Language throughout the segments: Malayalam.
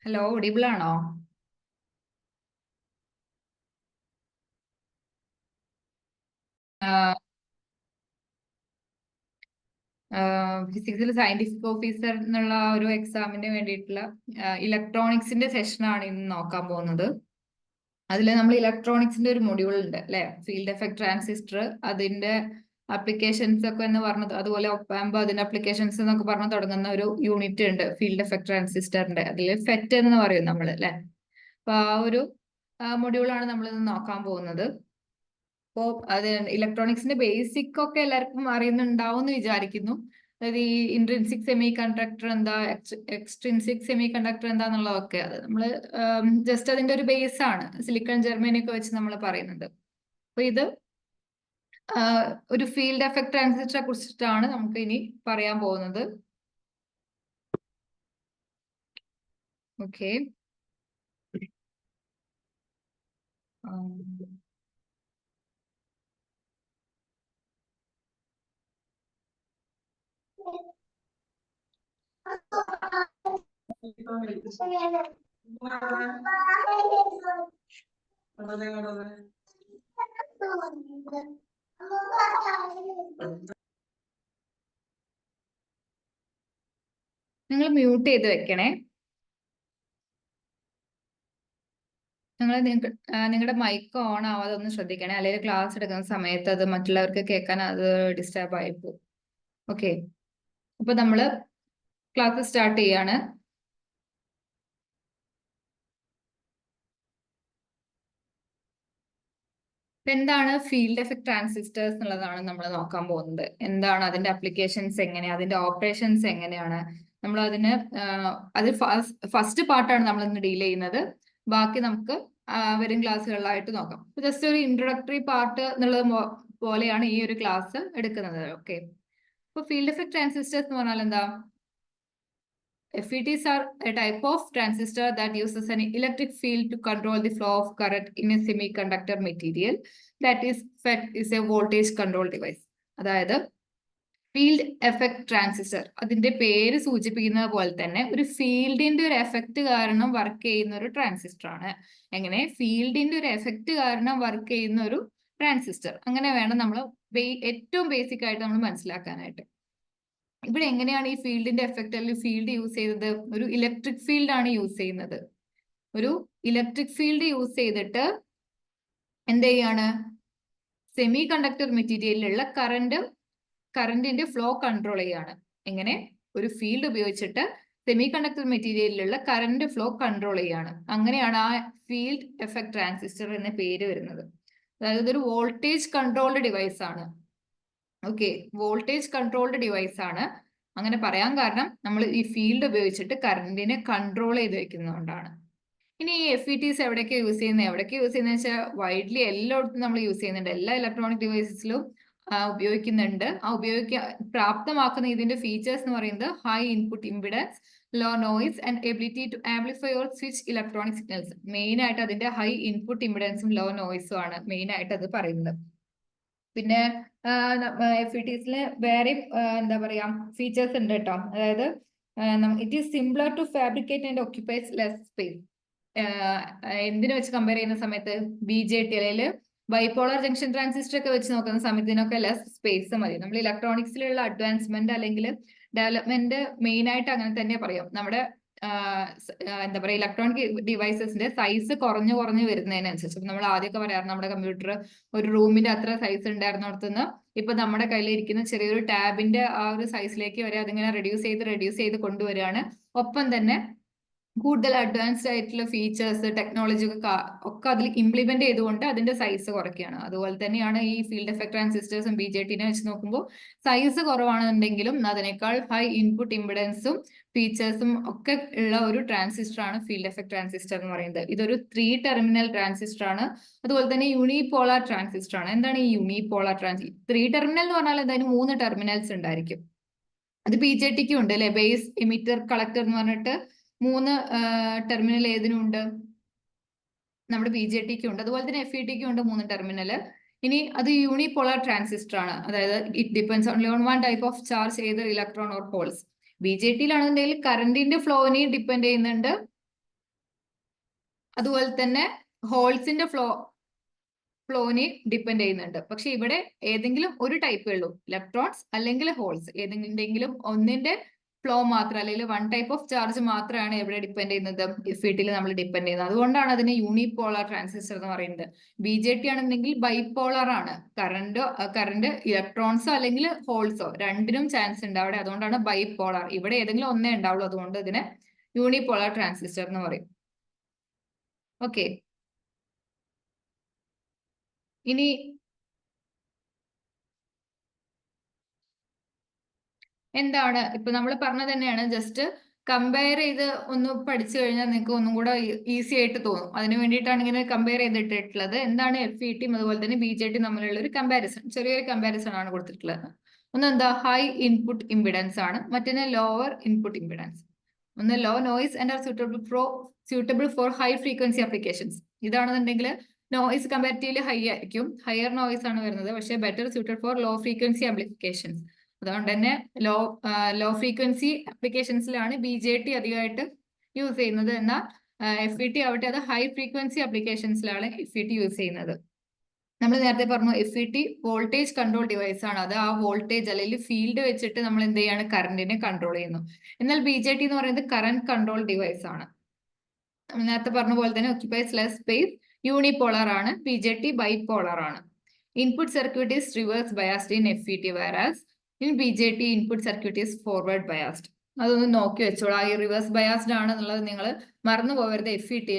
ഹലോ, ഓഡിബിൾ ആണോ? ഫിസിക്സിൽ സയന്റിഫിക് ഓഫീസർ എന്നുള്ള ഒരു എക്സാമിന് വേണ്ടിയിട്ടുള്ള ഇലക്ട്രോണിക്സിന്റെ സെഷനാണ് ഇന്ന് നോക്കാൻ പോകുന്നത്. അതിൽ നമ്മൾ ഇലക്ട്രോണിക്സിന്റെ ഒരു മൊഡ്യൂൾ ഉണ്ട് അല്ലെ, ഫീൽഡ് എഫക്ട് ട്രാൻസിസ്റ്റർ, അതിന്റെ അപ്ലിക്കേഷൻസ് ഒക്കെ എന്ന് പറഞ്ഞത്, അതുപോലെ ഒപ്പാമ്പ് അതിന്റെ അപ്ലിക്കേഷൻസ് എന്നൊക്കെ പറഞ്ഞു തുടങ്ങുന്ന ഒരു യൂണിറ്റ് ഉണ്ട് ഫീൽഡ് എഫക്ട് ട്രാൻസിസ്റ്ററിന്റെ. അതിൽ ഫെറ്റ് എന്ന് പറയും നമ്മൾ അല്ലെ. അപ്പൊ ആ ഒരു മൊഡ്യൂളാണ് നമ്മൾ ഇന്ന് നോക്കാൻ പോകുന്നത്. അപ്പോ അത് ഇലക്ട്രോണിക്സിന്റെ ബേസിക് ഒക്കെ എല്ലാവർക്കും അറിയുന്നുണ്ടാവും എന്ന് വിചാരിക്കുന്നു. അതായത് ഈ ഇൻട്രിൻസിക് സെമി കണ്ടക്ടർ എന്താ, എക്സ്ട്രിൻസിക് സെമി കണ്ടക്ടർ എന്താന്നുള്ളതൊക്കെ അത് നമ്മള് ജസ്റ്റ് അതിന്റെ ഒരു ബേസ് ആണ് സിലിക്കൺ ജെർമനി ഒക്കെ വെച്ച് നമ്മൾ പറയുന്നത്. അപ്പൊ ഇത് ഒരു ഫീൽഡ് എഫക്ട് ട്രാൻസിസ്റ്ററെ കുറിച്ചിട്ടാണ് നമുക്ക് ഇനി പറയാൻ പോകുന്നത്. ഓക്കെ. നിങ്ങൾ മ്യൂട്ട് ചെയ്ത് വെക്കണേ. നിങ്ങൾ നിങ്ങളുടെ മൈക്ക് ഓൺ ആവാതെ ഒന്ന് ശ്രദ്ധിക്കണേ, അല്ലെങ്കിൽ ക്ലാസ് എടുക്കുന്ന സമയത്ത് അത് മറ്റുള്ളവർക്ക് കേൾക്കാൻ അത് ഡിസ്റ്റർബ് ആയി പോകും. ഓക്കെ, അപ്പൊ നമ്മള് ക്ലാസ് സ്റ്റാർട്ട് ചെയ്യാണ്. എന്താണ് ഫീൽഡ് എഫക്ട് ട്രാൻസിസ്റ്റേഴ്സ് എന്നുള്ളതാണ് നമ്മൾ നോക്കാൻ പോകുന്നത്. എന്താണ് അതിന്റെ അപ്ലിക്കേഷൻസ്, എങ്ങനെയാണ് അതിന്റെ ഓപ്പറേഷൻസ്, എങ്ങനെയാണ് നമ്മൾ അതിന് അത് ഫസ്റ്റ് പാർട്ടാണ് നമ്മൾ ഇന്ന് ഡീൽ ചെയ്യുന്നത്. ബാക്കി നമുക്ക് വരും ക്ലാസ്സുകളിലായിട്ട് നോക്കാം. ജസ്റ്റ് ഒരു ഇൻട്രൊഡക്ടറി പാർട്ട് എന്നുള്ളത് പോലെയാണ് ഈ ഒരു ക്ലാസ് എടുക്കുന്നത്. ഓക്കെ, അപ്പൊ ഫീൽഡ് എഫക്ട് ട്രാൻസിസ്റ്റേഴ്സ് എന്ന് പറഞ്ഞാൽ എന്താ? FETs are a type of transistor that uses an electric field to control the flow of current in a semiconductor material. That is, FET is a voltage control device. അതായത് ഫീൽഡ് എഫക്ട് ട്രാൻസിസ്റ്റർ, അതിന്റെ പേര് സൂചിപ്പിക്കുന്നത് പോലെ തന്നെ ഒരു ഫീൽഡിന്റെ ഒരു എഫക്ട് കാരണം വർക്ക് ചെയ്യുന്ന ഒരു ട്രാൻസിസ്റ്റർ ആണ്. എങ്ങനെ? ഫീൽഡിന്റെ ഒരു എഫക്ട് കാരണം വർക്ക് ചെയ്യുന്ന ഒരു ട്രാൻസിസ്റ്റർ. അങ്ങനെ വേണം നമ്മൾ ഏറ്റവും ബേസിക് ആയിട്ട് നമ്മൾ മനസ്സിലാക്കാനായിട്ട്. ഇവിടെ എങ്ങനെയാണ് ഈ ഫീൽഡിന്റെ എഫക്ട് അല്ലെങ്കിൽ ഫീൽഡ് യൂസ് ചെയ്തത്? ഒരു ഇലക്ട്രിക് ഫീൽഡ് ആണ് യൂസ് ചെയ്യുന്നത്. ഒരു ഇലക്ട്രിക് ഫീൽഡ് യൂസ് ചെയ്തിട്ട് എന്ത് ചെയ്യാണ്? സെമി കണ്ടക്ടർ മെറ്റീരിയലിലുള്ള കറന്റിന്റെ ഫ്ലോ കൺട്രോൾ ചെയ്യാണ്. എങ്ങനെ? ഒരു ഫീൽഡ് ഉപയോഗിച്ചിട്ട് സെമി കണ്ടക്ടർ മെറ്റീരിയലിലുള്ള കറന്റ് ഫ്ലോ കൺട്രോൾ ചെയ്യാണ്. അങ്ങനെയാണ് ആ ഫീൽഡ് എഫക്ട് ട്രാൻസിസ്റ്റർ എന്ന പേര് വരുന്നത്. അതായത് ഇതൊരു വോൾട്ടേജ് കൺട്രോൾഡ് ഡിവൈസ് ആണ്. ഓക്കെ, വോൾട്ടേജ് കൺട്രോൾഡ് ഡിവൈസ് ആണ്. അങ്ങനെ പറയാൻ കാരണം നമ്മൾ ഈ ഫീൽഡ് ഉപയോഗിച്ചിട്ട് കറന്റിനെ കൺട്രോൾ ചെയ്ത് വെക്കുന്നതുകൊണ്ടാണ്. ഇനി ഈ FETs എവിടെയൊക്കെ യൂസ് ചെയ്യുന്നത്? എവിടെയൊക്കെ യൂസ് ചെയ്യുന്നത് വെച്ചാൽ വൈഡ്ലി എല്ലായിടത്തും നമ്മൾ യൂസ് ചെയ്യുന്നുണ്ട്. എല്ലാ ഇലക്ട്രോണിക് ഡിവൈസസിലും ഉപയോഗിക്കുന്നുണ്ട്. പ്രാപ്തമാക്കുന്ന ഇതിന്റെ ഫീച്ചേഴ്സ് എന്ന് പറയുന്നത് high input impedance, low noise and ability to amplify or switch electronic signals. Main ആയിട്ട് അതിന്റെ ഹൈ ഇൻപുട്ട് ഇമ്പിഡൻസും ലോ നോയിസും ആണ് മെയിൻ ആയിട്ട് അത് പറയുന്നത്. പിന്നെ FETസില് വേറെ എന്താ പറയാ ഫീച്ചേഴ്സ് ഉണ്ട് കേട്ടോ. അതായത് it is simpler to fabricate and occupies less space. എന്തിനു വെച്ച് കമ്പയർ ചെയ്യുന്ന സമയത്ത് BJT അല്ലെങ്കിൽ ബൈപോളർ ജംഗ്ഷൻ ട്രാൻസിസ്റ്റർ ഒക്കെ വെച്ച് നോക്കുന്ന സമയത്ത് ഇതിനൊക്കെ ലെസ് സ്പേസ് മതി. നമ്മൾ ഇലക്ട്രോണിക്സിലുള്ള അഡ്വാൻസ്മെന്റ് അല്ലെങ്കിൽ ഡെവലപ്മെന്റ് മെയിൻ ആയിട്ട് അങ്ങനെ തന്നെ പറയാം. നമ്മുടെ എന്താ പറയുക, ഇലക്ട്രോണിക് ഡിവൈസസിന്റെ സൈസ് കുറഞ്ഞു വരുന്നതിനനുസരിച്ച് നമ്മൾ ആദ്യമൊക്കെ പറയാറ് നമ്മുടെ കമ്പ്യൂട്ടർ ഒരു റൂമിന്റെ അത്ര സൈസ് ഉണ്ടായിരുന്നിടത്തുനിന്ന് ഇപ്പൊ നമ്മുടെ കയ്യിൽ ഇരിക്കുന്ന ചെറിയൊരു ടാബിന്റെ ആ ഒരു സൈസിലേക്ക് വരെ അതിങ്ങനെ റെഡ്യൂസ് ചെയ്ത് കൊണ്ടുവരികയാണ്. ഒപ്പം തന്നെ കൂടുതൽ അഡ്വാൻസ്ഡ് ആയിട്ടുള്ള ഫീച്ചേഴ്സ്, ടെക്നോളജി ഒക്കെ അതിൽ ഇംപ്ലിമെന്റ് ചെയ്തുകൊണ്ട് അതിന്റെ സൈസ് കുറയ്ക്കുകയാണ്. അതുപോലെ തന്നെയാണ് ഈ ഫീൽഡ് എഫക്ട് ട്രാൻസിസ്റ്റേഴ്സും BJT വെച്ച് നോക്കുമ്പോൾ സൈസ് കുറവാണെന്നുണ്ടെങ്കിലും അതിനേക്കാൾ ഹൈ ഇൻപുട്ട് ഇമ്പിഡൻസും ഫീച്ചേഴ്സും ഒക്കെ ഉള്ള ഒരു ട്രാൻസിസ്റ്റർ ആണ് ഫീൽഡ് എഫക്ട് ട്രാൻസിസ്റ്റർ എന്ന് പറയുന്നത്. ഇതൊരു 3 ടെർമിനൽ ട്രാൻസിസ്റ്റർ ആണ്. അതുപോലെ തന്നെ യൂണിപോളാർ ട്രാൻസിസ്റ്റർ ആണ്. എന്താണ് ഈ യൂണിപോളാർ ട്രാൻസിസ്റ്റർ? 3 ടെർമിനൽ എന്ന് പറഞ്ഞാൽ എന്തായാലും 3 ടെർമിനൽസ് ഉണ്ടായിരിക്കും. അത് BJTക്കും ഉണ്ട് അല്ലെ, ബേസ് എമിറ്റർ കളക്ടർ എന്ന് പറഞ്ഞിട്ട് 3 ടെർമിനൽ ഏതിനുണ്ട്? നമ്മുടെ BJTക്കും ഉണ്ട്. അതുപോലെ തന്നെ FETക്കും ഉണ്ട് 3 ടെർമിനൽ. ഇനി അത് യൂണിപോളാർ ട്രാൻസിസ്റ്റർ ആണ്. അതായത് it depends only on one type of charge, either electron or holes. BJTയിലാണെന്നുണ്ടെങ്കിൽ കറന്റിന്റെ ഫ്ലോവിനെയും ഡിപ്പെൻഡ് ചെയ്യുന്നുണ്ട്, അതുപോലെ തന്നെ ഹോൾസിന്റെ ഫ്ലോനെ ഡിപ്പെൻഡ് ചെയ്യുന്നുണ്ട്. പക്ഷെ ഇവിടെ ഏതെങ്കിലും ഒരു ടൈപ്പേ ഉള്ളൂ, ഇലക്ട്രോൺസ് അല്ലെങ്കിൽ ഹോൾസ്, ഏതെങ്കിലും ഒന്നിന്റെ ഫ്ലോ മാത്രം അല്ലെങ്കിൽ വൺ ടൈപ്പ് ഓഫ് ചാർജ് മാത്രമാണ് എവിടെ ഡിപ്പെൻഡ് ചെയ്യുന്നത്, FET നമ്മൾ ഡിപ്പെൻഡ് ചെയ്യുന്നത്. അതുകൊണ്ടാണ് അതിനെ യൂണിപോളാർ ട്രാൻസിസ്റ്റർ എന്ന് പറയുന്നത്. BJT ആണെന്നുണ്ടെങ്കിൽ ബൈപോളാർ ആണ്, കറണ്ട് ഇലക്ട്രോൺസോ അല്ലെങ്കിൽ ഹോൾസോ രണ്ടിനും ചാൻസ് ഉണ്ട് അവിടെ, അതുകൊണ്ടാണ് ബൈപോളാർ. ഇവിടെ ഏതെങ്കിലും ഒന്നേ ഉണ്ടാവുള്ളൂ, അതുകൊണ്ട് ഇതിനെ യൂണിപോളാർ ട്രാൻസിസ്റ്റർ എന്ന് പറയും. ഓക്കെ, ഇനി എന്താണ് ഇപ്പൊ നമ്മൾ പറഞ്ഞത് തന്നെയാണ്, ജസ്റ്റ് കമ്പയർ ചെയ്ത് ഒന്ന് പഠിച്ചു കഴിഞ്ഞാൽ നിങ്ങൾക്ക് ഒന്നും കൂടെ ഈസി ആയിട്ട് തോന്നും. അതിന് വേണ്ടിയിട്ടാണ് ഇങ്ങനെ കമ്പയർ ചെയ്തിട്ടുള്ളത്. എന്താണ് FET അതുപോലെ തന്നെ BJT തമ്മിലുള്ള ഒരു കമ്പാരിസൺ, ചെറിയൊരു കമ്പാരിസൺ ആണ് കൊടുത്തിട്ടുള്ളത്. ഒന്ന് എന്താ ഹൈ ഇൻപുട്ട് ഇമ്പിഡൻസ് ആണ്, മറ്റൊന്ന് ലോവർ ഇൻപുട്ട് ഇമ്പിഡൻസ്. ഒന്ന് low noise and are suitable for high frequency applications. ഇതാണെന്നുണ്ടെങ്കിൽ നോയിസ് കമ്പാരിറ്റീവ്ലി ഹൈ ആയിരിക്കും, ഹയർ നോയിസ് ആണ് വരുന്നത്, പക്ഷേ better suited for low frequency applications. അതുകൊണ്ട് തന്നെ ലോ ഫ്രീക്വൻസി ആപ്ലിക്കേഷൻസിലാണ് BJT അധികമായിട്ട് യൂസ് ചെയ്യുന്നത്. എന്നാൽ FET ആവട്ടെ അത് ഹൈ ഫ്രീക്വൻസി ആപ്ലിക്കേഷൻസിലാണ് FET യൂസ് ചെയ്യുന്നത്. നമ്മൾ നേരത്തെ പറഞ്ഞു FET വോൾട്ടേജ് കൺട്രോൾ ഡിവൈസ് ആണ്. അത് ആ വോൾട്ടേജ് അല്ലെങ്കിൽ ഫീൽഡ് വെച്ചിട്ട് നമ്മൾ എന്ത് ചെയ്യാണ്, കറണ്ടിനെ കൺട്രോൾ ചെയ്യുന്നു. എന്നാൽ BJT എന്ന് പറയുന്നത് കറന്റ് കൺട്രോൾ ഡിവൈസ് ആണ്. നേരത്തെ പറഞ്ഞ പോലെ തന്നെ ഒക്യുപ്പൈസ് ലെസ് സ്പേസ്, യൂണിപോളാർ ആണ്. BJT ബൈപോളാർ ആണ്. Input circuit is reverse biased in FET, whereas in BJT input circuit is forward biased. അതൊന്ന് നോക്കി വെച്ചോളാം, ഈ റിവേഴ്സ് ബയാസ്ഡ് ആണ് എന്നുള്ളത് നിങ്ങൾ മറന്നു പോകരുത്. FET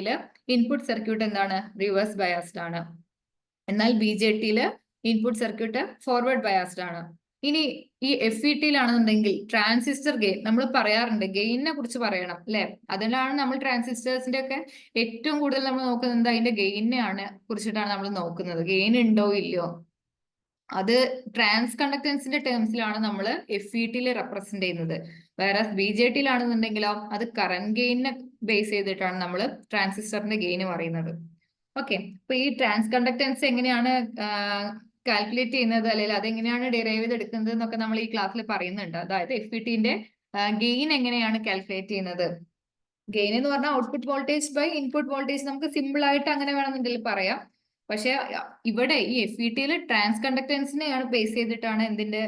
ഇൻപുട്ട് സർക്യൂട്ട് എന്താണ്, റിവേഴ്സ് ബയാസ്ഡ് ആണ്. എന്നാൽ BJT input circuit forward biased ആണ്. ഇനി ഈ FET ട്രാൻസിസ്റ്റർ ഗെയിൻ നമ്മൾ പറയാറുണ്ട്, ഗെയിനിനെ കുറിച്ച് പറയണം അല്ലെ. അതിലാണ് നമ്മൾ ട്രാൻസിസ്റ്റേഴ്സിന്റെ ഒക്കെ ഏറ്റവും കൂടുതൽ നമ്മൾ നോക്കുന്നത് അതിന്റെ ഗെയിനെയാണ് കുറിച്ചിട്ടാണ് നമ്മൾ നോക്കുന്നത്, ഗെയിൻ ഉണ്ടോ ഇല്ലയോ. അത് ട്രാൻസ് കണ്ടക്ടൻസിന്റെ ടേംസിലാണ് നമ്മൾ FET റെപ്രസെന്റ് ചെയ്യുന്നത്. വേറെ BJT ആണെന്നുണ്ടെങ്കിലോ അത് കറന്റ് ഗെയിനെ ബേസ് ചെയ്തിട്ടാണ് നമ്മൾ ട്രാൻസിസ്റ്ററിന്റെ ഗെയിൻ പറയുന്നത്. ഓക്കെ, അപ്പൊ ഈ ട്രാൻസ് കണ്ടക്ടൻസ് എങ്ങനെയാണ് കാൽക്കുലേറ്റ് ചെയ്യുന്നത്, അല്ലെങ്കിൽ അതെങ്ങനെയാണ് ഡിറൈവ് ചെയ്തെടുക്കുന്നത് എന്നൊക്കെ നമ്മൾ ഈ ക്ലാസ്സിൽ പറയുന്നുണ്ട്. അതായത് FETന്റെ ഗെയിൻ എങ്ങനെയാണ് കാൽക്കുലേറ്റ് ചെയ്യുന്നത്. ഗെയിൻ എന്ന് പറഞ്ഞാൽ output voltage by input voltage, നമുക്ക് സിമ്പിൾ ആയിട്ട് അങ്ങനെ വേണമെന്നുണ്ടെങ്കിൽ പറയാം. പക്ഷെ ഇവിടെ ഈ FET ട്രാൻസ് കണ്ടക്ടൻസിനെയാണ് ബേസ് ചെയ്തിട്ടാണ് എന്തിന്റെ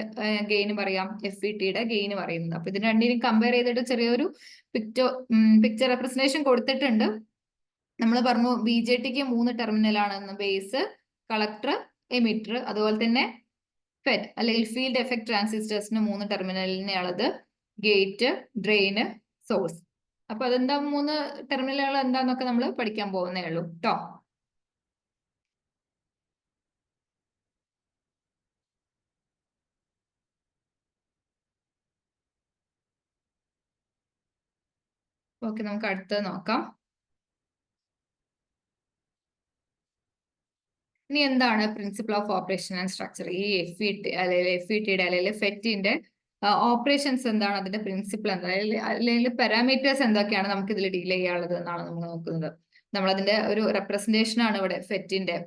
ഗെയിൻ പറയാം, FETയുടെ ഗെയിൻ പറയുന്നത്. അപ്പൊ ഇതിന് രണ്ടിനും കമ്പയർ ചെയ്തിട്ട് ചെറിയൊരു പിക്ചർ റെപ്രസെന്റേഷൻ കൊടുത്തിട്ടുണ്ട്. നമ്മൾ പറഞ്ഞു BJTക്ക് 3 ടെർമിനലാണ്, ബേസ്, കളക്ടർ, എമിറ്റർ. അതുപോലെ തന്നെ FET അല്ലെങ്കിൽ ഫീൽഡ് എഫക്ട് ട്രാൻസിസ്റ്റേഴ്സിന് 3 ടെർമിനലിനെയുള്ളത്, ഗേറ്റ്, ഡ്രെയിന്, സോഴ്സ്. അപ്പൊ അതെന്താ 3 ടെർമിനലുകൾ എന്താന്നൊക്കെ നമ്മൾ പഠിക്കാൻ പോകുന്നേ ഉള്ളൂ കേട്ടോ. ഓക്കെ, നമുക്ക് അടുത്തത് നോക്കാം. ഇനി എന്താണ് principle of operation and structure, ഈ FET അല്ലെങ്കിൽ FETയുടെ അല്ലെങ്കിൽ FETന്റെ ഓപ്പറേഷൻസ് എന്താണ്, അതിന്റെ പ്രിൻസിപ്പിൾ എന്താ, അല്ലെങ്കിൽ പാരാമീറ്റേഴ്സ് എന്തൊക്കെയാണ് നമുക്ക് ഇതിൽ ഡീൽ ചെയ്യാനുള്ളത് എന്നാണ് നമ്മൾ നോക്കുന്നത്. നമ്മളതിന്റെ ഒരു റെപ്രസെന്റേഷൻ ആണ് ഇവിടെ FETന്റെ.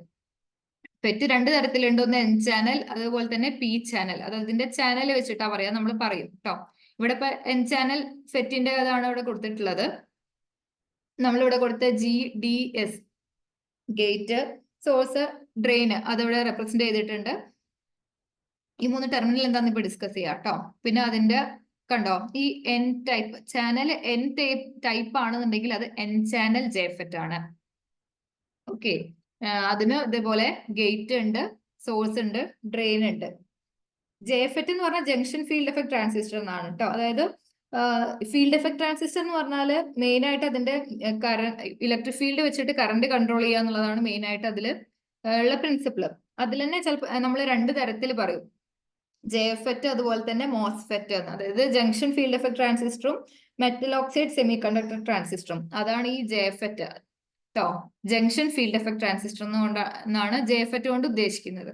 FET 2 തരത്തിലുണ്ട്, ഒന്ന് N ചാനൽ അതുപോലെ തന്നെ P ചാനൽ. അത് അതിന്റെ ചാനൽ വെച്ചിട്ടാ പറയാ, നമ്മൾ പറയും കേട്ടോ. ഇവിടെ ഇപ്പൊ N ചാനൽ FETന്റെ അതാണ് ഇവിടെ കൊടുത്തിട്ടുള്ളത്. നമ്മളിവിടെ കൊടുത്ത GDS, ഗേറ്റ്, സോഴ്സ്, ഡ്രെയിന്, അതിവിടെ റെപ്രസെന്റ് ചെയ്തിട്ടുണ്ട്. ഈ 3 ടെർമിനൽ എന്താന്ന് ഇപ്പൊ ഡിസ്കസ് ചെയ്യാം കേട്ടോ. പിന്നെ അതിന്റെ കണ്ടോ, ഈ N type channel N type ആണെന്നുണ്ടെങ്കിൽ അത് N ചാനൽ JFET ആണ്. ഓക്കെ, അതിന് ഇതേപോലെ ഗേറ്റ് ഉണ്ട്, സോഴ്സ് ഉണ്ട്, ഡ്രെയിൻ ഉണ്ട്. JFET എന്ന് പറഞ്ഞാൽ ജംഗ്ഷൻ ഫീൽഡ് എഫക്ട് ട്രാൻസിസ്റ്റർ എന്നാണ് കേട്ടോ. അതായത് ഫീൽഡ് എഫക്ട് ട്രാൻസിസ്റ്റർ എന്ന് പറഞ്ഞാൽ മെയിൻ ആയിട്ട് അതിന്റെ ഇലക്ട്രിക് ഫീൽഡ് വെച്ചിട്ട് കറണ്ട് കൺട്രോൾ ചെയ്യുക എന്നുള്ളതാണ് മെയിൻ ആയിട്ട് അതിൽ ഉള്ള പ്രിൻസിപ്പിൾ. അതിൽ തന്നെ ചിലപ്പോൾ നമ്മൾ 2 തരത്തിൽ പറയും, JFET അതുപോലെ തന്നെ MOSFET എന്ന്. അതായത് ജംഗ്ഷൻ ഫീൽഡ് എഫക്ട് ട്രാൻസിസ്റ്ററും മെറ്റൽ ഓക്സൈഡ് സെമി കണ്ടക്ടർ ട്രാൻസിസ്റ്ററും. അതാണ് ഈ JFET കേട്ടോ. ജംഗ്ഷൻ ഫീൽഡ് എഫക്ട് ട്രാൻസിസ്റ്റർ എന്നാണ് JFET കൊണ്ട് ഉദ്ദേശിക്കുന്നത്.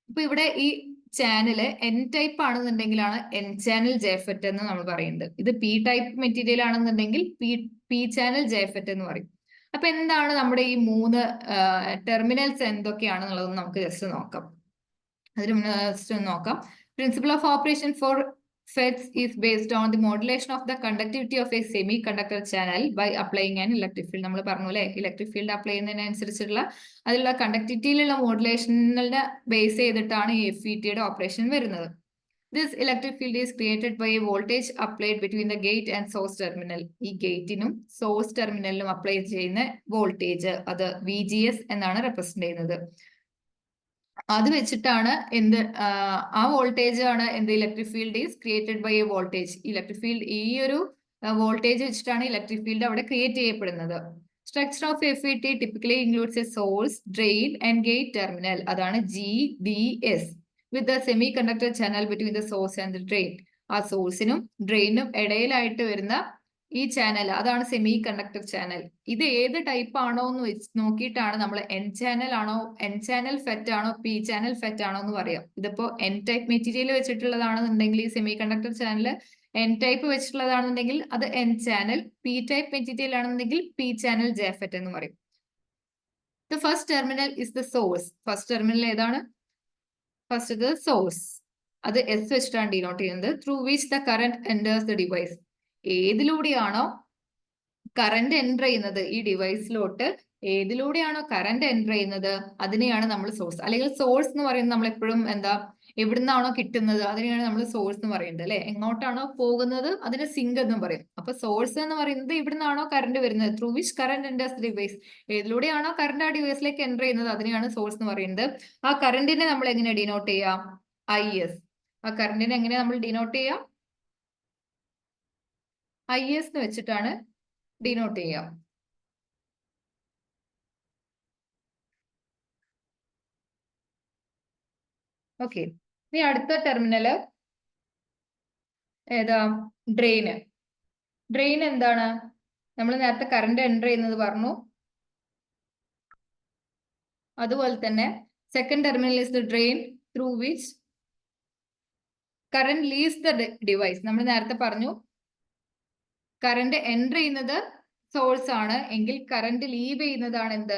അപ്പൊ ഇവിടെ ഈ ചാനല് N ടൈപ്പ് ആണെന്നുണ്ടെങ്കിലാണ് N ചാനൽ JFET എന്ന് നമ്മൾ പറയുന്നത്. ഇത് P ടൈപ്പ് മെറ്റീരിയൽ ആണെന്നുണ്ടെങ്കിൽ P ചാനൽ JFET എന്ന് പറയും. അപ്പൊ എന്താണ് നമ്മുടെ ഈ 3 ടെർമിനൽസ് എന്തൊക്കെയാണെന്നുള്ളത് നമുക്ക് ജസ്റ്റ് നോക്കാം. അതിന് ജസ്റ്റ് നോക്കാം. Principle of operation four FETs is based on the modulation of the conductivity of a semiconductor channel by applying an electric field. നമ്മൾ പറഞ്ഞു അല്ലേ, ഇലക്ട്രിക് ഫീൽഡ് അപ്ലൈ ചെയ്യുന്നതിനനുസരിച്ചുള്ള അതിലുള്ള കണ്ടക്ടിവിറ്റിയിലുള്ള മോഡുലേഷനുകളുടെ ബേസ് ചെയ്തിട്ടാണ് ഈ FET ഓപ്പറേഷൻ വരുന്നത്. This electric field is created by a voltage applied between the gate and source terminal. ഈ ഗേറ്റിനും സോഴ്സ് ടെർമിനലിനും അപ്ലൈ ചെയ്യുന്ന വോൾട്ടേജ് അത് VGS എന്നാണ് റെപ്രസെന്റ് ചെയ്യുന്നത്. അത് വെച്ചിട്ടാണ് ആ വോൾട്ടേജ് ആണ് electric field is created by a voltage. Electric field ഈ ഒരു വോൾട്ടേജ് വെച്ചിട്ടാണ് ഇലക്ട്രിക് ഫീൽഡ് അവിടെ ക്രിയേറ്റ് ചെയ്യപ്പെടുന്നത്. Structure of FET typically includes a source, drain and gate terminal. അതാണ് GDS with the semiconductor channel between the source and the drain. ആ സോഴ്സിനും ഡ്രെയിനും ഇടയിലായിട്ട് വരുന്ന ഈ ചാനൽ അതാണ് സെമി കണ്ടക്ടർ ചാനൽ. ഇത് ഏത് ടൈപ്പ് ആണോ എന്ന് വെച്ച് നോക്കിയിട്ടാണ് നമ്മൾ N ചാനൽ ആണോ, N ചാനൽ ഫെറ്റ് ആണോ, P ചാനൽ ഫെറ്റ് ആണോ എന്ന് പറയാം. ഇതിപ്പോ N ടൈപ്പ് മെറ്റീരിയൽ വെച്ചിട്ടുള്ളതാണെന്നുണ്ടെങ്കിൽ ഈ semiconductor channel N type വെച്ചിട്ടുള്ളതാണെന്നുണ്ടെങ്കിൽ അത് N channel, P type material ആണെന്നുണ്ടെങ്കിൽ P ചാനൽ ജെഫെറ്റ് എന്ന് പറയും. The first terminal is the source. First terminal ഏതാണ്? ഫസ്റ്റ് ഇത് സോഴ്സ്, അത് S വെച്ചിട്ടാണ് ഡിനോട്ട് ചെയ്യുന്നത്. Through which the current enters the device. ഏതിലൂടെയാണോ കറണ്ട് എൻ്റർ ചെയ്യുന്നത് ഈ ഡിവൈസിലോട്ട്, ഏതിലൂടെയാണോ കറണ്ട് എൻ്റർ ചെയ്യുന്നത് അതിനെയാണ് നമ്മൾ സോഴ്സ്. അല്ലെങ്കിൽ സോഴ്സ് എന്ന് പറയുന്നത് നമ്മൾ എപ്പോഴും എവിടുന്നാണോ കിട്ടുന്നത് അതിനെയാണ് നമ്മൾ സോഴ്സ് എന്ന് പറയുന്നത് അല്ലെ. എങ്ങോട്ടാണോ പോകുന്നത് അതിനെ സിങ്ക് എന്നും പറയും. അപ്പൊ സോഴ്സ് എന്ന് പറയുന്നത് ഇവിടുന്നാണോ കറണ്ട് വരുന്നത്, through which current enters device, ഏതിലൂടെയാണോ കറണ്ട് ആ ഡിവൈസിലേക്ക് എൻ്റർ ചെയ്യുന്നത് അതിനെയാണ് സോഴ്സ് എന്ന് പറയുന്നത്. ആ കറണ്ടിനെ നമ്മൾ എങ്ങനെ ഡിനോട്ട് ചെയ്യാം? IS. ആ കറണ്ടിനെ എങ്ങനെ നമ്മൾ ഡിനോട്ട് ചെയ്യാം? IS എന്ന് വെച്ചിട്ടാണ് ഡിനോട്ട് ചെയ്യാം. ഓക്കെ, ഇനി അടുത്ത ടെർമിനല് ഏതാ? ഡ്രെയിന്. ഡ്രെയിൻ എന്താണ്? നമ്മൾ നേരത്തെ കറണ്ട് എൻ്റർ ചെയ്യുന്നത് പറഞ്ഞു. അതുപോലെ തന്നെ second terminal is the drain through which current leaves the device. നമ്മൾ നേരത്തെ പറഞ്ഞു കറണ്ട് എൻ്റർ ചെയ്യുന്നത് സോഴ്സ് ആണ് എങ്കിൽ കറണ്ട് ലീവ് ചെയ്യുന്നതാണ് എന്ത്?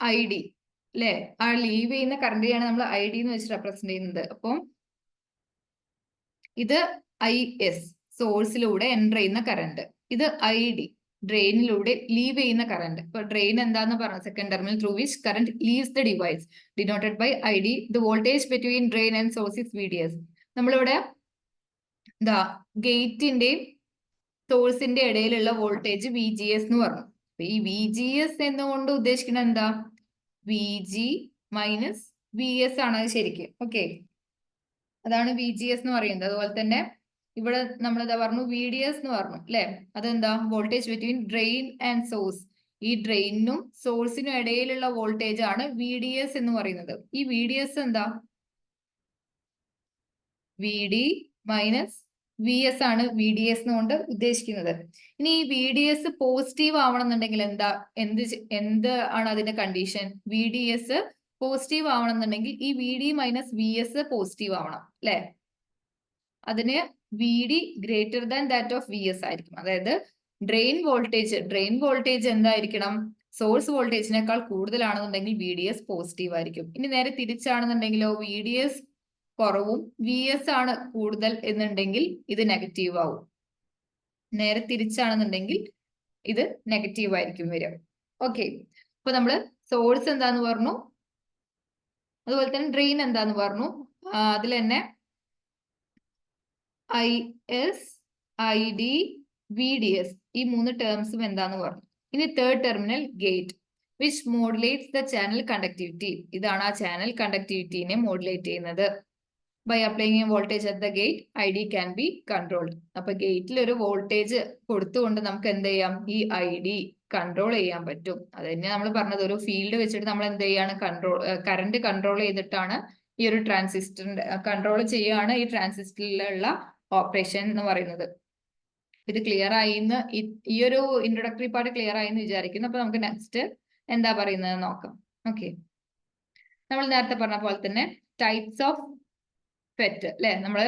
ID അല്ലെ. ആ ലീവ് ചെയ്യുന്ന കറണ്ടിനെയാണ് നമ്മൾ ID എന്ന് വെച്ച് റെപ്രസെന്റ് ചെയ്യുന്നത്. അപ്പം ഇത് IS സോഴ്സിലൂടെ എൻ്റർ ചെയ്യുന്ന കറണ്ട്, ഇത് ID ഡ്രെയിനിലൂടെ ലീവ് ചെയ്യുന്ന കറണ്ട്. ഇപ്പൊ ഡ്രെയിൻ എന്താന്ന് പറഞ്ഞു? Second terminal through which current leaves the device denoted by ID. The voltage between drain and source is VDS. നമ്മളിവിടെ എന്താ ഗേറ്റിന്റെയും സോഴ്സിന്റെ ഇടയിലുള്ള വോൾട്ടേജ് VGS എന്ന് പറഞ്ഞു. ഈ VGS എന്നുകൊണ്ട് ഉദ്ദേശിക്കുന്നത് എന്താ? VG മൈനസ് VS ആണ് ശരിക്കും. ഓക്കെ, അതാണ് VGS എന്ന് പറയുന്നത്. അതുപോലെ തന്നെ ഇവിടെ നമ്മൾ എന്താ പറഞ്ഞു? VDS എന്ന് പറഞ്ഞു അല്ലെ. അതെന്താ? Voltage between drain and source. ഈ ഡ്രെയിനും സോഴ്സിനും ഇടയിലുള്ള വോൾട്ടേജ് ആണ് VDS എന്ന് പറയുന്നത്. ഈ VDS എന്താ? VD മൈനസ് VS ആണ് VDS കൊണ്ട് ഉദ്ദേശിക്കുന്നത്. ഇനി ഈ VDS പോസിറ്റീവ് ആവണമെന്നുണ്ടെങ്കിൽ എന്ത് ആണ് അതിന്റെ കണ്ടീഷൻ? VDS പോസിറ്റീവ് ആവണമെന്നുണ്ടെങ്കിൽ ഈ VD മൈനസ് VS പോസിറ്റീവ് ആവണം അല്ലെ. അതിന് VD greater than that of VS ആയിരിക്കും. അതായത് ഡ്രെയിൻ വോൾട്ടേജ് എന്തായിരിക്കണം? സോഴ്സ് വോൾട്ടേജിനേക്കാൾ കൂടുതലാണെന്നുണ്ടെങ്കിൽ VDS പോസിറ്റീവ് ആയിരിക്കും. ഇനി നേരെ തിരിച്ചാണെന്നുണ്ടെങ്കിലോ VDS കുറവും VS ആണ് കൂടുതൽ എന്നുണ്ടെങ്കിൽ ഇത് നെഗറ്റീവ് ആവും. നേരെ തിരിച്ചാണെന്നുണ്ടെങ്കിൽ ഇത് നെഗറ്റീവ് ആയിരിക്കും വരിക. ഓക്കെ, അപ്പൊ നമ്മള് സോഴ്സ് എന്താന്ന് പറഞ്ഞു, അതുപോലെ തന്നെ ഡ്രെയിൻ എന്താന്ന് പറഞ്ഞു. അതിൽ തന്നെ IS, ID, VDS ഈ മൂന്ന് ടേംസും എന്താന്ന് പറഞ്ഞു. ഇനി third terminal gate which modulates the channel conductivity. ഇതാണ് ആ ചാനൽ കണ്ടക്ടിവിറ്റിനെ മോഡുലേറ്റ് ചെയ്യുന്നത്. By applying a voltage at the gate ID can be controlled. അപ്പൊ ഗേറ്റിൽ ഒരു വോൾട്ടേജ് കൊടുത്തുകൊണ്ട് നമുക്ക് എന്ത് ചെയ്യാം? ഈ ID കൺട്രോൾ ചെയ്യാൻ പറ്റും. അത് തന്നെ നമ്മൾ പറഞ്ഞത്, ഒരു ഫീൽഡ് വെച്ചിട്ട് നമ്മൾ എന്ത് ചെയ്യാണ്? കറണ്ട് കൺട്രോൾ ചെയ്തിട്ടാണ് ഈ ഒരു ട്രാൻസിസ്റ്ററിന്റെ കൺട്രോൾ ചെയ്യാണ് ഈ ട്രാൻസിസ്റ്ററിലുള്ള ഓപ്പറേഷൻ എന്ന് പറയുന്നത്. ഇത് ക്ലിയർ ആയിന്ന്, ഈ ഒരു ഇൻട്രൊഡക്ടറി പാർട്ട് ക്ലിയർ ആയിന്ന് വിചാരിക്കുന്നു. അപ്പൊ നമുക്ക് നെക്സ്റ്റ് എന്താ പറയുന്നത് നോക്കാം. ഓക്കെ, നമ്മൾ നേരത്തെ പറഞ്ഞ പോലെ തന്നെ ടൈപ്സ് ഓഫ് ഫെറ്റ് അല്ലെ. നമ്മള്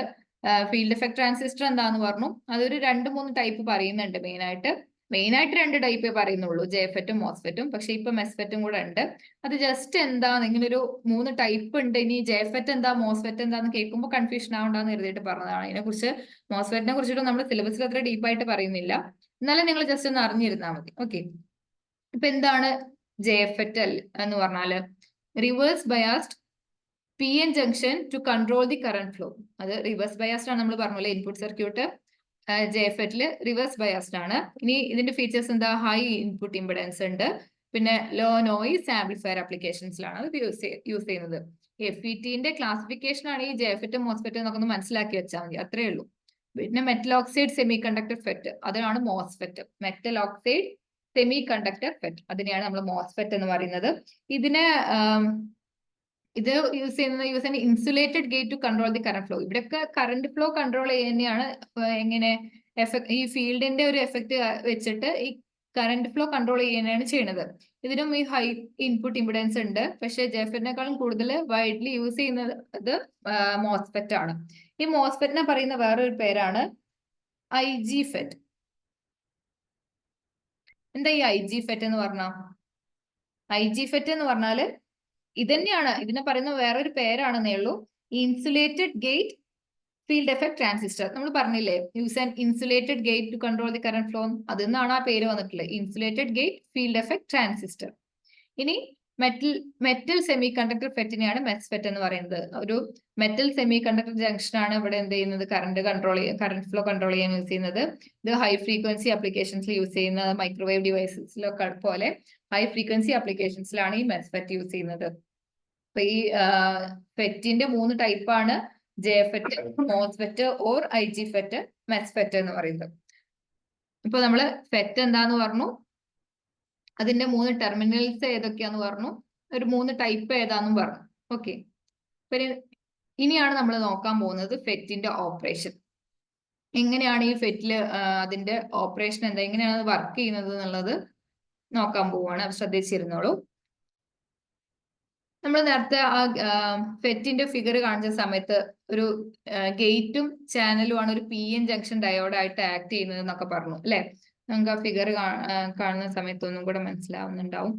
ഫീൽഡ് എഫക്ട് ട്രാൻസിസ്റ്റർ എന്താന്ന് പറഞ്ഞു. അതൊരു 2-3 ടൈപ്പ് പറയുന്നുണ്ട് മെയിൻ ആയിട്ട്. മെയിൻ ആയിട്ട് 2 ടൈപ്പേ പറയുന്നുള്ളൂ, ജെഫെറ്റും മോസ്ഫെറ്റും. പക്ഷെ ഇപ്പൊ മെസ്ഫെറ്റും കൂടെ ഉണ്ട്. അത് ജസ്റ്റ് എന്താ, ഇങ്ങനെ ഒരു 3 ടൈപ്പ് ഉണ്ട്. ഇനി ജെഫെറ്റ് എന്താ മോസ്ഫെറ്റ് എന്താന്ന് കേൾക്കുമ്പോൾ കൺഫ്യൂഷൻ ആവണ്ടെന്ന് കരുതിയിട്ട് പറഞ്ഞതാണ്. ഇതിനെ കുറിച്ച് മോസ്ഫെറ്റിനെ കുറിച്ചിട്ട് നമ്മൾ സിലബസിൽ അത്ര ഡീപ്പായിട്ട് പറയുന്നില്ല, എന്നാലും നിങ്ങൾ ജസ്റ്റ് ഒന്ന് അറിഞ്ഞിരുന്നാൽ മതി. ഓക്കെ, ഇപ്പൊ എന്താണ് ജെഫെറ്റ് എന്ന് പറഞ്ഞാല്? Reverse biased P N junction to control the current flow. അത് റിവേഴ്സ് ബയാസ്ഡ് ആണ് നമ്മൾ പറഞ്ഞല്ലേ, ഇൻപുട്ട് സർക്യൂട്ട് ജെഫെറ്റില് റിവേഴ്സ് ബയാസ്ഡ് ആണ്. ഇനി ഇതിന്റെ ഫീച്ചേഴ്സ് എന്താ? ഹൈ ഇൻപുട്ട് ഇമ്പിഡൻസ് ഉണ്ട്, പിന്നെ ലോ നോയിസ് ആംപ്ലിഫയർ ആപ്ലിക്കേഷൻസിലാണ് അത് യൂസ് ചെയ്യുന്നത്. FETന്റെ ക്ലാസിഫിക്കേഷൻ ആണ് ഈ ജെഫെറ്റ് മോസ്ഫെറ്റ് എന്നൊക്കെ ഒന്ന് മനസ്സിലാക്കി വെച്ചാൽ മതി, അത്രേ ഉള്ളൂ. പിന്നെ metal oxide semiconductor FET, അതാണ് MOSFET. Metal oxide semiconductor FET, അതിനെയാണ് നമ്മൾ മോസ്ഫെറ്റ് എന്ന് പറയുന്നത്. ഇതിന് ഇത് യൂസ് ചെയ്യുന്ന insulated gate to control the current flow. ഇവിടെയൊക്കെ കറന്റ് ഫ്ലോ കൺട്രോൾ ചെയ്യുന്നതാണ്. എങ്ങനെ? ഈ ഫീൽഡിന്റെ ഒരു എഫക്ട് വെച്ചിട്ട് ഈ കറന്റ് ഫ്ലോ കൺട്രോൾ ചെയ്യുന്നതാണ് ചെയ്യുന്നത്. ഇതിനും ഈ ഹൈ ഇൻപുട്ട് ഇമ്പിഡൻസ് ഉണ്ട്. പക്ഷെ ജെഫെറ്റിനേക്കാളും കൂടുതൽ വൈഡ്ലി യൂസ് ചെയ്യുന്നത് മോസ്ഫെറ്റ് ആണ്. ഈ മോസ്ഫെറ്റിനെ പറയുന്ന വേറൊരു പേരാണ് IG ഫെറ്റ്. എന്താ ഈ IG ഫെറ്റ് എന്ന് പറഞ്ഞാൽ? IG ഫെറ്റ് എന്ന് പറഞ്ഞാല് ഇതന്നെയാണ്, ഇതിനെ പറയുന്ന വേറൊരു പേരാണെന്നേ ഉള്ളൂ. Insulated gate field effect transistor. നമ്മൾ പറഞ്ഞില്ലേ, use an insulated gate to control the current flow, അതിൽ നിന്നാണ് ആ പേര് വന്നിട്ടുള്ളത്, insulated gate field effect transistor. ഇനി മെറ്റൽ സെമി കണ്ടക്ടർ ഫെറ്റിനെയാണ് മെസ്ഫെറ്റ് എന്ന് പറയുന്നത്. ഒരു മെറ്റൽ സെമി കണ്ടക്ടർ ജംഗ്ഷൻ ആണ് ഇവിടെ എന്ത് ചെയ്യുന്നത്? കറന്റ് ഫ്ലോ കൺട്രോൾ ചെയ്യാൻ യൂസ് ചെയ്യുന്നത്. ഇത് ഹൈ ഫ്രീക്വൻസി ആപ്ലിക്കേഷൻസിൽ യൂസ് ചെയ്യുന്ന മൈക്രോവേവ് ഡിവൈസസിലൊക്കെ പോലെ ഹൈ ഫ്രീക്വൻസി ആപ്ലിക്കേഷൻസിലാണ് ഈ മെസ്ഫെറ്റ് യൂസ് ചെയ്യുന്നത്. അപ്പൊ ഈ ഫെറ്റിന്റെ 3 ടൈപ്പാണ് ജെഫെറ്റ്, മോസ്ഫെറ്റ് ഓർ IG ഫെറ്റ്, മെസ്ഫെറ്റ് എന്ന് പറയുന്നത്. ഇപ്പൊ നമ്മള് ഫെറ്റ് എന്താന്ന് പറഞ്ഞു, അതിന്റെ 3 ടെർമിനൽസ് ഏതൊക്കെയാന്ന് പറഞ്ഞു, ഒരു 3 ടൈപ്പ് ഏതാന്നും പറഞ്ഞു. ഓക്കെ, ഇനിയാണ് നമ്മൾ നോക്കാൻ പോകുന്നത് ഫെറ്റിന്റെ ഓപ്പറേഷൻ. എങ്ങനെയാണ് ഈ ഫെറ്റില് അതിന്റെ ഓപ്പറേഷൻ എന്താ, എങ്ങനെയാണ് വർക്ക് ചെയ്യുന്നത് എന്നുള്ളത് നോക്കാൻ പോവാണ്. ശ്രദ്ധിച്ചിരുന്നോളൂ. നമ്മൾ നേരത്തെ ആ ഫെറ്റിന്റെ ഫിഗർ കാണിച്ച സമയത്ത് ഒരു ഗേറ്റും ചാനലും ആണ് ഒരു PN ജംഗ്ഷൻ ഡയോഡായിട്ട് ആക്ട് ചെയ്യുന്നത് എന്നൊക്കെ പറഞ്ഞു അല്ലെ? നമുക്ക് ആ ഫിഗർ കാണുന്ന സമയത്ത് ഒന്നും കൂടെ മനസ്സിലാവുന്നുണ്ടാവും.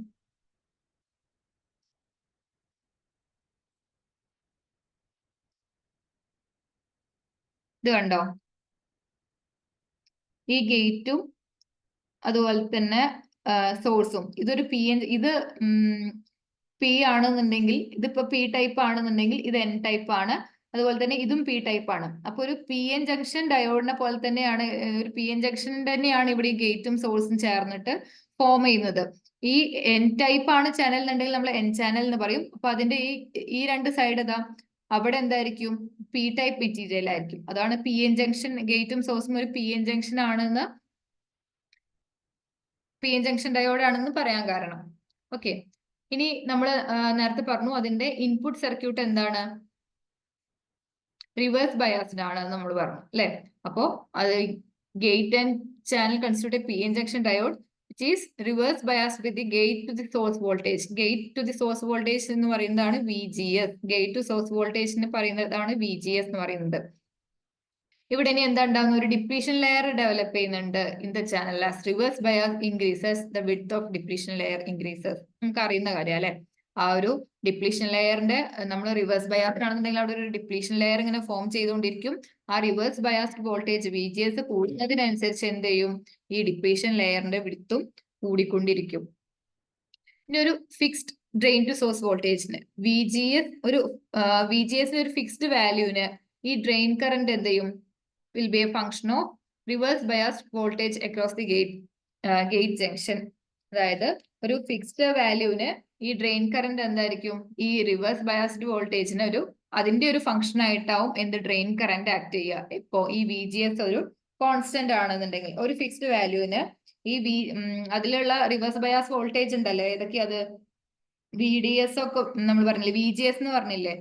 ഇത് കണ്ടോ? ഈ ഗേറ്റും അതുപോലെ തന്നെ സോഴ്സും, ഇതൊരു ഇത് P ആണെന്നുണ്ടെങ്കിൽ, ഇതിപ്പോ P ടൈപ്പ് ആണെന്നുണ്ടെങ്കിൽ ഇത് N ടൈപ്പ് ആണ്. അതുപോലെ തന്നെ ഇതും P ടൈപ്പ് ആണ്. അപ്പൊ ഒരു PN ജംഗ്ഷൻ ഡയോഡിനെ പോലെ തന്നെയാണ്, ഒരു PN ജംഗ്ഷൻ തന്നെയാണ് ഇവിടെ ഈ ഗേറ്റും സോഴ്സും ചേർന്നിട്ട് ഫോം ചെയ്യുന്നത്. ഈ N ടൈപ്പ് ആണ് ചാനൽ എന്നുണ്ടെങ്കിൽ നമ്മൾ N ചാനൽ എന്ന് പറയും. അപ്പൊ അതിന്റെ ഈ 2 സൈഡ് ഏതാ? അവിടെ എന്തായിരിക്കും? P ടൈപ്പ് മെറ്റീരിയൽ ആയിരിക്കും. അതാണ് PN ജംഗ്ഷൻ, ഗേറ്റും സോഴ്സും ഒരു PN ജംഗ്ഷൻ ആണെന്ന്, PN ജംഗ്ഷൻ ഡയോഡ് ആണെന്ന് പറയാൻ കാരണം. ഓക്കെ, ഇനി നമ്മൾ നേരത്തെ പറഞ്ഞു അതിന്റെ ഇൻപുട്ട് സർക്യൂട്ട് എന്താണ്? റിവേഴ്സ് ബയാസ്ഡ് ആണ് നമ്മൾ പറഞ്ഞു അല്ലെ? അപ്പോ അത് gate and channel consider PN junction diode which is reverse biased with the gate to the source voltage. Gate to the source voltage എന്ന് പറയുന്നതാണ് VGS. Gate to source voltage എന്ന് പറയുന്നതാണ് VGS എന്ന് പറയുന്നത്. ഇവിടെ ഇനി എന്താ ഉണ്ടാകുന്ന? ഒരു ഡിപ്ലീഷൻ ലെയർ ഡെവലപ്പ് ചെയ്യുന്നുണ്ട് in the channel. As reverse bias increases the width of depletion layer increases. നമുക്ക് അറിയുന്ന കാര്യം അല്ലെ? ആ ഒരു ഡിപ്ലീഷൻ ലെയറിന്റെ, നമ്മൾ റിവേഴ്സ് ബയാസ്ഡ് ആണെന്നുണ്ടെങ്കിൽ അവിടെ ഒരു ഡിപ്ലീഷൻ ലെയർ ഇങ്ങനെ ഫോം ചെയ്തുകൊണ്ടിരിക്കും. ആ റിവേഴ്സ് ബയാസ്ഡ് വോൾട്ടേജ് VGS കൂടുന്നതിനനുസരിച്ച് എന്ത് ചെയ്യും? ഈ ഡിപ്ലീഷൻ ലെയറിന്റെ വിഡ്ത്തും കൂടിക്കൊണ്ടിരിക്കും. ഇനി ഒരു ഫിക്സ്ഡ് ഡ്രെയിൻ ടു സോഴ്സ് വോൾട്ടേജിന് VGS ഒരു ഫിക്സ്ഡ് വാല്യൂവിന് ഈ ഡ്രെയിൻ കറന്റ് എന്ത് ചെയ്യും? will be a function of reverse biased voltage across the gate junction. അതായത് ഒരു ഫിക്സ്ഡ് വാല്യൂവിന് ഈ ഡ്രെയിൻ കറന്റ് എന്തായിരിക്കും? ഈ റിവേഴ്സ് ബയാസ്ഡ് വോൾട്ടേജിന് അതിന്റെ ഒരു ഫംഗ്ഷൻ ആയിട്ടാവും എന്ത്? ഡ്രെയിൻ കറന്റ് ആക്ട് ചെയ്യുക. ഇപ്പോ ഈ VGS ഒരു കോൺസ്റ്റന്റ് ആണെന്നുണ്ടെങ്കിൽ ഒരു ഫിക്സ്ഡ് വാല്യൂവിന് ഈ അതിലുള്ള റിവേഴ്സ് ബയാസ് വോൾട്ടേജ് ഉണ്ടല്ലോ, ഏതൊക്കെയാ അത്? VDS ഒക്കെ നമ്മൾ പറഞ്ഞില്ലേ, VGS എന്ന് പറഞ്ഞില്ലേ?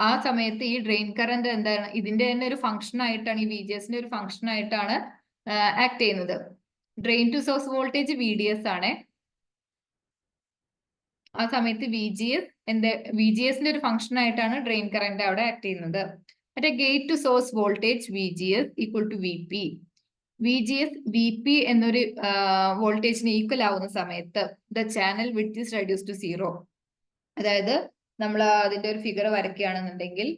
ആ സമയത്ത് ഈ ഡ്രെയിൻ കറന്റ് എന്താണ്? ഇതിന്റെ തന്നെ ഒരു ഫംഗ്ഷൻ ആയിട്ടാണ്, ഈ VGSന്റെ ഒരു ഫംഗ്ഷൻ ആയിട്ടാണ് ആക്ട് ചെയ്യുന്നത്. Drain to source voltage VDS ആണ്. ആ സമയത്ത് VGSന്റെ ഒരു ഫംഗ്ഷൻ ആയിട്ടാണ് ഡ്രെയിൻ കറന്റ് അവിടെ ആക്ട് ചെയ്യുന്നത്. മറ്റേ gate to source voltage VGS equal to VP. VGS VP എന്നൊരു വോൾട്ടേജിന് ഈക്വൽ ആവുന്ന സമയത്ത് the channel width is reduce to 0. അതായത് നമ്മൾ അതിന്റെ ഒരു ഫിഗർ വരയ്ക്കുകയാണെന്നുണ്ടെങ്കിൽ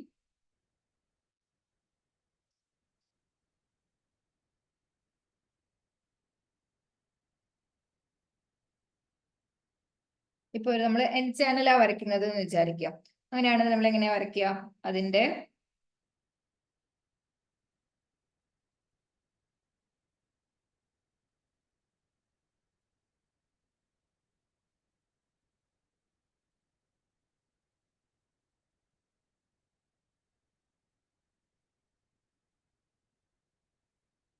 ഇപ്പൊ നമ്മൾ N ചാനലാ വരയ്ക്കുന്നത് എന്ന് വിചാരിക്കാം. അങ്ങനെയാണെങ്കിൽ നമ്മൾ എങ്ങനെയാ വരയ്ക്കുക? അതിന്റെ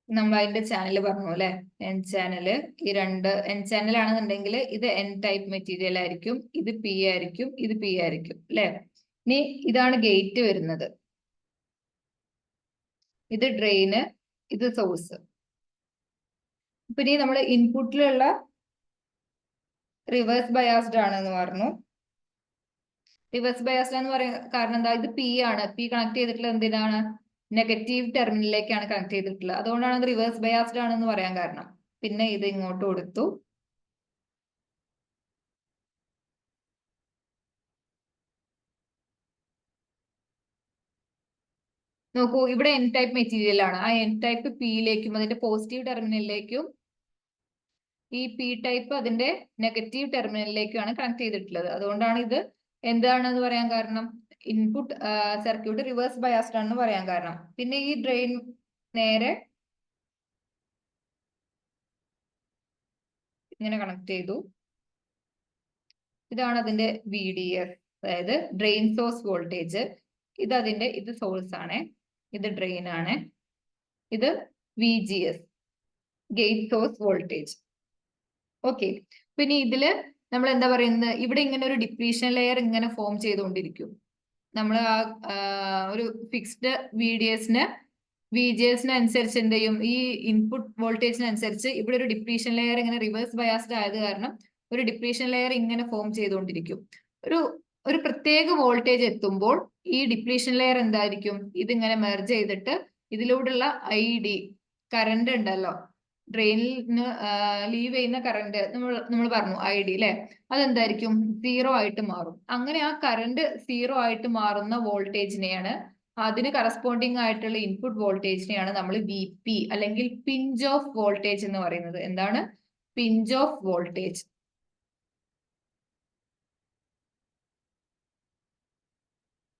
നമ്മൾ അതിന്റെ ചാനൽ പറഞ്ഞു അല്ലെ, N ചാനൽ. ഈ രണ്ട് N ചാനൽ ആണെന്നുണ്ടെങ്കിൽ ഇത് N ടൈപ്പ് മെറ്റീരിയൽ ആയിരിക്കും, ഇത് P ആയിരിക്കും, ഇത് P ആയിരിക്കും അല്ലെ. ഇനി ഇതാണ് ഗേറ്റ് വരുന്നത്, ഇത് ഡ്രെയിന്, ഇത് സോഴ്സ്. പിന്നെ നമ്മൾ ഇൻപുട്ടിലുള്ള റിവേഴ്സ് ബയാസ്ഡ് ആണെന്ന് പറഞ്ഞു. റിവേഴ്സ് ബയാസ്ഡ് എന്ന് പറയാൻ കാരണം എന്താ? ഇത് P ആണ്. P കണക്ട് ചെയ്തിട്ടുള്ളത് എന്തിനാണ്? നെഗറ്റീവ് ടെർമിനലിലേക്കാണ് കണക്ട് ചെയ്തിട്ടുള്ളത്. അതുകൊണ്ടാണ് ഇത് റിവേഴ്സ് ബയാസ്ഡ് ആണെന്ന് പറയാൻ കാരണം. പിന്നെ ഇത് ഇങ്ങോട്ട് കൊടുത്തു. നോക്കൂ, ഇവിടെ N ടൈപ്പ് മെറ്റീരിയൽ ആണ്. ആ N ടൈപ്പ് Pയിലേക്കും അതിന്റെ പോസിറ്റീവ് ടെർമിനലിലേക്കും ഈ P ടൈപ്പ് അതിന്റെ നെഗറ്റീവ് ടെർമിനലിലേക്കാണ് കണക്ട് ചെയ്തിട്ടുള്ളത്. അതുകൊണ്ടാണ് ഇത് എന്താണെന്ന് പറയാൻ കാരണം, ഇൻപുട്ട് സർക്യൂട്ട് റിവേഴ്സ് ബയാസ്ഡ് ആണെന്ന് പറയാൻ കാരണം. പിന്നെ ഈ ഡ്രെയിൻ നേരെ ഇങ്ങനെ കണക്ട് ചെയ്തു. ഇതാണ് അതിന്റെ VDS, അതായത് ഡ്രെയിൻ സോഴ്സ് വോൾട്ടേജ്. ഇത് സോഴ്സ് ആണ്, ഇത് ഡ്രെയിൻ ആണ്, ഇത് VGS gate source voltage. Okay. പിന്നെ ഇതില് നമ്മൾ എന്താ പറയുന്നത്, ഇവിടെ ഇങ്ങനെ ഒരു ഡിപ്ലീഷൻ ലെയർ ഇങ്ങനെ ഫോം ചെയ്തുകൊണ്ടിരിക്കും. നമ്മൾ ഒരു ഫിക്സ്ഡ് VGS അനുസരിച്ച് എന്ത് ചെയ്യും, ഈ ഇൻപുട്ട് വോൾട്ടേജിനനുസരിച്ച് ഇവിടെ ഒരു ഡിപ്ലീഷൻ ലെയർ ഇങ്ങനെ റിവേഴ്സ് ബയാസ്ഡ് ആയത് കാരണം ഒരു ഡിപ്ലീഷൻ ലെയർ ഇങ്ങനെ ഫോം ചെയ്തുകൊണ്ടിരിക്കും. ഒരു പ്രത്യേക വോൾട്ടേജ് എത്തുമ്പോൾ ഈ ഡിപ്ലീഷൻ ലെയർ എന്തായിരിക്കും, ഇതിങ്ങനെ മെർജ് ചെയ്തിട്ട് ഇതിലൂടെയുള്ള ID കറണ്ട് ഉണ്ടല്ലോ, ഡ്രെയിനിൽ ലീവ് ചെയ്യുന്ന കറണ്ട് നമ്മൾ പറഞ്ഞു ID അല്ലെ, അതെന്തായിരിക്കും? 0 ആയിട്ട് മാറും. അങ്ങനെ ആ കറണ്ട് 0 ആയിട്ട് മാറുന്ന വോൾട്ടേജിനെയാണ്, അതിന് കറസ്പോണ്ടിങ് ആയിട്ടുള്ള ഇൻപുട്ട് വോൾട്ടേജിനെയാണ് നമ്മൾ VP അല്ലെങ്കിൽ പിഞ്ച് ഓഫ് വോൾട്ടേജ് എന്ന് പറയുന്നത്. എന്താണ് പിഞ്ച് ഓഫ് വോൾട്ടേജ്?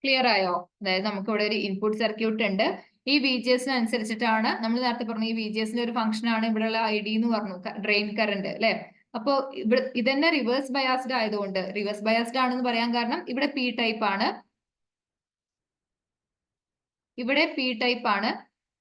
ക്ലിയർ ആയോ? അതായത് നമുക്ക് ഇവിടെ ഒരു ഇൻപുട്ട് സർക്യൂട്ട് ഉണ്ട്. ഈ VGS അനുസരിച്ചിട്ടാണ്, നമ്മൾ നേരത്തെ പറഞ്ഞു ഈ VGSന്റെ ഒരു ഫംഗ്ഷൻ ആണ് ഇവിടെയുള്ള ID എന്ന് പറഞ്ഞു, ഡ്രെയിൻ കറണ്ട് അല്ലെ. അപ്പോ ഇവിടെ ഇതന്നെ റിവേഴ്സ് ബയാസ്ഡ് ആയതുകൊണ്ട്, റിവേഴ്സ് ബയാസ്ഡ് ആണെന്ന് പറയാൻ കാരണം ഇവിടെ P ടൈപ്പ് ആണ്, ഇവിടെ P ടൈപ്പ് ആണ്,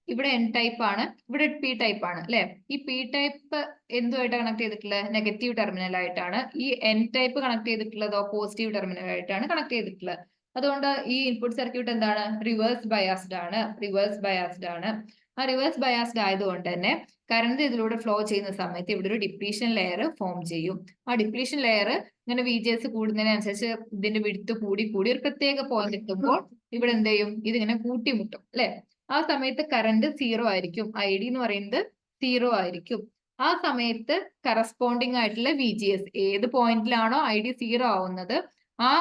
ഇവിടെ N ടൈപ്പ് ആണ്, ഇവിടെ P ടൈപ്പ് ആണ് അല്ലെ. ഈ P ടൈപ്പ് എന്തുമായിട്ട് കണക്ട് ചെയ്തിട്ടുള്ളത്? നെഗറ്റീവ് ടെർമിനൽ ആയിട്ടാണ്. ഈ N ടൈപ്പ് കണക്ട് ചെയ്തിട്ടുള്ളതോ പോസിറ്റീവ് ടെർമിനൽ ആയിട്ടാണ് കണക്ട് ചെയ്തിട്ടുള്ളത്. അതുകൊണ്ട് ഈ ഇൻപുട്ട് സർക്യൂട്ട് എന്താണ്? റിവേഴ്സ് ബയാസ്ഡ് ആണ്, റിവേഴ്സ് ബയാസ്ഡ് ആണ്. ആ റിവേഴ്സ് ബയാസ്ഡ് ആയതുകൊണ്ട് തന്നെ കറണ്ട് ഇതിലൂടെ ഫ്ലോ ചെയ്യുന്ന സമയത്ത് ഇവിടെ ഒരു ഡിപ്ലീഷൻ ലെയർ ഫോം ചെയ്യും. ആ ഡിപ്ലീഷൻ ലെയർ ഇങ്ങനെ VGS കൂടുന്നതിനനുസരിച്ച് ഇതിന്റെ വിഡ്ത്ത് കൂടി കൂടി ഒരു പ്രത്യേക പോയിന്റ് എത്തുമ്പോൾ ഇവിടെ എന്ത് ചെയ്യും? ഇതിങ്ങനെ കൂട്ടിമുട്ടും അല്ലെ. ആ സമയത്ത് കറണ്ട് 0 ആയിരിക്കും, ID എന്ന് പറയുന്നത് 0 ആയിരിക്കും. ആ സമയത്ത് കറസ്പോണ്ടിങ് ആയിട്ടുള്ള VGS ഏത് പോയിന്റിലാണോ ID 0 ആവുന്നത്, ആ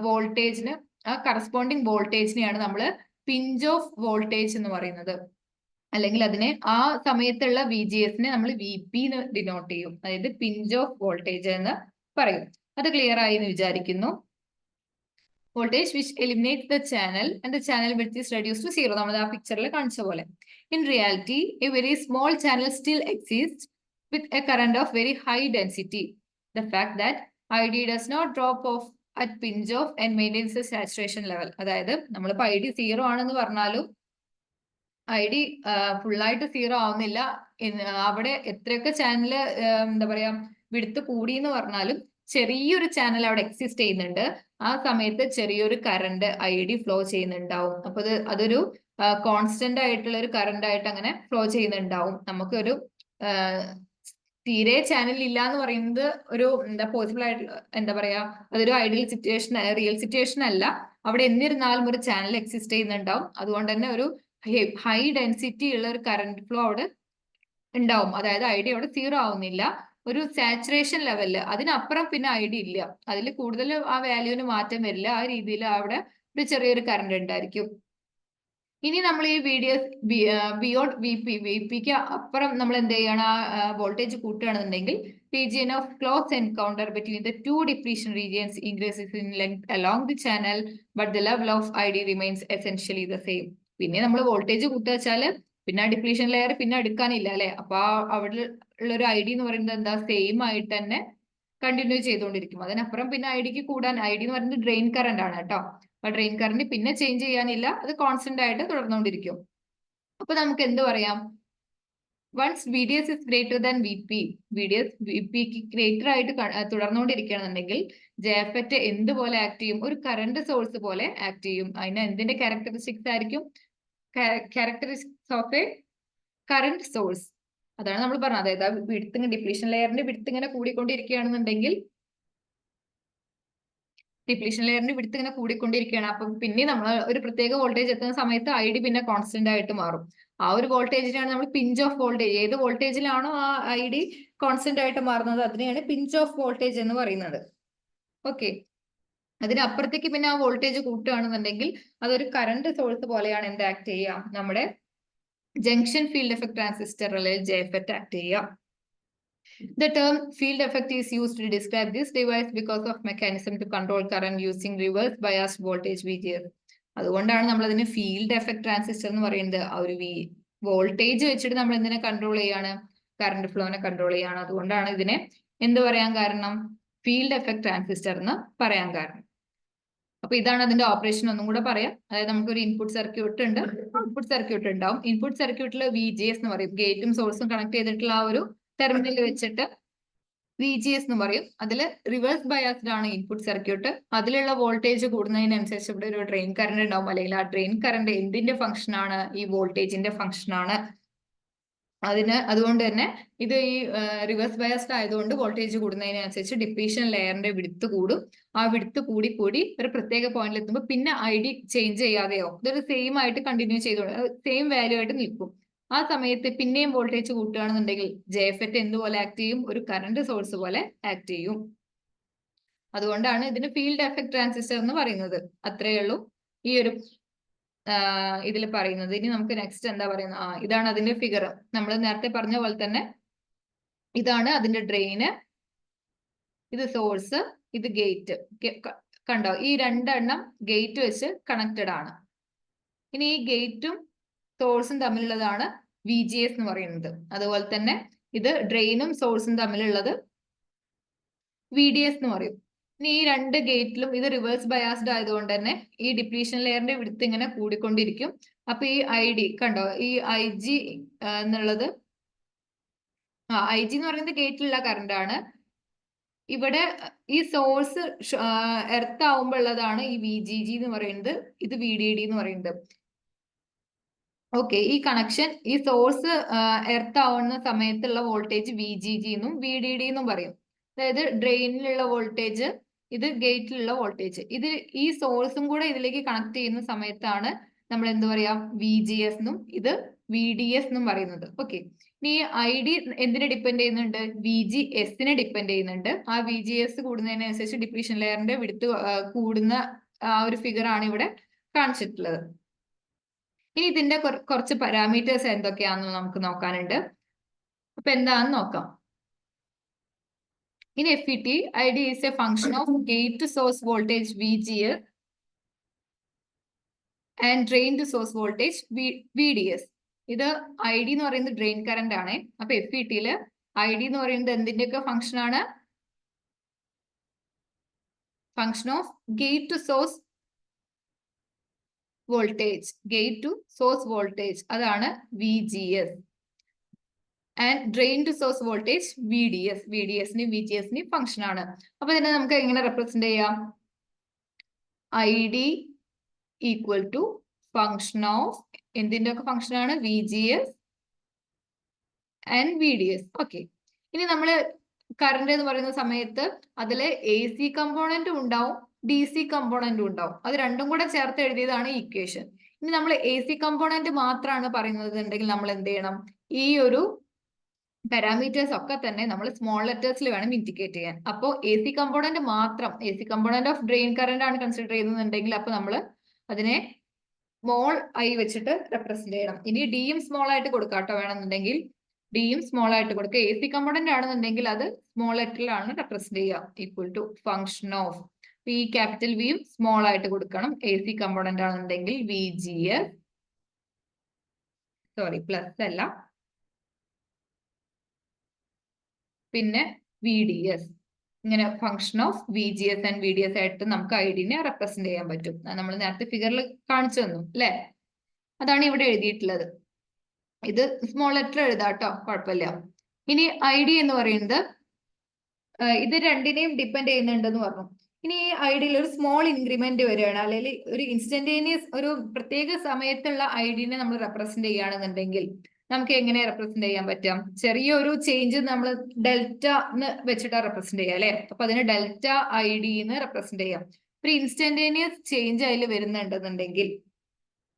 വോൾട്ടേജിന്, ആ കറസ്പോണ്ടിങ് വോൾട്ടേജിനെയാണ് നമ്മൾ പിഞ്ച് ഓഫ് വോൾട്ടേജ് എന്ന് പറയുന്നത്. അല്ലെങ്കിൽ അതിനെ ആ സമയത്തുള്ള VGSനെ നമ്മൾ VP എന്ന് ഡിനോട്ട് ചെയ്യും, അതായത് പിഞ്ച് ഓഫ് വോൾട്ടേജ് എന്ന് പറയും. അത് ക്ലിയർ ആയി എന്ന് വിചാരിക്കുന്നു. voltage which eliminates the channel and the channel width is reduced to 0. നമ്മൾ ആ പിക്ചറിൽ കാണിച്ച പോലെ. In reality, a very small channel still exists with a current of very high density. The fact that ID does not drop off at pinch off and maintains the saturation level. അതായത് നമ്മളിപ്പോൾ ID 0 ആണെന്ന് പറഞ്ഞാലും ID ഫുള്ളായിട്ട് 0 ആവുന്നില്ല. അവിടെ എത്രയൊക്കെ ചാനൽ എന്താ പറയാ വിഡ്ത്ത് കൂടി എന്ന് പറഞ്ഞാലും ചെറിയൊരു ചാനൽ അവിടെ എക്സിസ്റ്റ് ചെയ്യുന്നുണ്ട്. ആ സമയത്ത് ചെറിയൊരു കറണ്ട് ID ഫ്ലോ ചെയ്യുന്നുണ്ടാവും. അപ്പൊ അതൊരു കോൺസ്റ്റന്റ് ആയിട്ടുള്ള ഒരു കറണ്ട് ആയിട്ട് അങ്ങനെ ഫ്ലോ ചെയ്യുന്നുണ്ടാവും. നമുക്കൊരു തീരെ ചാനൽ ഇല്ല എന്ന് പറയുന്നത് ഒരു പോസിബിൾ ആയിട്ടുള്ള എന്താ പറയാ, അതൊരു ഐഡിയൽ സിറ്റുവേഷൻ, റിയൽ സിറ്റുവേഷൻ അല്ല. അവിടെ എന്നിരുന്നാലും ഒരു ചാനൽ എക്സിസ്റ്റ് ചെയ്യുന്നുണ്ടാവും. അതുകൊണ്ട് തന്നെ ഒരു ഹൈ ഡെൻസിറ്റി ഉള്ള ഒരു കറണ്ട് ഫ്ലോ അവിടെ ഉണ്ടാവും. അതായത് ഐ ഡി അവിടെ 0 ആവുന്നില്ല, ഒരു സാച്ചുറേഷൻ ലെവലില്, അതിനപ്പുറം പിന്നെ ഐ ഡി ഇല്ല, അതിൽ കൂടുതൽ ആ വാല്യൂവിന് മാറ്റം വരില്ല, ആ രീതിയിൽ അവിടെ ഒരു ചെറിയൊരു കറണ്ട് ഉണ്ടായിരിക്കും. ഇനി നമ്മൾ ഈ ബിയോണ്ട് വി പിക്ക് അപ്പുറം നമ്മൾ എന്ത് ചെയ്യണം, ആ voltage കൂട്ടുകയാണെന്നുണ്ടെങ്കിൽ region of close encounter between the two depletion regions increases in length along the channel, but the level of ID remains essentially the same. പിന്നെ നമ്മൾ വോൾട്ടേജ് കൂട്ടുക വെച്ചാല് പിന്നെ ഡിപ്ലീഷൻ ലെയർ പിന്നെ എടുക്കാനില്ല അല്ലെ, അപ്പൊ അവിടെ ഉള്ള ഒരു ഐ ഡി എന്ന് പറയുന്നത് എന്താ, സെയിം ആയിട്ട് തന്നെ കണ്ടിന്യൂ ചെയ്തുകൊണ്ടിരിക്കും. അതിനപ്പുറം പിന്നെ ഐ ഡിക്ക് കൂടാൻ, ഐ ഡി എന്ന് പറയുന്നത് ഡ്രെയിൻ കറന്റ് ആണ് കേട്ടോ, അപ്പൊ ഡ്രെയിൻ കറന്റ് പിന്നെ ചേഞ്ച് ചെയ്യാനില്ല, അത് കോൺസ്റ്റന്റ് ആയിട്ട് തുടർന്നുകൊണ്ടിരിക്കും. അപ്പൊ നമുക്ക് എന്ത് പറയാം, once V D S is greater than V P, V D S V പിക്ക് ഗ്രേറ്റർ ആയിട്ട് തുടർന്നുകൊണ്ടിരിക്കുകയാണെന്നുണ്ടെങ്കിൽ ജെഫെറ്റ് എന്തുപോലെ ആക്ട് ചെയ്യും, ഒരു കറന്റ് സോഴ്സ് പോലെ ആക്ട് ചെയ്യും. അതിന് എന്തിന്റെ ക്യാരക്ടറിസ്റ്റിക്സ് ആയിരിക്കും, characteristics of A current source. അതാണ് നമ്മൾ പറഞ്ഞത്, അതായത് വിഡ്ത്ത്, ഡിപ്ലീഷൻ ലെയറിന്റെ വിഡ്ത്ത് ഇങ്ങനെ കൂടിക്കൊണ്ടിരിക്കുകയാണെന്നുണ്ടെങ്കിൽ, ഡിപ്ലീഷൻ ലെയറിന്റെ വിഡ്ത്ത് ഇങ്ങനെ കൂടിക്കൊണ്ടിരിക്കുകയാണ്, അപ്പം പിന്നെ നമ്മൾ ഒരു പ്രത്യേക വോൾട്ടേജ് എത്തുന്ന സമയത്ത് ഐ ഡി പിന്നെ കോൺസ്റ്റന്റ് ആയിട്ട് മാറും. ആ ഒരു വോൾട്ടേജിനാണ് നമ്മൾ പിഞ്ച് ഓഫ് വോൾട്ടേജ്, ഏത് വോൾട്ടേജിലാണോ ആ ഐ ഡി കോൺസ്റ്റന്റ് ആയിട്ട് മാറുന്നത് അതിനെയാണ് പിഞ്ച് ഓഫ് വോൾട്ടേജ് എന്ന് പറയുന്നത്. ഓക്കെ, അതിനപ്പുറത്തേക്ക് പിന്നെ ആ വോൾട്ടേജ് കൂട്ടുകയാണെന്നുണ്ടെങ്കിൽ അതൊരു കറന്റ് സോഴ്സ് പോലെയാണ് എന്ത് ആക്ട് ചെയ്യുക, നമ്മുടെ ജംഗ്ഷൻ ഫീൽഡ് എഫക്ട് ട്രാൻസിസ്റ്റർ അല്ലെങ്കിൽ ജെഫെറ്റ് ആക്ട് ചെയ്യുക. The term field effect is used to describe this device because of mechanism to control current using reverse biased voltage VGS. അതുകൊണ്ടാണ് നമ്മൾ അതിന് ഫീൽഡ് എഫക്ട് ട്രാൻസിസ്റ്റർ എന്ന് പറയുന്നത്. ആ ഒരു വോൾട്ടേജ് വെച്ചിട്ട് നമ്മൾ എന്തിനെ കൺട്രോൾ ചെയ്യാണ്, കറണ്ട് ഫ്ലോനെ കൺട്രോൾ ചെയ്യാണ്. അതുകൊണ്ടാണ് ഇതിനെ എന്ത് പറയാൻ കാരണം, ഫീൽഡ് എഫക്ട് ട്രാൻസിസ്റ്റർ എന്ന് പറയാൻ കാരണം. അപ്പൊ ഇതാണ് അതിന്റെ ഓപ്പറേഷൻ, ഒന്നും കൂടെ പറയാം. അതായത് നമുക്കൊരു ഇൻപുട്ട് സർക്യൂട്ട് ഉണ്ട്, ഔട്ട്പുട്ട് സർക്യൂട്ട് ഉണ്ടാവും. ഇൻപുട്ട് സർക്യൂട്ടിൽ VGS എന്ന് പറയും, ഗേറ്റും സോഴ്സും കണക്ട് ചെയ്തിട്ടുള്ള ആ ഒരു ടെർമിനൽ വെച്ചിട്ട് VGS എന്ന് പറയും. അതിൽ റിവേഴ്സ് ബയാസ്ഡ് ആണ് ഇൻപുട്ട് സർക്യൂട്ട്. അതിലുള്ള വോൾട്ടേജ് കൂടുന്നതിനനുസരിച്ച് ഇവിടെ ഒരു ഡ്രെയിൻ കറണ്ട് ഉണ്ടാവും, അല്ലെങ്കിൽ ആ ഡ്രെയിൻ കറണ്ട് എന്തിന്റെ ഫംഗ്ഷൻ ആണ്, ഈ വോൾട്ടേജിന്റെ ഫംഗ്ഷൻ ആണ്. അതുകൊണ്ട് തന്നെ ഇത് ഈ റിവേഴ്സ് ബയാസ്ഡ് ആയതുകൊണ്ട് വോൾട്ടേജ് കൂടുന്നതിനനുസരിച്ച് ഡിപ്ലീഷൻ ലെയറിന്റെ വിഡ്ത്ത് കൂടും. ആ വിഡ്ത്ത് കൂടി ഒരു പ്രത്യേക പോയിന്റിൽ എത്തുമ്പോൾ പിന്നെ ഐ ഡി ചേഞ്ച് ചെയ്യാതെയോ ഇതൊരു സെയിം ആയിട്ട് കണ്ടിന്യൂ ചെയ്തോളൂ, സെയിം വാല്യൂ ആയിട്ട് നിൽക്കും. ആ സമയത്ത് പിന്നെയും വോൾട്ടേജ് കൂട്ടുകയാണെന്നുണ്ടെങ്കിൽ ജെഫെറ്റ് എന്തുപോലെ ആക്ട് ചെയ്യും, ഒരു കറണ്ട് സോഴ്സ് പോലെ ആക്ട് ചെയ്യും. അതുകൊണ്ടാണ് ഇതിന് ഫീൽഡ് എഫക്ട് ട്രാൻസിസ്റ്റർ എന്ന് പറയുന്നത്. അത്രയേ ഉള്ളൂ ഈ ഒരു ഇതിൽ പറയുന്നത്. ഇനി നമുക്ക് നെക്സ്റ്റ് എന്താ പറയുന്നത്, ഇതാണ് അതിന്റെ ഫിഗർ. നമ്മൾ നേരത്തെ പറഞ്ഞ പോലെ തന്നെ ഇതാണ് അതിന്റെ ഡ്രെയിന്, ഇത് സോഴ്സ്, ഇത് ഗേറ്റ്. കണ്ടോ, ഈ രണ്ടെണ്ണം ഗേറ്റ് വെച്ച് കണക്റ്റഡ് ആണ്. ഇനി ഈ ഗേറ്റും സോഴ്സും തമ്മിലുള്ളതാണ് VGS എന്ന് പറയുന്നത്. അതുപോലെ തന്നെ ഇത് ഡ്രെയിനും സോഴ്സും തമ്മിലുള്ളത് VDS എന്ന് പറയും. ഇനി ഈ രണ്ട് ഗേറ്റിലും ഇത് റിവേഴ്സ് ബയാസ്ഡ് ആയതുകൊണ്ട് തന്നെ ഈ ഡിപ്ലീഷൻ ലെയറിന്റെ വിഡ്ത്ത് ഇങ്ങനെ കൂടിക്കൊണ്ടിരിക്കും. അപ്പൊ ഈ ID കണ്ടോ, ഈ IG എന്നുള്ളത്, IG എന്ന് പറയുന്നത് ഗേറ്റിലുള്ള കറണ്ട് ആണ്. ഇവിടെ ഈ സോഴ്സ് എർത്ത് ആവുമ്പോൾ ഉള്ളതാണ് ഈ VGG എന്ന് പറയുന്നത്, ഇത് VDD എന്ന് പറയുന്നത്. ഓക്കെ, ഈ കണക്ഷൻ, ഈ സോഴ്സ് എർത്ത് ആവുന്ന സമയത്തുള്ള വോൾട്ടേജ് VGG എന്നും VDD എന്നും പറയും. അതായത് ഡ്രെയിനിലുള്ള വോൾട്ടേജ്, ഇത് ഗേറ്റിലുള്ള വോൾട്ടേജ്, ഇത് ഈ സോഴ്സും കൂടെ ഇതിലേക്ക് കണക്ട് ചെയ്യുന്ന സമയത്താണ് നമ്മൾ എന്ത് പറയാ, VGS എന്നും ഇത് VDS എന്നും പറയുന്നത്. ഓക്കെ, ഇനി ID എന്തിനെ ഡിപ്പെൻഡ് ചെയ്യുന്നുണ്ട്, VGS-നെ ഡിപ്പെൻഡ് ചെയ്യുന്നുണ്ട്. ആ VGS കൂടുന്നതിനനുസരിച്ച് ഡിപ്ലീഷൻ ലെയറിന്റെ വിഡ്ത്ത് കൂടുന്ന ആ ഒരു ഫിഗർ ആണ് ഇവിടെ കാണിച്ചിട്ടുള്ളത്. ഇനി ഇതിന്റെ കുറച്ച് പാരാമീറ്റേഴ്സ് എന്തൊക്കെയാണെന്ന് നമുക്ക് നോക്കാനുണ്ട്. അപ്പൊ എന്താണെന്ന് നോക്കാം. In FET, ID is a function of gate to source voltage VGS and drain to source voltage VDS. ഇത് ID എന്ന് പറയുന്നത് ഡ്രെയിൻ കറന്റ് ആണ്. അപ്പൊ FET-ല് ID എന്ന് പറയുന്നത് എന്തിന്റെയൊക്കെ ഫംഗ്ഷൻ ആണ്, function of gate to source voltage, gate to source voltage, അതാണ് VGS. And drain to source voltage VDS. VDS-ന് VGS-ന് ഫംഗ്ഷൻ ആണ്. അപ്പൊ ഇതിനെ നമുക്ക് എങ്ങനെ റെപ്രസെന്റ് ചെയ്യാം, ID equal to function of എന്തിന്റെ ഒക്കെ ഫംഗ്ഷൻ ആണ്, VGS ആൻഡ് VDS. ഓക്കെ, ഇനി നമ്മൾ കറണ്ട് എന്ന് പറയുന്ന സമയത്ത് അതിലെ AC കമ്പോണന്റും ഉണ്ടാവും, DC കമ്പോണന്റും ഉണ്ടാവും. അത് രണ്ടും കൂടെ ചേർത്ത് എഴുതിയതാണ് ഈ ഇക്വേഷൻ. ഇനി നമ്മൾ AC കമ്പോണന്റ് മാത്രമാണ് പറയുന്നത് ഉണ്ടെങ്കിൽ നമ്മൾ എന്ത് ചെയ്യണം, ഈ ഒരു പാരാമീറ്റേഴ്സ് ഒക്കെ തന്നെ നമ്മൾ സ്മോൾ ലെറ്റേഴ്സിൽ വേണം ഇൻഡിക്കേറ്റ് ചെയ്യാൻ. അപ്പോൾ എ സി കമ്പോണന്റ് മാത്രം, A C component of drain current ആണ് കൺസിഡർ ചെയ്യുന്നുണ്ടെങ്കിൽ അപ്പൊ നമ്മൾ അതിനെ സ്മോൾ ഐ വെച്ചിട്ട് റെപ്രസെന്റ് ചെയ്യണം. ഇനി ഡിയും സ്മോൾ ആയിട്ട് കൊടുക്കാം കേട്ടോ, വേണമെന്നുണ്ടെങ്കിൽ ഡിയും സ്മോൾ ആയിട്ട് കൊടുക്കുക. എ സി കമ്പോണന്റ് ആണെന്നുണ്ടെങ്കിൽ അത് സ്മോൾ ലെറ്ററിലാണ് റെപ്രസെന്റ് ചെയ്യുക. ഈക്വൽ ടു ഫംഗ്ഷൻ ഓഫ് ഈ ക്യാപിറ്റൽ വിയും സ്മോൾ ആയിട്ട് കൊടുക്കണം. എ സി കമ്പോണന്റ് ആണെന്നുണ്ടെങ്കിൽ V G S, sorry plus അല്ല, പിന്നെ വി ഡി എസ്. ഇങ്ങനെ function of V G S and V D S ആയിട്ട് നമുക്ക് ഐഡിനെ റെപ്രസെന്റ് ചെയ്യാൻ പറ്റും. നമ്മൾ നേരത്തെ ഫിഗറിൽ കാണിച്ചു തന്നു അല്ലെ, അതാണ് ഇവിടെ എഴുതിയിട്ടുള്ളത്. ഇത് സ്മോൾ ലെറ്റർ എഴുതാട്ടോ, കുഴപ്പമില്ല. ഇനി ഐ ഡി എന്ന് പറയുന്നത് ഇത് രണ്ടിനെയും ഡിപ്പെൻഡ് ചെയ്യുന്നുണ്ടെന്ന് പറഞ്ഞു. ഇനി ഈ ഐ ഡിയിൽ ഒരു സ്മോൾ ഇൻക്രിമെന്റ് വരികയാണ്, അല്ലെങ്കിൽ ഒരു ഇൻസ്റ്റന്റേനിയസ് ഒരു പ്രത്യേക സമയത്തുള്ള ഐ ഡിനെ നമ്മൾ റെപ്രസെന്റ് ചെയ്യുകയാണെന്നുണ്ടെങ്കിൽ നമുക്ക് എങ്ങനെ റെപ്രസെന്റ് ചെയ്യാൻ പറ്റാം? ചെറിയൊരു ചേഞ്ച് നമ്മൾ ഡെൽറ്റ എന്ന് വെച്ചിട്ടാണ് റെപ്രസെന്റ് ചെയ്യുക അല്ലെ. അപ്പൊ അതിന് ഡെൽറ്റ ഐ ഡി എന്ന് റെപ്രസെന്റ് ചെയ്യാം. ഒരു ഇൻസ്റ്റന്റേനിയസ് ചേഞ്ച് അതിൽ വരുന്നുണ്ടെന്നുണ്ടെങ്കിൽ,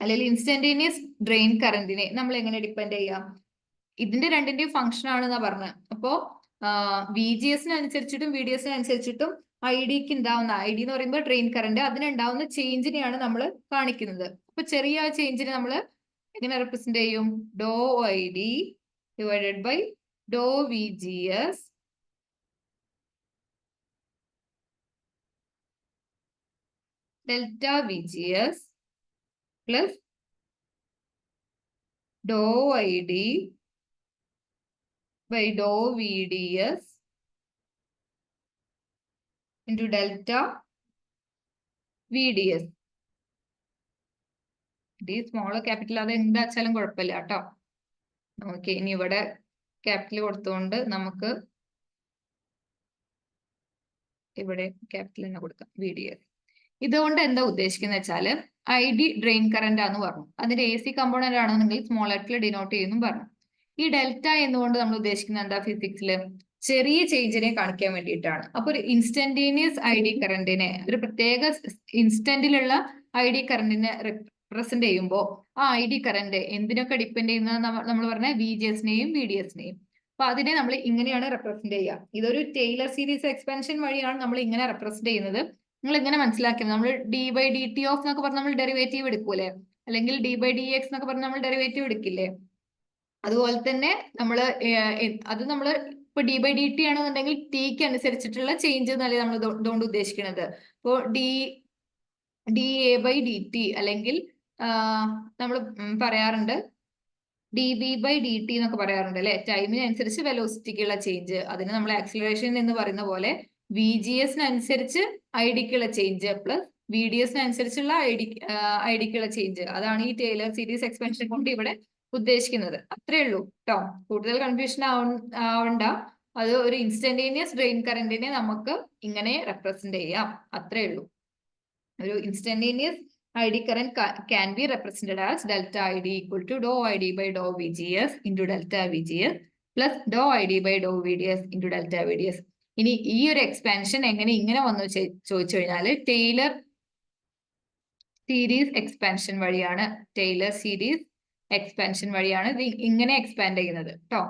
അല്ലെങ്കിൽ ഇൻസ്റ്റന്റേനിയസ് ഡ്രെയിൻ കറന്റിനെ നമ്മൾ എങ്ങനെ ഡിപ്പെൻഡ് ചെയ്യാം? ഇതിന്റെ രണ്ടിന്റെയും ഫംഗ്ഷൻ ആണെന്നാ പറഞ്ഞത്. അപ്പോ വി ജി എസിനനുസരിച്ചിട്ടും വി ഡി എസിനനുസരിച്ചിട്ടും ഐ ഡിക്ക് ഉണ്ടാവുന്ന, ഐ ഡി എന്ന് പറയുമ്പോൾ ഡ്രെയിൻ കറന്റ്, അതിനുണ്ടാവുന്ന ചേഞ്ചിനെയാണ് നമ്മൾ കാണിക്കുന്നത്. അപ്പൊ ചെറിയ ആ ചേഞ്ചിനെ നമ്മൾ എങ്ങനെ റെപ്രസെന്റ് ചെയ്യും? Dou I D divided by dou V G S delta V G S plus dou I D by dou VDS into delta VDS. D small capital അത് എന്താ വെച്ചാലും കുഴപ്പമില്ല കേട്ടോ. ഓക്കെ, ഇനി ഇവിടെ ക്യാപിറ്റൽ കൊടുത്തുകൊണ്ട് നമുക്ക് ഇവിടെ ക്യാപിറ്റൽ തന്നെ കൊടുക്കാം, VDS. ഇതുകൊണ്ട് എന്താ ഉദ്ദേശിക്കുന്നത് വെച്ചാല് ഐ ഡി ഡ്രെയിൻ കറന്റ് ആണെന്ന് പറഞ്ഞു. അതിന്റെ എ സി കമ്പോണന്റ് ആണെന്നുണ്ടെങ്കിൽ സ്മോൾ ലെറ്ററിൽ ഡിനോട്ട് ചെയ്യുന്നു പറഞ്ഞു. ഈ ഡെൽറ്റ എന്നുകൊണ്ട് നമ്മൾ ഉദ്ദേശിക്കുന്നത് എന്താ ഫിസിക്സില്? ചെറിയ ചേഞ്ചിനെ കാണിക്കാൻ വേണ്ടിയിട്ടാണ്. അപ്പൊ ഒരു ഇൻസ്റ്റന്റേനിയസ് ഐ ഡി കറന്റിനെ, ഒരു പ്രത്യേക ഇൻസ്റ്റന്റിലുള്ള ഐ ഡി കറന്റിനെ റെപ്രസെന്റ് ചെയ്യുമ്പോൾ ആ ഐ ഡി കറന്റ് എന്തിനൊക്കെ ഡിപ്പെൻഡ് ചെയ്യുന്നത് നമ്മൾ പറഞ്ഞ വി ജി എസിനെയും വി ഡി എസിനെയും. അപ്പൊ അതിനെ നമ്മൾ ഇങ്ങനെയാണ് റെപ്രസെന്റ് ചെയ്യുക. ഇതൊരു ടൈലർ സീരീസ് എക്സ്പാൻഷൻ വഴിയാണ് നമ്മൾ ഇങ്ങനെ റെപ്രസെന്റ് ചെയ്യുന്നത്. നിങ്ങൾ ഇങ്ങനെ മനസ്സിലാക്കിയത്, നമ്മൾ D by D T of എന്നൊക്കെ പറഞ്ഞ് നമ്മൾ ഡെറിവേറ്റീവ് എടുക്കൂലേ, അല്ലെങ്കിൽ ഡി ബൈ ഡി എക്സ് എന്നൊക്കെ പറഞ്ഞ് നമ്മൾ ഡെറിവേറ്റീവ് എടുക്കില്ലേ, അതുപോലെ തന്നെ നമ്മൾ അത് നമ്മൾ ഇപ്പൊ ഡി ബൈ ഡി ടി ആണെന്നുണ്ടെങ്കിൽ ടിക്ക് അനുസരിച്ചിട്ടുള്ള ചേഞ്ച് എന്നല്ലേ നമ്മൾ ഇതുകൊണ്ട് ഉദ്ദേശിക്കുന്നത്. ഇപ്പോ D A by D T, അല്ലെങ്കിൽ നമ്മൾ പറയാറുണ്ട് D B by D T എന്നൊക്കെ പറയാറുണ്ട് അല്ലെ, ടൈമിനനുസരിച്ച് വെലോസിറ്റിക്കുള്ള ചേഞ്ച്. അതിന് നമ്മൾ ആക്സിലറേഷൻ എന്ന് പറയുന്ന പോലെ വി ജി എസിനനുസരിച്ച് ഐ ഡിക്കുള്ള ചേഞ്ച് പ്ലസ് വി ഡി എസിനനുസരിച്ചുള്ള ഐ ഡിക്കുള്ള ചേഞ്ച്. അതാണ് ഈ ടൈലർ സീരീസ് എക്സ്പാൻഷൻ കൊണ്ട് ഇവിടെ ഉദ്ദേശിക്കുന്നത്. അത്രേ ഉള്ളൂ കേട്ടോ, കൂടുതൽ കൺഫ്യൂഷൻ ആവണ്ട. അത് ഒരു ഇൻസ്റ്റന്റേനിയസ് ഡ്രെയിൻ കറന്റിനെ നമുക്ക് ഇങ്ങനെ റെപ്രസെന്റ് ചെയ്യാം, അത്രേ ഉള്ളൂ. ഒരു instantaneous I D current can be represented as delta ID equal to dou ID by dou VGS into delta VGS plus dou ID by dou VDS into delta VDS. ഇനി ഈ ഒരു എക്സ്പാൻഷൻ എങ്ങനെ ഇങ്ങനെ വന്നു ചോദിച്ചു കഴിഞ്ഞാൽ ടൈലർ സീരീസ് എക്സ്പാൻഷൻ വഴിയാണ്. ടൈലർ സീരീസ് എക്സ്പാൻഷൻ വഴിയാണ് ഇത് ഇങ്ങനെ എക്സ്പാൻഡ് ചെയ്യുന്നത് കേട്ടോ.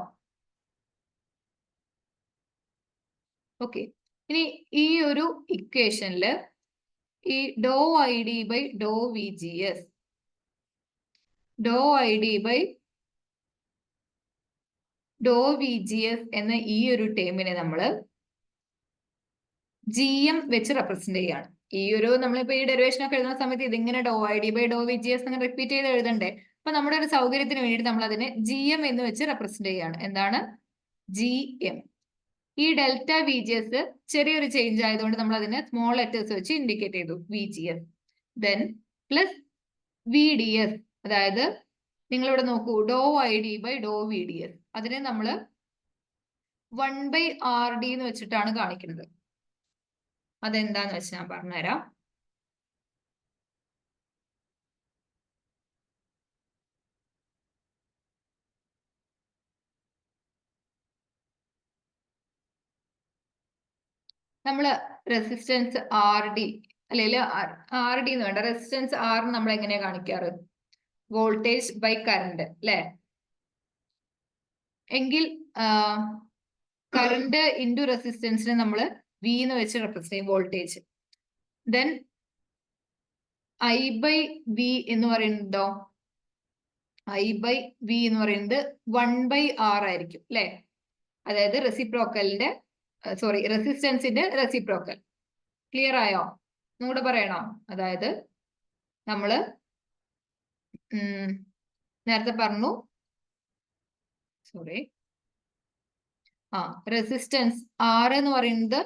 ഓക്കെ, ഇനി ഈ ഒരു ഇക്വേഷനിൽ ഈ dou I D by dou V G S, dou I D by dou V G S എന്ന ഈ ഒരു ടേമിനെ നമ്മൾ ജി എം വെച്ച് റെപ്രസെന്റ് ചെയ്യാണ്. ഈ ഒരു നമ്മളിപ്പോ ഈ ഡെറിവേഷൻ ഒക്കെ എഴുതുന്ന സമയത്ത് ഇതിങ്ങനെ dou I D by dou V G S അങ്ങനെ റിപ്പീറ്റ് ചെയ്ത് എഴുതണ്ടേ. അപ്പൊ നമ്മുടെ ഒരു സൗകര്യത്തിന് വേണ്ടിയിട്ട് നമ്മൾ അതിനെ ജി എം എന്ന് വെച്ച് റെപ്രസെന്റ് ചെയ്യാണ്. എന്താണ് ജി എം? ഈ ഡെൽറ്റ വി ജി എസ് ചെറിയൊരു ചേഞ്ച് ആയതുകൊണ്ട് നമ്മൾ അതിനെ സ്മോൾ ലെറ്റേഴ്സ് വെച്ച് ഇൻഡിക്കേറ്റ് ചെയ്തു, V G S. Then plus V D S, അതായത് നിങ്ങൾ ഇവിടെ നോക്കൂ, dou I D by dou V D S, അതിനെ നമ്മൾ 1/RD എന്ന് വെച്ചിട്ടാണ് കാണിക്കുന്നത്. അതെന്താന്ന് വെച്ച് ഞാൻ പറഞ്ഞുതരാം. നമ്മൾ റെസിസ്റ്റൻസ് ആർ ഡി, അല്ലെങ്കിൽ ആർ ഡി എന്ന് വേണ്ട, റെസിസ്റ്റൻസ് ആർ നമ്മൾ എങ്ങനെയാ കാണിക്കാറ്? വോൾട്ടേജ് ബൈ കറണ്ട് അല്ലെ. എങ്കിൽ കറണ്ട് ഇൻറ്റു റെസിസ്റ്റൻസിനെ നമ്മൾ വി എന്ന് വെച്ച് റെപ്രസെന്റ് ചെയ്യും voltage. Then I by V എന്ന് പറയുന്നതോ, ഐ ബൈ വി എന്ന് പറയുന്നത് 1/R ആയിരിക്കും അല്ലെ. അതായത് റെസിപ്രോക്കലിന്റെ റെസിസ്റ്റൻസിന്റെ റെസിപ്രോക്കൽ. ക്ലിയർ ആയോ? ഒന്നുകൂടെ പറയണോ? അതായത് നമ്മള് നേരത്തെ പറഞ്ഞു, റെസിസ്റ്റൻസ് ആർ എന്ന് പറയുന്നത്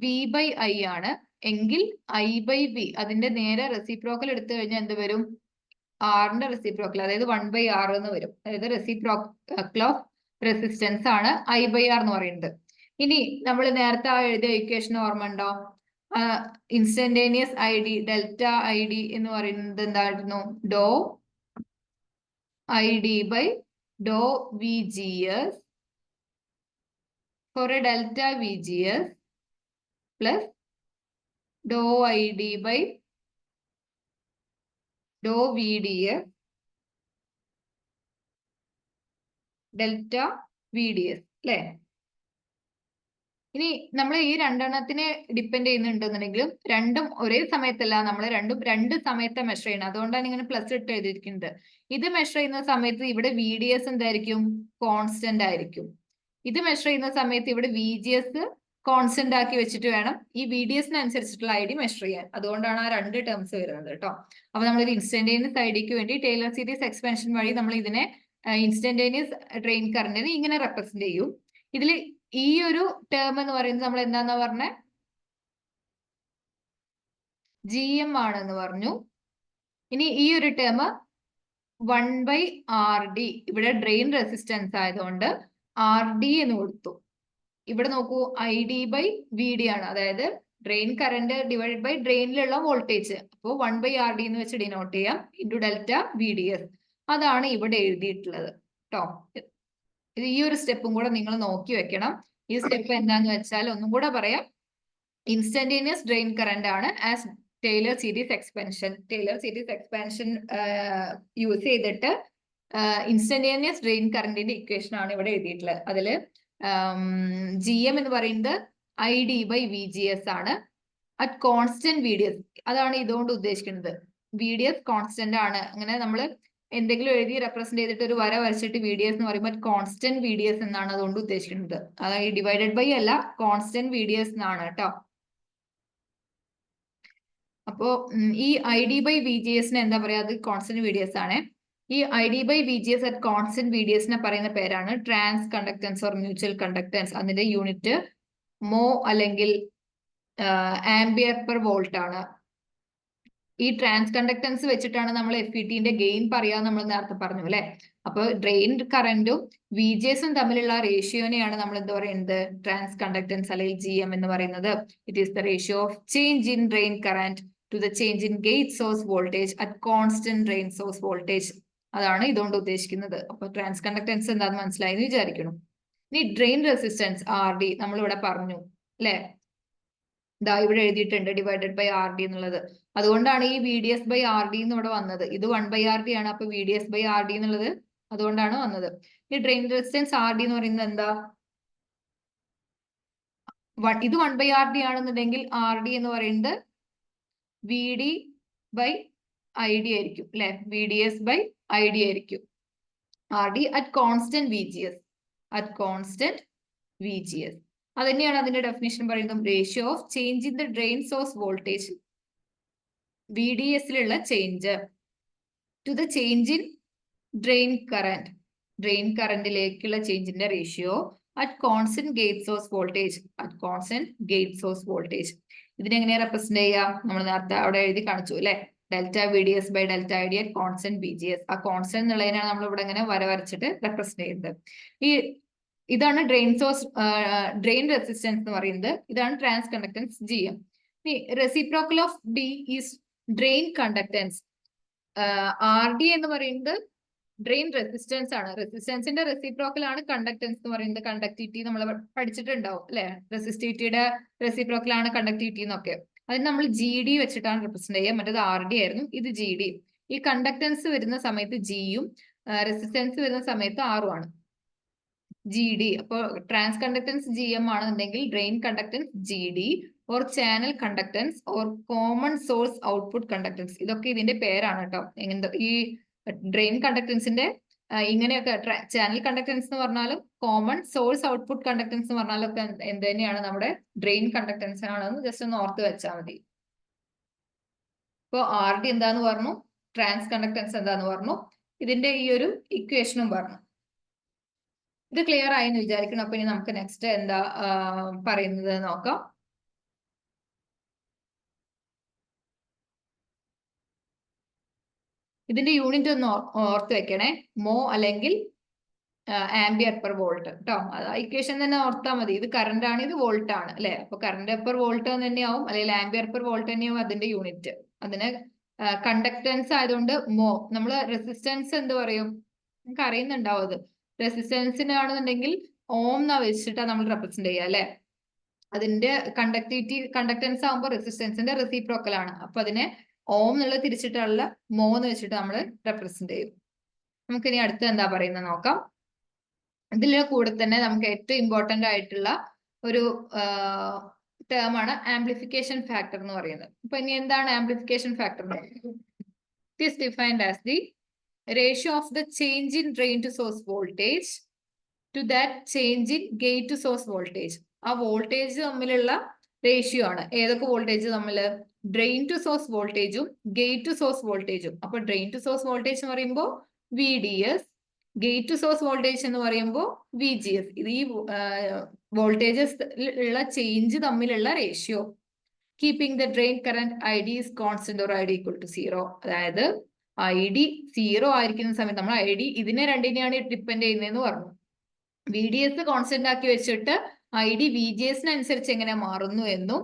വി ബൈ ഐ ആണ് എങ്കിൽ ഐ ബൈ വി അതിന്റെ നേരെ റെസിപ്രോക്കൽ എടുത്തു കഴിഞ്ഞാൽ എന്ത് വരും? ആറിന്റെ റെസിപ്രോക്കൽ, അതായത് 1/R എന്ന് വരും. അതായത് റെസിപ്രോക്കൽ ഓഫ് റെസിസ്റ്റൻസ് ആണ് ഐ ബൈ ആർ എന്ന് പറയുന്നത്. ഇനി നമ്മൾ നേരത്തെ എഴുതിയ ഇക്വേഷൻ ഓർമ്മ ഉണ്ടോ? Instantaneous I D, delta I D എന്ന് പറയുന്നത് എന്തായിരുന്നു? Dou I D by dou V G S for a delta VGS plus dou ID by dou VDS delta VDS അല്ലേ? ഇനി നമ്മൾ ഈ രണ്ടെണ്ണത്തിനെ ഡിപ്പെൻഡ് ചെയ്യുന്നുണ്ടെന്നുണ്ടെങ്കിലും രണ്ടും ഒരേ സമയത്തല്ല, നമ്മൾ രണ്ടും രണ്ട് സമയത്ത് മെഷർ ചെയ്യണം. അതുകൊണ്ടാണ് ഇങ്ങനെ പ്ലസ് ഇട്ട് എഴുതിയിരിക്കുന്നത്. ഇത് മെഷർ ചെയ്യുന്ന സമയത്ത് ഇവിടെ VDS എന്തായിരിക്കും? കോൺസ്റ്റന്റ് ആയിരിക്കും. ഇത് മെഷർ ചെയ്യുന്ന സമയത്ത് ഇവിടെ VGS കോൺസ്റ്റന്റ് ആക്കി വെച്ചിട്ട് വേണം ഈ VDS-അനുസരിച്ചിട്ടുള്ള ID മെഷർ ചെയ്യാൻ. അതുകൊണ്ടാണ് ആ രണ്ട് ടേംസ് വരുന്നത് കേട്ടോ. അപ്പൊ നമ്മൾ ഒരു ഇൻസ്റ്റന്റേനിയസ് ഐഡിക്ക് വേണ്ടി ടൈലർ സീരീസ് എക്സ്പാൻഷൻ വഴി നമ്മൾ ഇതിനെ ഇൻസ്റ്റന്റേനിയസ് ഡ്രെയിൻ കറന്റിനെ ഇങ്ങനെ റെപ്രസെന്റ് ചെയ്യും. ഇതിൽ ഈ ഒരു ടേം എന്ന് പറയുന്നത് നമ്മൾ എന്താന്നാ പറഞ്ഞ GM ആണെന്ന് പറഞ്ഞു. ഇനി ഈ ഒരു ടേം 1/RD, ഇവിടെ ഡ്രെയിൻ റെസിസ്റ്റൻസ് ആയതുകൊണ്ട് RD എന്ന് കൊടുത്തു. ഇവിടെ നോക്കൂ, ID ബൈ VD ആണ്, അതായത് ഡ്രെയിൻ കറന്റ് ഡിവൈഡ് ബൈ ഡ്രെയിനിലുള്ള വോൾട്ടേജ്. അപ്പോൾ 1/RD എന്ന് വെച്ച് ഡിനോട്ട് ചെയ്യാം ഇൻറ്റു ഡെൽറ്റ VDS. അതാണ് ഇവിടെ എഴുതിയിട്ടുള്ളത് കേട്ടോ. ഇത് ഈ ഒരു സ്റ്റെപ്പും കൂടെ നിങ്ങൾ നോക്കി വെക്കണം. ഈ സ്റ്റെപ്പ് എന്താന്ന് വെച്ചാൽ ഒന്നും കൂടെ പറയാം. ഇൻസ്റ്റന്റേനിയസ് ഡ്രെയിൻ കറന്റ് ആണ് as Taylor series expansion. Taylor series expansion use ചെയ്തിട്ട് ഇൻസ്റ്റന്റേനിയസ് ഡ്രെയിൻ കറന്റിന്റെ ഇക്വേഷൻ ആണ് ഇവിടെ എഴുതിയിട്ടുള്ളത്. അതില് GM എന്ന് പറയുന്നത് ID ബൈ VGS ആണ് അറ്റ് കോൺസ്റ്റന്റ് VDS. അതാണ് ഇതുകൊണ്ട് ഉദ്ദേശിക്കുന്നത്. VDS കോൺസ്റ്റന്റ് ആണ്. അങ്ങനെ നമ്മൾ എന്തെങ്കിലും എഴുതി റെപ്രസെന്റ് ചെയ്തിട്ട് ഒരു വര വരച്ചിട്ട് VDS എന്ന് പറയുമ്പോൾ കോൺസ്റ്റന്റ് VDS എന്നാണ് അതുകൊണ്ട് ഉദ്ദേശിക്കുന്നത്. അതായത് ഡിവൈഡഡ് ബൈ അല്ല, കോൺസ്റ്റന്റ് VDS എന്നാണ് കേട്ടോ. അപ്പോ ഈ ID ബൈ VGS എന്താ പറയാ? അത് കോൺസ്റ്റന്റ് VDS ആണ്. ഈ ID ബൈ VGS അറ്റ് കോൺസ്റ്റന്റ് VDS പറയുന്ന പേരാണ് transconductance or mutual conductance. അതിന്റെ യൂണിറ്റ് മോ അല്ലെങ്കിൽ ആംബിയർ പെർ വോൾട്ട് ആണ്. ഈ ട്രാൻസ് കണ്ടക്ടൻസ് വെച്ചിട്ടാണ് നമ്മൾ FETന്റെ ഗെയിൻ പറയാന്ന് നമ്മൾ നേരത്തെ പറഞ്ഞു അല്ലെ. അപ്പൊ ഡ്രെയിൻ കറന്റും VGS-ഉം തമ്മിലുള്ള റേഷ്യോനെയാണ് നമ്മൾ എന്താ പറയുന്നത്? ട്രാൻസ് കണ്ടക്ടൻസ് അല്ലെങ്കിൽ GM എന്ന് പറയുന്നത്. It is the ratio of change in drain current to the change in gate source voltage at constant drain source voltage. അതാണ് ഇതുകൊണ്ട് ഉദ്ദേശിക്കുന്നത്. അപ്പൊ ട്രാൻസ് കണ്ടക്ടൻസ് എന്താന്ന് മനസ്സിലായി എന്ന് വിചാരിക്കണം. ഇനി ഡ്രെയിൻ റെസിസ്റ്റൻസ് RD നമ്മൾ ഇവിടെ പറഞ്ഞു അല്ലെ. ഇതാ ഇവിടെ എഴുതിയിട്ടുണ്ട് ഡിവൈഡഡ് ബൈ RD എന്നുള്ളത്. അതുകൊണ്ടാണ് ഈ VDS ബൈ RD എന്ന് ഇവിടെ വന്നത്. ഇത് 1/RD ആണ്. അപ്പൊ VDS ബൈ RD എന്നുള്ളത് അതുകൊണ്ടാണ് വന്നത്. ഈ ഡ്രെയിൻ റെസിസ്റ്റൻസ് RD എന്ന് പറയുന്നത് എന്താ? ഇത് 1/RD ആണെന്നുണ്ടെങ്കിൽ RD എന്ന് പറയുന്നത് VD ബൈ ID ആയിരിക്കും അല്ലെ. VDS ബൈ ID ആയിരിക്കും. RD at constant VGS. At constant VGS. അത് തന്നെയാണ് അതിന്റെ ഡെഫിനിഷൻ പറയുന്നത്. Ratio of change in the drain source voltage VDS-ലുള്ള change to the change in drain current. Drain കറന്റിലേക്കുള്ള ചേഞ്ചിന്റെ ratio at constant gate source voltage. At constant gate source voltage. ഇതിനെങ്ങനെ റെപ്രസെന്റ് ചെയ്യാം? നമ്മൾ നേരത്തെ അവിടെ എഴുതി കാണിച്ചു അല്ലെ. Delta VDS by delta ID at constant VGS. ആ കോൺസ്റ്റന്റ് എന്നുള്ളതിനാണ് നമ്മൾ ഇവിടെ ഇങ്ങനെ വര വരച്ചിട്ട് റെപ്രസെന്റ് ചെയ്യുന്നത്. ഇതാണ് ഡ്രെയിൻ സോഴ്സ് ഡ്രെയിൻ റെസിസ്റ്റൻസ് എന്ന് പറയുന്നത്. ഇതാണ് transconductance GM. Reciprocal of D is drain conductance. RD എന്ന് പറയുന്നത് ഡ്രെയിൻ റെസിസ്റ്റൻസ് ആണ്. റെസിസ്റ്റൻസിന്റെ റെസിപ്രോക്കൽ ആണ് കണ്ടക്ടൻസ് എന്ന് പറയുന്നത്. കണ്ടക്ടിവിറ്റി നമ്മൾ പഠിച്ചിട്ടുണ്ടാവും അല്ലെ. റെസിസ്റ്റിവിറ്റിയുടെ റെസിപ്രോക്കൽ ആണ് കണ്ടക്ടിവിറ്റി എന്നൊക്കെ. അതിന് നമ്മൾ GD വെച്ചിട്ടാണ് റെപ്രസെന്റ് ചെയ്യുക. മറ്റേത് RD ആയിരുന്നു, ഇത് GD. ഈ കണ്ടക്ടൻസ് വരുന്ന സമയത്ത് G യും റെസിസ്റ്റൻസ് വരുന്ന സമയത്ത് R ഉം ആണ്. GD. അപ്പോൾ ട്രാൻസ് കണ്ടക്ടൻസ് GM ആണെന്നുണ്ടെങ്കിൽ drain conductance GD or channel conductance or common source output conductance. ഇതൊക്കെ ഇതിന്റെ പേരാണ് കേട്ടോ. ഈ ഡ്രെയിൻ കണ്ടക്ടൻസിന്റെ ഇങ്ങനെയൊക്കെ ചാനൽ കണ്ടക്ടൻസ് എന്ന് പറഞ്ഞാലും കോമൺ സോഴ്സ് ഔട്ട്പുട്ട് കണ്ടക്ടൻസ് എന്ന് പറഞ്ഞാലും ഒക്കെ എന്ത് തന്നെയാണ് നമ്മുടെ ഡ്രെയിൻ കണ്ടക്ടൻസ് ആണെന്ന് ജസ്റ്റ് ഒന്ന് ഓർത്ത് വെച്ചാൽ മതി. ഇപ്പോൾ RD എന്താന്ന് പറഞ്ഞു, ട്രാൻസ് കണ്ടക്ടൻസ് എന്താന്ന് പറഞ്ഞു, ഇതിന്റെ ഈ ഒരു ഇക്വേഷനും പറഞ്ഞു. ഇത് ക്ലിയർ ആയി എന്ന് വിചാരിക്കണം. അപ്പൊ ഇനി നമുക്ക് നെക്സ്റ്റ് എന്താ പറയുന്നത് നോക്കാം. ഇതിന്റെ യൂണിറ്റ് ഒന്ന് ഓർത്ത് വെക്കണേ, മോ അല്ലെങ്കിൽ ആംബിയർ പെർ വോൾട്ട് കേട്ടോ. അത് ഇക്വേഷൻ തന്നെ ഓർത്താൽ മതി. ഇത് കറണ്ട് ആണ്, ഇത് വോൾട്ട് ആണ് അല്ലെ. അപ്പൊ കറണ്ട് പെർ വോൾട്ട് തന്നെയാവും, അല്ലെങ്കിൽ ആംബിയർ പെർ വോൾട്ട് തന്നെയാവും അതിന്റെ യൂണിറ്റ്. അതിന് കണ്ടക്ടൻസ് ആയതുകൊണ്ട് മോ. നമ്മള് റെസിസ്റ്റൻസ് എന്ത് പറയും, നമുക്ക് അറിയുന്നുണ്ടാവും. അത് റെസിസ്റ്റൻസിനാണെന്നുണ്ടെങ്കിൽ ഓം എന്നാ വെച്ചിട്ടാ നമ്മൾ റെപ്രസെന്റ് ചെയ്യുക അല്ലെ. അതിന്റെ കണ്ടക്ടൻസ് ആകുമ്പോൾ റെസിസ്റ്റൻസിന്റെ റെസിപ്രോക്കൽ ആണ്. അപ്പൊ അതിനെ ഓം എന്നുള്ള തിരിച്ചിട്ടുള്ള മോ എന്ന് വെച്ചിട്ട് നമ്മൾ റെപ്രസെന്റ് ചെയ്യും. നമുക്കിനി അടുത്ത് എന്താ പറയുന്നത് നോക്കാം. ഇതിലെ കൂടെ തന്നെ നമുക്ക് ഏറ്റവും ഇമ്പോർട്ടന്റ് ആയിട്ടുള്ള ഒരു ടേം ആണ് ആംപ്ലിഫിക്കേഷൻ ഫാക്ടർ എന്ന് പറയുന്നത്. അപ്പൊ ഇനി എന്താണ് amplification factor? It is defined as the ratio of the change in drain to source voltage to that change in gate to source voltage. ആ വോൾട്ടേജ് തമ്മിലുള്ള റേഷ്യോ ആണ്. ഏതൊക്കെ വോൾട്ടേജ് തമ്മിൽ? ഡ്രെയിൻ ടു സോഴ്സ് വോൾട്ടേജും ഗേറ്റ് ടു സോഴ്സ് വോൾട്ടേജും. അപ്പൊ ഡ്രെയിൻ ടു സോഴ്സ് വോൾട്ടേജ് എന്ന് പറയുമ്പോൾ VDS, gate to source voltage എന്ന് പറയുമ്പോൾ VGS. ഇത് ഈ വോൾട്ടേജസ് ഉള്ള ചേഞ്ച് തമ്മിലുള്ള ratio. Keeping the drain current ID is constant or ID equal to 0. അതായത് ID 0 ആയിരിക്കുന്ന സമയത്ത് നമ്മൾ ID ഇതിനെ രണ്ടിനെയാണ് ഡിപ്പെൻഡ് ചെയ്യുന്നതെന്ന് പറഞ്ഞു. VDS കോൺസ്റ്റന്റ് ആക്കി വെച്ചിട്ട് ID VGS-നനുസരിച്ച് എങ്ങനെ മാറുന്നു എന്നും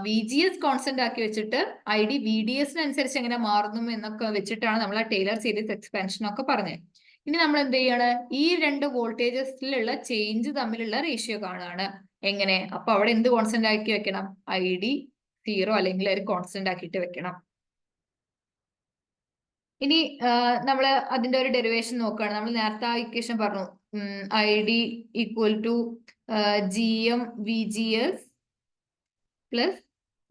VGS കോൺസ്റ്റന്റ് ആക്കി വെച്ചിട്ട് ID VDS-നനുസരിച്ച് എങ്ങനെ മാറുന്നു എന്നൊക്കെ വെച്ചിട്ടാണ് നമ്മൾ ആ ടൈലർ സീരീസ് എക്സ്പാൻഷൻ ഒക്കെ പറഞ്ഞത്. ഇനി നമ്മൾ എന്ത് ചെയ്യാണ്, ഈ രണ്ട് വോൾട്ടേജസിലുള്ള ചേഞ്ച് തമ്മിലുള്ള റേഷ്യോ കാണുകയാണ്. എങ്ങനെ? അപ്പൊ അവിടെ എന്ത് കോൺസ്റ്റന്റ് ആക്കി വെക്കണം? ID 0 അല്ലെങ്കിൽ ഒരു കോൺസ്റ്റന്റ് ആക്കിയിട്ട് വെക്കണം. ഇനി നമ്മൾ അതിന്റെ ഒരു ഡെറിവേഷൻ നോക്കുകയാണ്. നമ്മൾ നേരത്തെ ആ ഇക്വേഷൻ പറഞ്ഞു, ID equal to GM VGS plus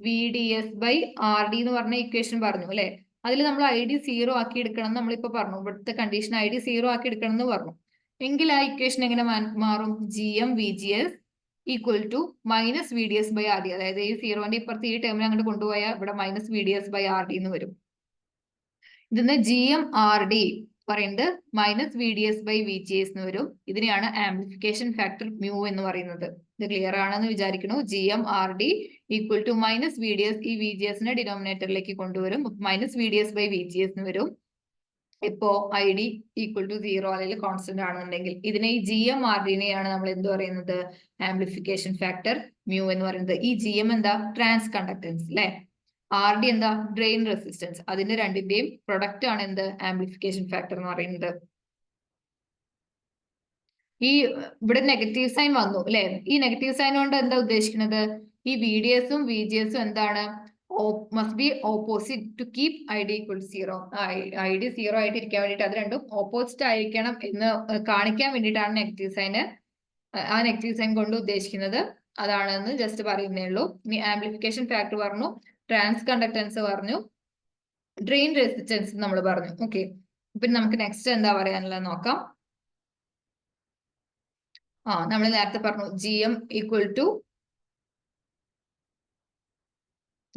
VDS by RD എന്ന് പറഞ്ഞ ഇക്വേഷൻ പറഞ്ഞു അല്ലെ. അതിൽ നമ്മൾ ID 0 ആക്കി എടുക്കണം എന്ന് നമ്മളിപ്പോ പറഞ്ഞു. ഇവിടുത്തെ കണ്ടീഷൻ ID 0 ആക്കി എടുക്കണം എന്ന് പറഞ്ഞു. എങ്കിൽ ആ ഇക്വേഷൻ എങ്ങനെ മാറും? GM VGS equal to minus VDS by RD. അതായത് ഈ 0ന്റെ ഇപ്പുറത്ത് ഈ ടേമിനെ അങ്ങോട്ട് കൊണ്ടുപോയാൽ ഇവിടെ മൈനസ് VDS ബൈ RD എന്ന് വരും. ഇതിന് GM RD പറയുന്നത് മൈനസ് VDS ബൈ VGS എന്ന് വരും. ഇതിനെയാണ് ആംപ്ലിഫിക്കേഷൻ ഫാക്ടർ മ്യൂ എന്ന് പറയുന്നത്. ഇത് ക്ലിയർ ആണെന്ന് വിചാരിക്കുന്നു. GM RD equal to minus VDS, ഈ VGS-നെ ഡിനോമിനേറ്ററിലേക്ക് കൊണ്ടുവരും. മൈനസ് VDS ബൈ VGS എന്ന് വരും. ഇപ്പോ ID ഈക്വൽ ടു 0 അല്ലെങ്കിൽ കോൺസ്റ്റന്റ് ആണെന്നുണ്ടെങ്കിൽ ഇതിനെ ഈ GM RD-നെയാണ് നമ്മൾ എന്ത് പറയുന്നത്? ആംപ്ലിഫിക്കേഷൻ ഫാക്ടർ മ്യൂ എന്ന് പറയുന്നത്. ഈ GM എന്താ? ട്രാൻസ് കണ്ടക്ടൻസ് അല്ലെ. RD എന്താ? Drain resistance. അതിന്റെ രണ്ടിന്റെയും പ്രൊഡക്റ്റ് ആണ് എന്ത്? ആംപ്ലിഫിക്കേഷൻ ഫാക്ടർ എന്ന് പറയുന്നത്. ഈ ഇവിടെ നെഗറ്റീവ് സൈൻ വന്നു അല്ലെ. ഈ നെഗറ്റീവ് സൈൻ കൊണ്ട് എന്താ ഉദ്ദേശിക്കുന്നത്? ഈ VDS-ഉം VGS-ഉം എന്താണ്? Must be opposite to keep ID equal to 0. ID 0 ആയിട്ട് ഇരിക്കാൻ വേണ്ടിയിട്ട് അത് രണ്ടും ഓപ്പോസിറ്റ് ആയിരിക്കണം എന്ന് കാണിക്കാൻ വേണ്ടിയിട്ടാണ് നെഗറ്റീവ് സൈന്. ആ നെഗറ്റീവ് സൈൻ കൊണ്ട് ഉദ്ദേശിക്കുന്നത് അതാണെന്ന് ജസ്റ്റ് പറയുന്നേ ഉള്ളൂ. ഇനി ആംപ്ലിഫിക്കേഷൻ ഫാക്ടർ പറഞ്ഞു, ട്രാൻസ് കണ്ടക്ടൻസ് പറഞ്ഞു, ഡ്രെയിൻ റെസിസ്റ്റൻസ് നമ്മൾ പറഞ്ഞു. ഓക്കെ, പിന്നെ നമുക്ക് നെക്സ്റ്റ് എന്താ പറയാനുള്ളത് നോക്കാം. നമ്മൾ നേരത്തെ പറഞ്ഞു GM equal to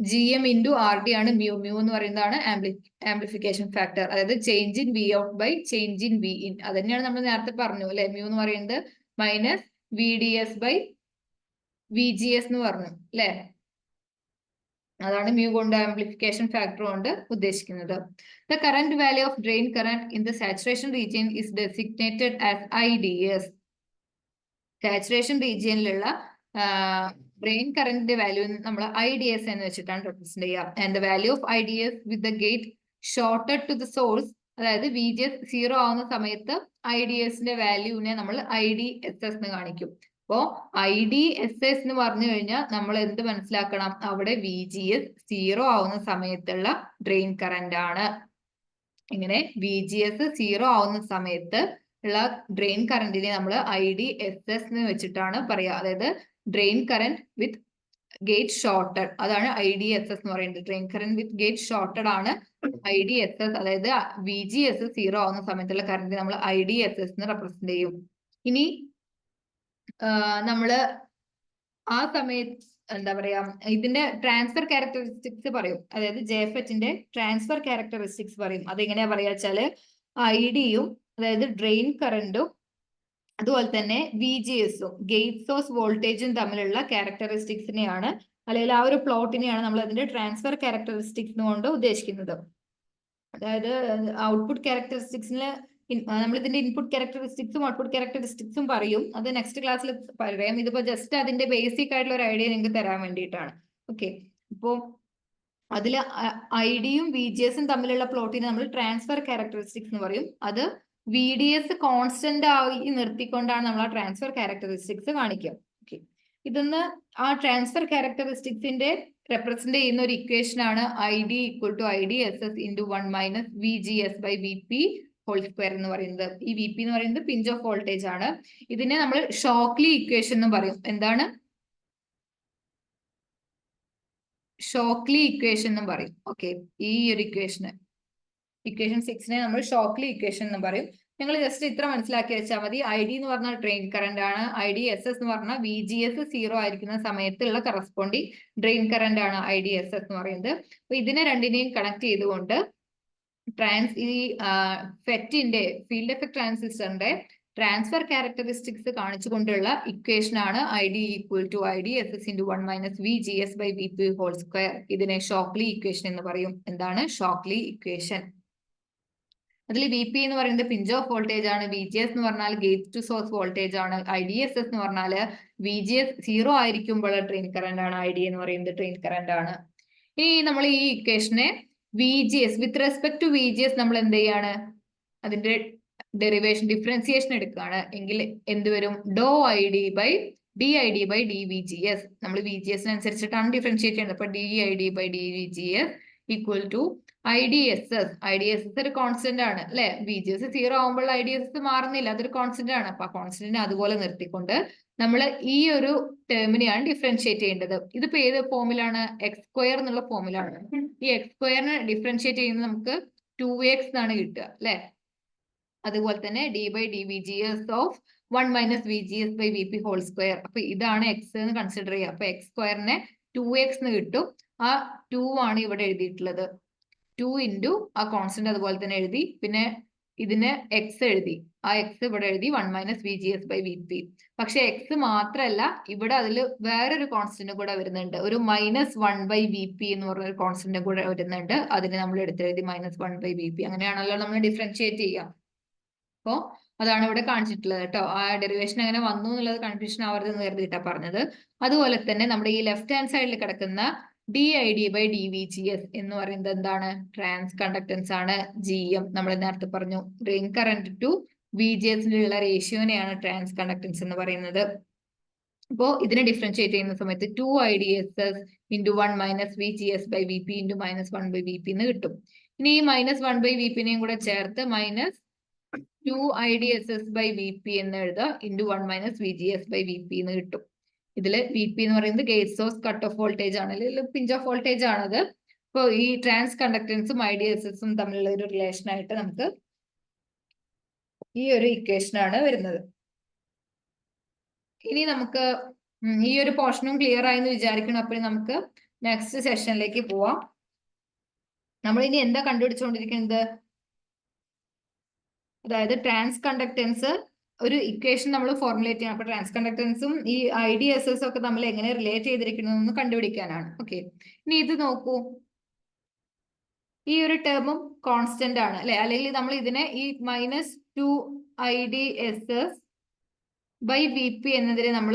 GM into RD ആണ് മ്യൂ. മ്യൂ എന്ന് പറയുന്നതാണ് ആംപ്ലിഫിക്കേഷൻ ഫാക്ടർ. അതായത് change in V out by change in V in. അത് തന്നെയാണ് നമ്മൾ നേരത്തെ പറഞ്ഞു അല്ലെ. മ്യൂ എന്ന് പറയുന്നത് മൈനസ് VDS ബൈ VGS എന്ന് പറഞ്ഞു അല്ലെ. അതാണ് മ്യൂ കൊണ്ട് ആംപ്ലിഫിക്കേഷൻ ഫാക്ടർ കൊണ്ട് ഉദ്ദേശിക്കുന്നത്. The current value of drain current in the saturation region is designated as IDS. Saturation റീജിയനിലുള്ള ഡ്രെയിൻ കറന്റിന്റെ വാല്യൂ നമ്മൾ IDS എന്ന് വെച്ചിട്ടാണ് റെപ്രസെന്റ് ചെയ്യുക. And the value of IDS with the gate shorted to the source, അതായത് VGS 0 ആവുന്ന സമയത്ത് IDS-ന്റെ വാല്യൂവിനെ നമ്മൾ IDSS എന്ന് കാണിക്കും. അപ്പോ IDSS എന്ന് പറഞ്ഞു കഴിഞ്ഞാൽ നമ്മൾ എന്ത് മനസ്സിലാക്കണം? അവിടെ VGS 0 ആവുന്ന സമയത്തുള്ള ഡ്രെയിൻ കറന്റ് ആണ്. ഇങ്ങനെ VGS 0 ആവുന്ന സമയത്ത് ഉള്ള ഡ്രെയിൻ കറന്റിനെ നമ്മൾ IDSS എന്ന് വെച്ചിട്ടാണ് പറയുക. അതായത് ഡ്രെയിൻ കറന്റ് വിത്ത് ഗേറ്റ് ഷോർട്ടഡ്, അതാണ് IDSS എന്ന് പറയുന്നത്. ഡ്രെയിൻ കറന്റ് വിത്ത് ഗേറ്റ് ഷോർട്ടഡ് ആണ് IDSS. അതായത് VGS 0 ആവുന്ന സമയത്തുള്ള കറന്റ് നമ്മൾ IDSS എന്ന് റെപ്രസെന്റ് ചെയ്യും. ഇനി നമ്മള് ആ സമയത്ത് എന്താ പറയാ, ഇതിന്റെ ട്രാൻസ്ഫർ ക്യാരക്ടറിസ്റ്റിക്സ് പറയും. അതായത് JFETന്റെ ട്രാൻസ്ഫർ ക്യാരക്ടറിസ്റ്റിക്സ് പറയും. അതെങ്ങനെയാ പറയാ വെച്ചാല് IDയും അതായത് ഡ്രെയിൻ കറന്റും അതുപോലെ തന്നെ VGSഉം ഗേറ്റ് സോഴ്സ് വോൾട്ടേജും തമ്മിലുള്ള ക്യാരക്ടറിസ്റ്റിക്സിനെയാണ്, അല്ലെങ്കിൽ ആ ഒരു പ്ലോട്ടിനെയാണ് നമ്മൾ അതിന്റെ ട്രാൻസ്ഫർ ക്യാരക്ടറിസ്റ്റിക്സ് കൊണ്ട് ഉദ്ദേശിക്കുന്നത്. അതായത് ഔട്ട്പുട്ട് ക്യാരക്ടറിസ്റ്റിക്സിന് നമ്മൾ ഇതിന്റെ ഇൻപുട്ട് ക്യാരക്ടറിസ്റ്റിക്സും ഔട്ട്പുട്ട് ക്യാരക്ടറിസ്റ്റിക്സും പറയും. അത് നെക്സ്റ്റ് ക്ലാസ്സിൽ പറയാം. ഇതിപ്പോ ജസ്റ്റ് അതിന്റെ ബേസിക് ആയിട്ടുള്ള ഒരു ഐഡിയ നിങ്ങൾക്ക് തരാൻ വേണ്ടിയിട്ടാണ്. ഓക്കെ, അപ്പോ അതില് IDയും VGSഉം തമ്മിലുള്ള പ്ലോട്ടിനെ നമ്മൾ ട്രാൻസ്ഫർ ക്യാരക്ടറിസ്റ്റിക്സ് എന്ന് പറയും. അത് VDS കോൺസ്റ്റന്റ് ആയി നിർത്തിക്കൊണ്ടാണ് നമ്മൾ ആ ട്രാൻസ്ഫർ ക്യാരക്ടറിസ്റ്റിക്സ് കാണിക്കുക. ഓക്കെ, ഇതൊന്ന് ആ ട്രാൻസ്ഫർ ക്യാരക്ടറിസ്റ്റിക്സിന്റെ റെപ്രസെന്റ് ചെയ്യുന്ന ഒരു ഇക്വേഷൻ ആണ് ID = IDSS × 1 - VGS / VP whole square എന്ന് പറയുന്നത്. ഈ VP എന്ന് പറയുന്നത് പിഞ്ച് ഓഫ് വോൾട്ടേജ് ആണ്. ഇതിനെ നമ്മൾ ഷോക്ലി ഇക്വേഷൻ എന്ന് പറയും. എന്താണ്? ഷോക്ലി ഇക്വേഷൻ എന്ന് പറയും. ഓക്കെ, ഈ ഒരു ഇക്വേഷൻ 6നെ നമ്മൾ ഷോക്ലി ഇക്വേഷൻ എന്ന് പറയും. നിങ്ങൾ ജസ്റ്റ് ഇത്ര മനസ്സിലാക്കി വെച്ചാൽ മതി. ID എന്ന് പറഞ്ഞാൽ ഡ്രെയിൻ കറന്റ് ആണ്. IDSS എന്ന് പറഞ്ഞാൽ VGS 0 ആയിരിക്കുന്ന സമയത്തുള്ള കറസ്പോണ്ടിങ് ഡ്രെയിൻ കറന്റ് ആണ് IDSS എന്ന് പറയുന്നത്. അപ്പൊ ഇതിനെ രണ്ടിനെയും കണക്ട് ചെയ്തുകൊണ്ട് ഈ ഫെറ്റിന്റെ ഫീൽഡ് എഫക്ട് ട്രാൻസിസ്റ്ററിന്റെ ട്രാൻസ്ഫർ ക്യാരക്ടറിസ്റ്റിക്സ് കാണിച്ചുകൊണ്ടുള്ള ഇക്വേഷൻ ആണ് ID = IDSS × 1 - VGS / VP whole square. ഇതിനെ ഷോക്ലി ഇക്വേഷൻ എന്ന് പറയും. എന്താണ് ഷോക്ലി ഇക്വേഷൻ? അതിൽ VP എന്ന് പറയുന്നത് പിഞ്ച് ഓഫ് വോൾട്ടേജ് ആണ്. VGS എന്ന് പറഞ്ഞാൽ ഗേറ്റ് ടു സോഴ്സ് വോൾട്ടേജ് ആണ്. IDSS എന്ന് പറഞ്ഞാൽ VGS 0 ആയിരിക്കുമ്പോൾ ഡ്രെയിൻ കറന്റ് ആണ്. ID എന്ന് പറയുന്നത് ഡ്രെയിൻ കറന്റ് ആണ്. ഇനി നമ്മൾ ഈ ഇക്വേഷനെ VGS with respect to VGS നമ്മൾ എന്ത് ചെയ്യാണ്, അതിന്റെ ഡെറിവേഷൻ ഡിഫറൻസിയേഷൻ എടുക്കുകയാണ്. എങ്കിൽ എന്ത് വരും? dID/dVGS. നമ്മൾ VGS അനുസരിച്ചിട്ടാണ് ഡിഫറൻഷിയേറ്റ് ചെയ്യുന്നത്. അപ്പൊ dID/dVGS = IDSS. IDSS ഒരു കോൺസ്റ്റന്റ് ആണ് അല്ലെ. VGS 0 ആവുമ്പോൾ IDSS മാറുന്നില്ല, അതൊരു കോൺസ്റ്റന്റ് ആണ്. അപ്പൊ ആ കോൺസ്റ്റന്റിനെ അതുപോലെ നിർത്തിക്കൊണ്ട് നമ്മൾ ഈ ഒരു ടേമിനെയാണ് ഡിഫറൻഷിയേറ്റ് ചെയ്യേണ്ടത്. ഇതിപ്പോ ഏത് ഫോമിലാണ്? X² എന്നുള്ള ഫോമിലാണ്. ഈ X² ഡിഫറൻഷിയേറ്റ് ചെയ്യുന്നത് നമുക്ക് 2x എന്നാണ് കിട്ടുക അല്ലെ. അതുപോലെ തന്നെ d/dVGS of 1 - VGS / VP whole square. അപ്പൊ ഇതാണ് X എന്ന് കൺസിഡർ ചെയ്യുക. അപ്പൊ X² 2x എന്ന് കിട്ടും. ആ 2 ആണ് ഇവിടെ എഴുതിയിട്ടുള്ളത്. 2 × ആ കോൺസ്റ്റന്റ് അതുപോലെ തന്നെ എഴുതി, പിന്നെ ഇതിന് X എഴുതി. ആ X ഇവിടെ എഴുതി 1 - VGS / VP. പക്ഷെ X മാത്രല്ല, ഇവിടെ അതിൽ വേറൊരു കോൺസ്റ്റന്റ് കൂടെ വരുന്നുണ്ട്. ഒരു -1/VP എന്ന് പറഞ്ഞ ഒരു കോൺസ്റ്റന്റ് കൂടെ വരുന്നുണ്ട്. അതിനെ നമ്മൾ എടുത്തെഴുതി -1/VP. അങ്ങനെയാണല്ലോ നമ്മൾ ഡിഫറൻഷിയേറ്റ് ചെയ്യുക. അപ്പോ അതാണ് ഇവിടെ കാണിച്ചിട്ടുള്ളത് കേട്ടോ. ആ ഡെറിവേഷൻ എങ്ങനെ വന്നു എന്നുള്ളത് കൺഫ്യൂഷൻ ആവരുതെന്ന് കരുതിയിട്ടാ പറഞ്ഞത്. അതുപോലെ തന്നെ നമ്മുടെ ഈ ലെഫ്റ്റ് ഹാൻഡ് സൈഡിൽ കിടക്കുന്ന dID/dVGS എന്ന് പറയുന്നത് എന്താണ്? ട്രാൻസ് കണ്ടക്ടൻസ് ആണ്. GM നമ്മൾ നേരത്തെ പറഞ്ഞു. ഡ്രെയിൻ കറന്റ് ടു VGSനുള്ള റേഷ്യോനെയാണ് ട്രാൻസ് കണ്ടക്ടൻസ് എന്ന് പറയുന്നത്. അപ്പോ ഇതിനെ ഡിഫറൻഷിയേറ്റ് ചെയ്യുന്ന സമയത്ത് 2IDSS × 1 - VGS / VP × -1/VP എന്ന് കിട്ടും. ഇനി ഈ -1/VP കൂടെ ചേർത്ത് -2IDSS/VP എന്ന് എഴുതുക. × 1 - VGS / VP എന്ന് കിട്ടും. ഇതില് VP എന്ന് പറയുന്നത് gate source cut off voltage ആണ്, അല്ലെങ്കിൽ പിഞ്ച് ഓഫ് വോൾട്ടേജ് ആണത്. അപ്പോൾ ഈ ട്രാൻസ് കണ്ടക്ടൻസും IDSSഉം തമ്മിലുള്ള ഒരു റിലേഷൻ ആയിട്ട് നമുക്ക് ഈ ഒരു ഇക്വേഷൻ ആണ് വരുന്നത്. ഇനി നമുക്ക് ഈ ഒരു പോർഷനും ക്ലിയർ ആയി എന്ന് വിചാരിക്കണം. അപ്പോൾ നമുക്ക് നെക്സ്റ്റ് സെഷനിലേക്ക് പോവാം. നമ്മൾ ഇനി എന്താ കണ്ടുപിടിച്ചുകൊണ്ടിരിക്കുന്നത്? അതായത് ട്രാൻസ് കണ്ടക്ടൻസ് ഒരു ഇക്വേഷൻ നമ്മൾ ഫോർമുലേറ്റ് ചെയ്യണം. അപ്പൊ ട്രാൻസ് കണ്ടക്ടൻസും ഈ IDSS ഒക്കെ തമ്മിൽ എങ്ങനെ റിലേറ്റ് ചെയ്തിരിക്കുന്നു കണ്ടുപിടിക്കാനാണ്. ഓക്കെ, ഇനി ഇത് നോക്കൂ. ഈ ഒരു ടേമും കോൺസ്റ്റന്റ് ആണ് അല്ലെ. അല്ലെങ്കിൽ നമ്മൾ ഇതിനെ ഈ -2IDSS/VP എന്നതിനെ നമ്മൾ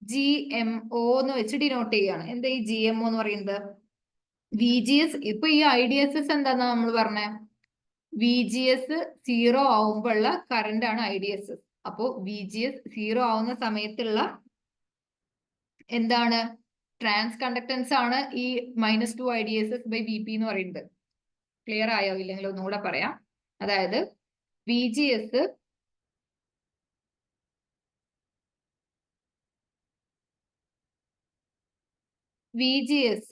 GMO എന്ന് വെച്ച് ഡിനോട്ട് ചെയ്യുകയാണ്. എന്താ ഈ GMO എന്ന് പറയുന്നത്? VGS ഇപ്പൊ ഈ IDSS എന്താന്നാ നമ്മൾ പറഞ്ഞേ? VGS 0 ആവുമ്പോഴുള്ള കറന്റ് ആണ് IDSS. അപ്പോ VGS 0 ആവുന്ന സമയത്തുള്ള എന്താണ്? ട്രാൻസ് കണ്ടക്ടൻസ് ആണ് ഈ -2IDSS/VP എന്ന് പറയുന്നത്. ക്ലിയർ ആയോ? ഇല്ലെങ്കിൽ ഒന്നുകൂടെ പറയാം. അതായത് VGS VGS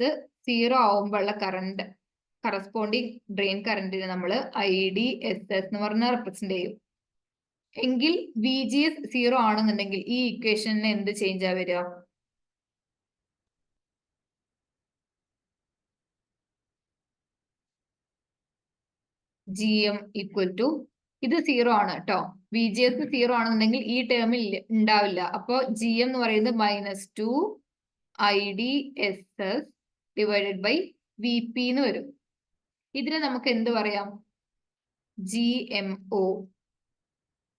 0 ആവുമ്പോഴുള്ള കറണ്ട് കറസ്പോണ്ടിങ് ഡ്രെയിൻ കറണ്ടിനെ നമ്മൾ IDSS എന്ന് പറഞ്ഞ റെപ്രസെന്റ് ചെയ്യും. എങ്കിൽ VGS 0 ആണെന്നുണ്ടെങ്കിൽ ഈ ഇക്വേഷനിന് എന്ത് ചേഞ്ച് ആ വരിക? GM ഈക്വൽ ടു ഇത് 0 ആണ് കേട്ടോ. VGS 0 ആണെന്നുണ്ടെങ്കിൽ ഈ ടേമിൽ ഉണ്ടാവില്ല. അപ്പൊ GM എന്ന് പറയുന്നത് -2 IDSS ഡിവൈഡഡ് ബൈ VP എന്ന് വരും. ഇതിനെ നമുക്ക് എന്ത് പറയാം? GMO,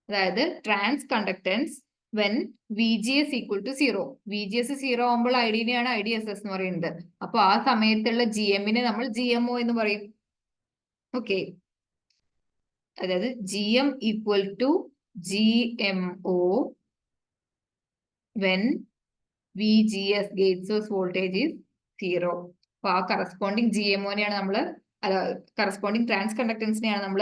അതായത് transconductance when VGS equal to 0. VGS 0 ആകുമ്പോൾ IDനെയാണ് IDSS എന്ന് പറയുന്നത്. അപ്പൊ ആ സമയത്തുള്ള GMനെ നമ്മൾ GMO എന്ന് പറയും. ഓക്കെ, അതായത് GM equal to GMO when VGS gate source voltage is 0. അപ്പൊ ആ കറസ്പോണ്ടിങ് GMOനെയാണ് നമ്മൾ, കറസ്പോണ്ടിങ് ട്രാൻസ് കണ്ടക്ടൻസിനെയാണ് നമ്മൾ